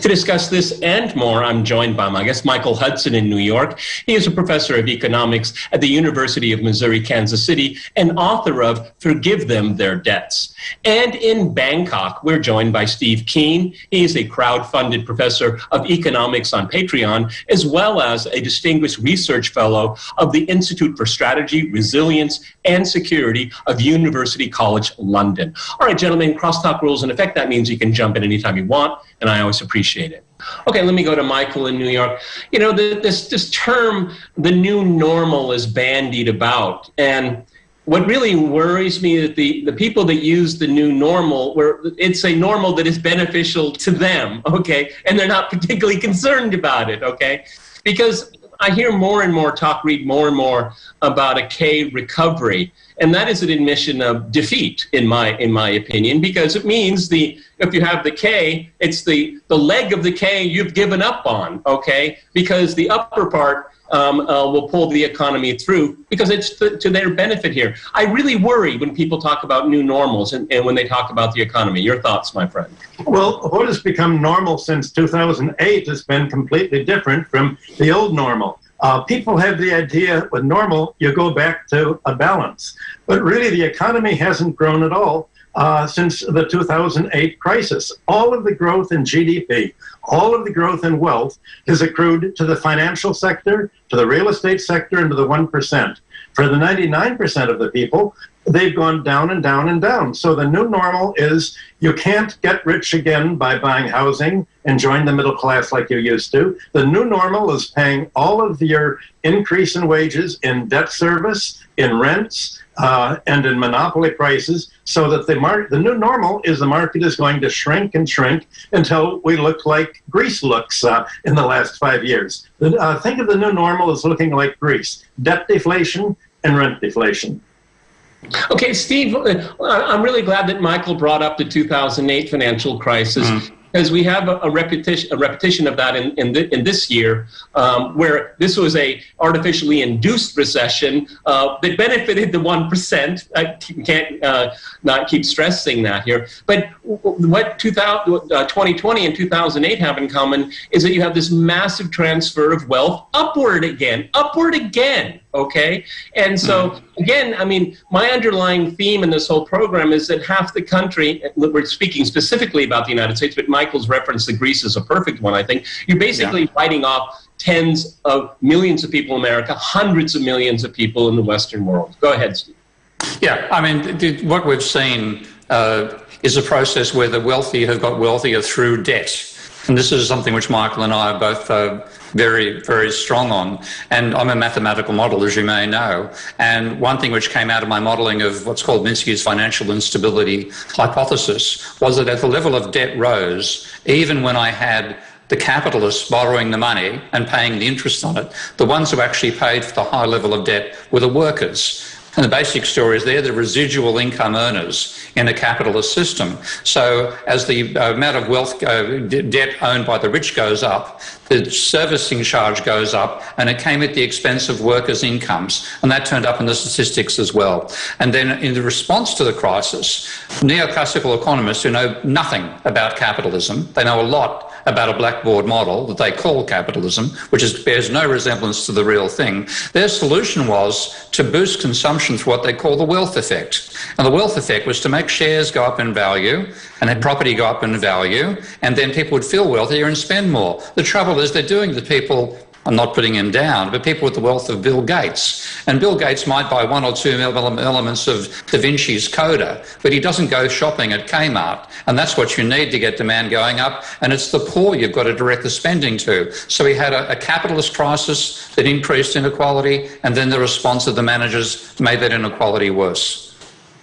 To discuss this and more, I'm joined by my guest, Michael Hudson in New York. He is a professor of economics at the University of Missouri, Kansas City, and author of Forgive Them Their Debts. And in Bangkok, we're joined by Steve Keen. He is a crowd-funded professor of economics on Patreon, as well as a distinguished research fellow of the Institute for Strategy, Resilience, and Security of University College London. All right, gentlemen, crosstalk rules in effect. That means you can jump in anytime you want, and I always appreciate it. Okay, let me go to Michael in New York. You know, this term, the new normal, is bandied about. And what really worries me is the people that use the new normal, where it's a normal that is beneficial to them, okay? And they're not particularly concerned about it, okay? Because I hear more and more talk, read more and more about a K recovery. And that is an admission of defeat, in my opinion, because it means if you have the K, it's the leg of the K you've given up on, okay? Because the upper part will pull the economy through, because it's to their benefit here. I really worry when people talk about new normals and when they talk about the economy. Your thoughts, my friend? Well, what has become normal since 2008 has been completely different from the old normal. People have the idea with normal, you go back to a balance. But really, the economy hasn't grown at all since the 2008 crisis. All of the growth in GDP, all of the growth in wealth has accrued to the financial sector, to the real estate sector, and to the 1%. For the 99% of the people, they've gone down and down and down. So the new normal is you can't get rich again by buying housing and join the middle class like you used to. The new normal is paying all of your increase in wages in debt service, in rents, and in monopoly prices, so that the new normal is the market is going to shrink and shrink until we look like Greece looks in the last 5 years. Think of the new normal as looking like Greece: debt deflation and rent deflation. Okay, Steve, I'm really glad that Michael brought up the 2008 financial crisis, because we have a repetition of that in this year, where this was a artificially induced recession that benefited the 1%. I can't not keep stressing that here. But what 2020 and 2008 have in common is that you have this massive transfer of wealth upward again. Okay? And so, again, I mean, my underlying theme in this whole program is that half the country, we're speaking specifically about the United States, but Michael's reference to Greece is a perfect one, I think. You're basically writing off tens of millions of people in America, hundreds of millions of people in the Western world. Go ahead, Steve. Yeah, I mean, what we've seen is a process where the wealthy have got wealthier through debt. And this is something which Michael and I are both very, very strong on. And I'm a mathematical model, as you may know. And one thing which came out of my modelling of what's called Minsky's financial instability hypothesis was that as the level of debt rose, even when I had the capitalists borrowing the money and paying the interest on it, the ones who actually paid for the high level of debt were the workers. And the basic story is they're the residual income earners in a capitalist system. So as the amount of wealth, debt owned by the rich goes up, the servicing charge goes up, and it came at the expense of workers' incomes. And that turned up in the statistics as well. And then in the response to the crisis, neoclassical economists who know nothing about capitalism, they know a lot about a blackboard model that they call capitalism, which bears no resemblance to the real thing. Their solution was to boost consumption through what they call the wealth effect. And the wealth effect was to make shares go up in value and then property go up in value, and then people would feel wealthier and spend more. The trouble is they're doing to people, I'm not putting him down, but people with the wealth of Bill Gates. And Bill Gates might buy 1 or 2 elements of Da Vinci's Coda, but he doesn't go shopping at Kmart. And that's what you need to get demand going up. And it's the poor you've got to direct the spending to. So we had a capitalist crisis that increased inequality, and then the response of the managers made that inequality worse.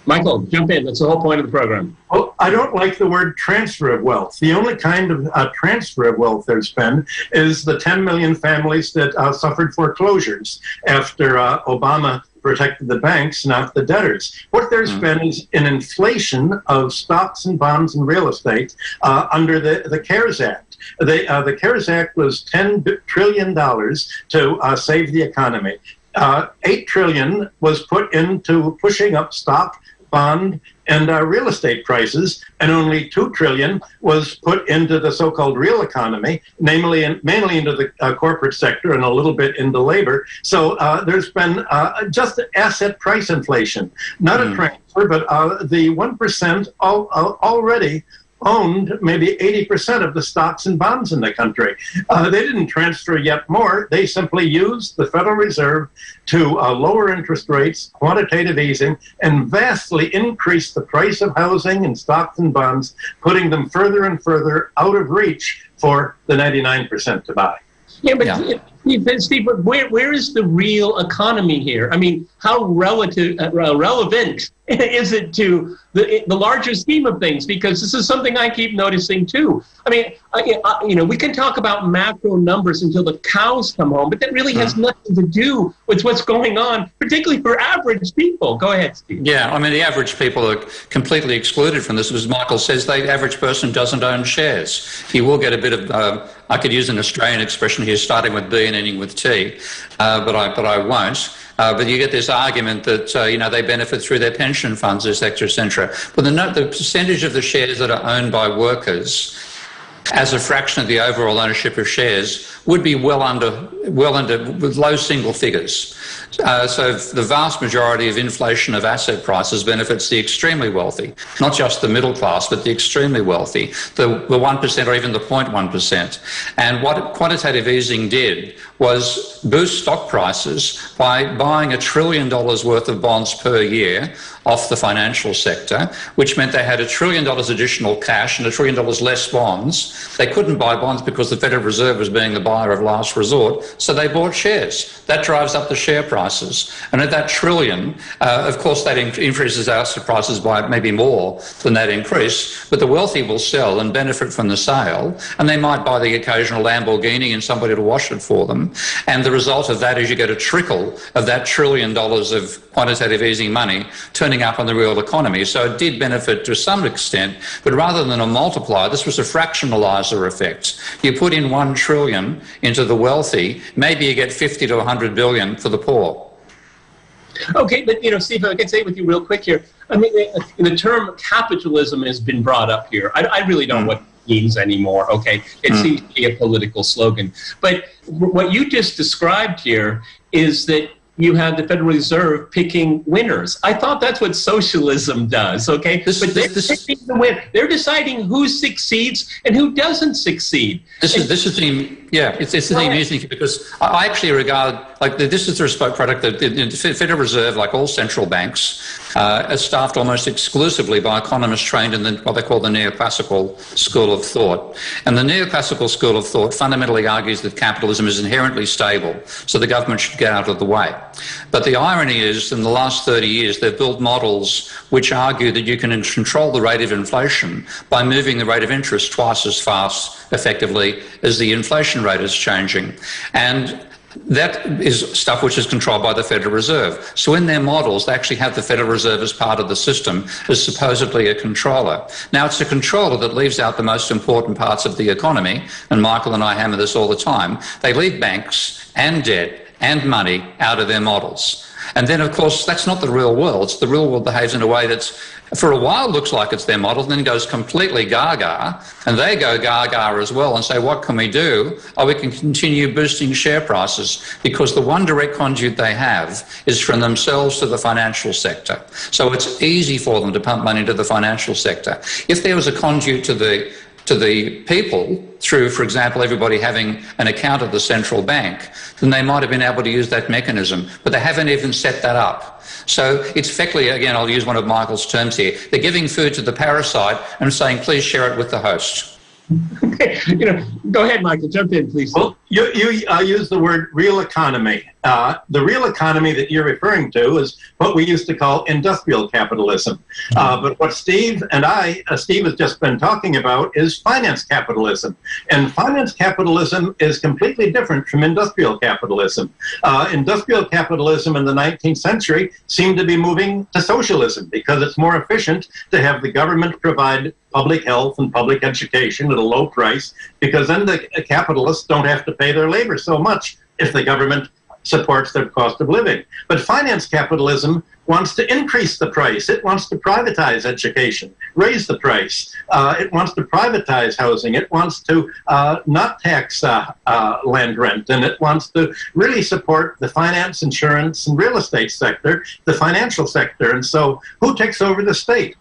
Michael, jump in. That's the whole point of the program. Well, I don't like the word transfer of wealth. The only kind of transfer of wealth there's been is the 10 million families that suffered foreclosures after Obama protected the banks, not the debtors. What there's been is an inflation of stocks and bonds and real estate under the CARES Act. The CARES Act was $10 trillion to save the economy. $8 trillion was put into pushing up stock, bond, and real estate prices, and only $2 trillion was put into the so-called real economy, mainly into the corporate sector and a little bit into labor. So there's been just asset price inflation, not a transfer, but the 1% already owned maybe 80% of the stocks and bonds in the country. They didn't transfer yet more. They simply used the Federal Reserve to lower interest rates, quantitative easing, and vastly increase the price of housing and stocks and bonds, putting them further and further out of reach for the 99% to buy. Yeah, but Steve, where is the real economy here? I mean, how relevant is it to the larger scheme of things? Because this is something I keep noticing too. I mean, we can talk about macro numbers until the cows come home, but that really has nothing to do with what's going on, particularly for average people. Go ahead, Steve. Yeah, I mean, the average people are completely excluded from this. As Michael says, the average person doesn't own shares. You will get a bit of, I could use an Australian expression here, starting with B and ending with T, but I won't. But you get this argument that, they benefit through their pension funds, et cetera, But the percentage of the shares that are owned by workers as a fraction of the overall ownership of shares would be well under with low single figures. So the vast majority of inflation of asset prices benefits the extremely wealthy, not just the middle class, but the extremely wealthy, the 1% or even the 0.1%. And what quantitative easing did was boost stock prices by buying $1 trillion worth of bonds per year off the financial sector, which meant they had $1 trillion additional cash and $1 trillion less bonds. They couldn't buy bonds because the Federal Reserve was being the buyer of last resort, so they bought shares. That drives up the share prices. And at that trillion, of course, that increases asset prices by maybe more than that increase, but the wealthy will sell and benefit from the sale, and they might buy the occasional Lamborghini and somebody to wash it for them. And the result of that is you get a trickle of that $1 trillion of quantitative easing money turning up on the real economy. So it did benefit to some extent, but rather than a multiplier, this was a fractionalizer effect. You put in $1 trillion into the wealthy, maybe you get 50 to 100 billion for the poor. Okay, but Steve, I can say with you real quick here. I mean, the term capitalism has been brought up here. I really don't know what it means anymore. Okay, it seems to be a political slogan. But what you just described here is that you have the Federal Reserve picking winners. I thought that's what socialism does, okay? But they're deciding who succeeds and who doesn't succeed. This is the amusing because I actually regard, this is the product that the Federal Reserve, like all central banks, is staffed almost exclusively by economists trained in what they call the neoclassical school of thought. And the neoclassical school of thought fundamentally argues that capitalism is inherently stable, so the government should get out of the way. But the irony is, in the last 30 years, they've built models which argue that you can control the rate of inflation by moving the rate of interest twice as fast, effectively, as the inflation rate is changing. And that is stuff which is controlled by the Federal Reserve. So in their models, they actually have the Federal Reserve as part of the system, as supposedly a controller. Now, it's a controller that leaves out the most important parts of the economy, and Michael and I hammer this all the time. They leave banks and debt and money out of their models. And then, of course, that's not the real world. The real world behaves in a way that's, for a while, looks like it's their model, then goes completely gaga, and they go gaga as well and say, what can we do? Oh, we can continue boosting share prices, because the one direct conduit they have is from themselves to the financial sector. So it's easy for them to pump money into the financial sector. If there was a conduit to the people through, for example, everybody having an account at the central bank, then they might have been able to use that mechanism, but they haven't even set that up. So it's effectively, again, I'll use one of Michael's terms here, they're giving food to the parasite and saying, please share it with the host. Okay, go ahead, Michael, jump in, please. Well, you use the word real economy. The real economy that you're referring to is what we used to call industrial capitalism. But what Steve has just been talking about is finance capitalism. And finance capitalism is completely different from industrial capitalism. Industrial capitalism in the 19th century seemed to be moving to socialism because it's more efficient to have the government provide public health and public education at a low price, because then the capitalists don't have to pay their labor so much if the government supports their cost of living. But finance capitalism wants to increase the price. It wants to privatize education, raise the price. It wants to privatize housing. It wants to not tax land rent. And it wants to really support the finance, insurance, and real estate sector, the financial sector. And so who takes over the state?